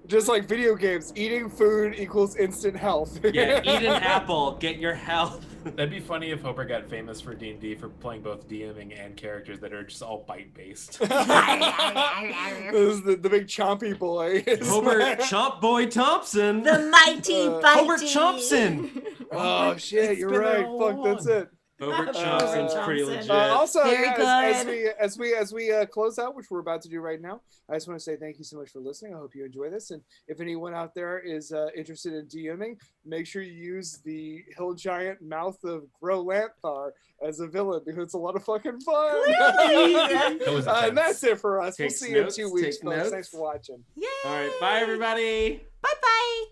just like video games, eating food equals instant health. Yeah, eat an apple, get your health. That'd be funny if Hopper got famous for D&D for playing both DMing and characters that are just all bite based. This is the big chompy boy. Hobart Chomp Boy Thompson. The mighty bitey. Hobart Chompson. Oh shit, you're right. Fuck, that's it. Hobart Chompson's pretty legit. Also, Very as we close out, which we're about to do right now, I just want to say thank you so much for listening. I hope you enjoy this, and if anyone out there is interested in DMing, make sure you use the hill giant mouth of Grolanthar as a villain, because it's a lot of fucking fun. And that's it for us. We'll see you in 2 weeks, folks. Thanks for watching. Yay. All right, bye everybody. Bye bye.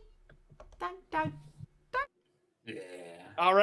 Dun, dun. Yeah. All right.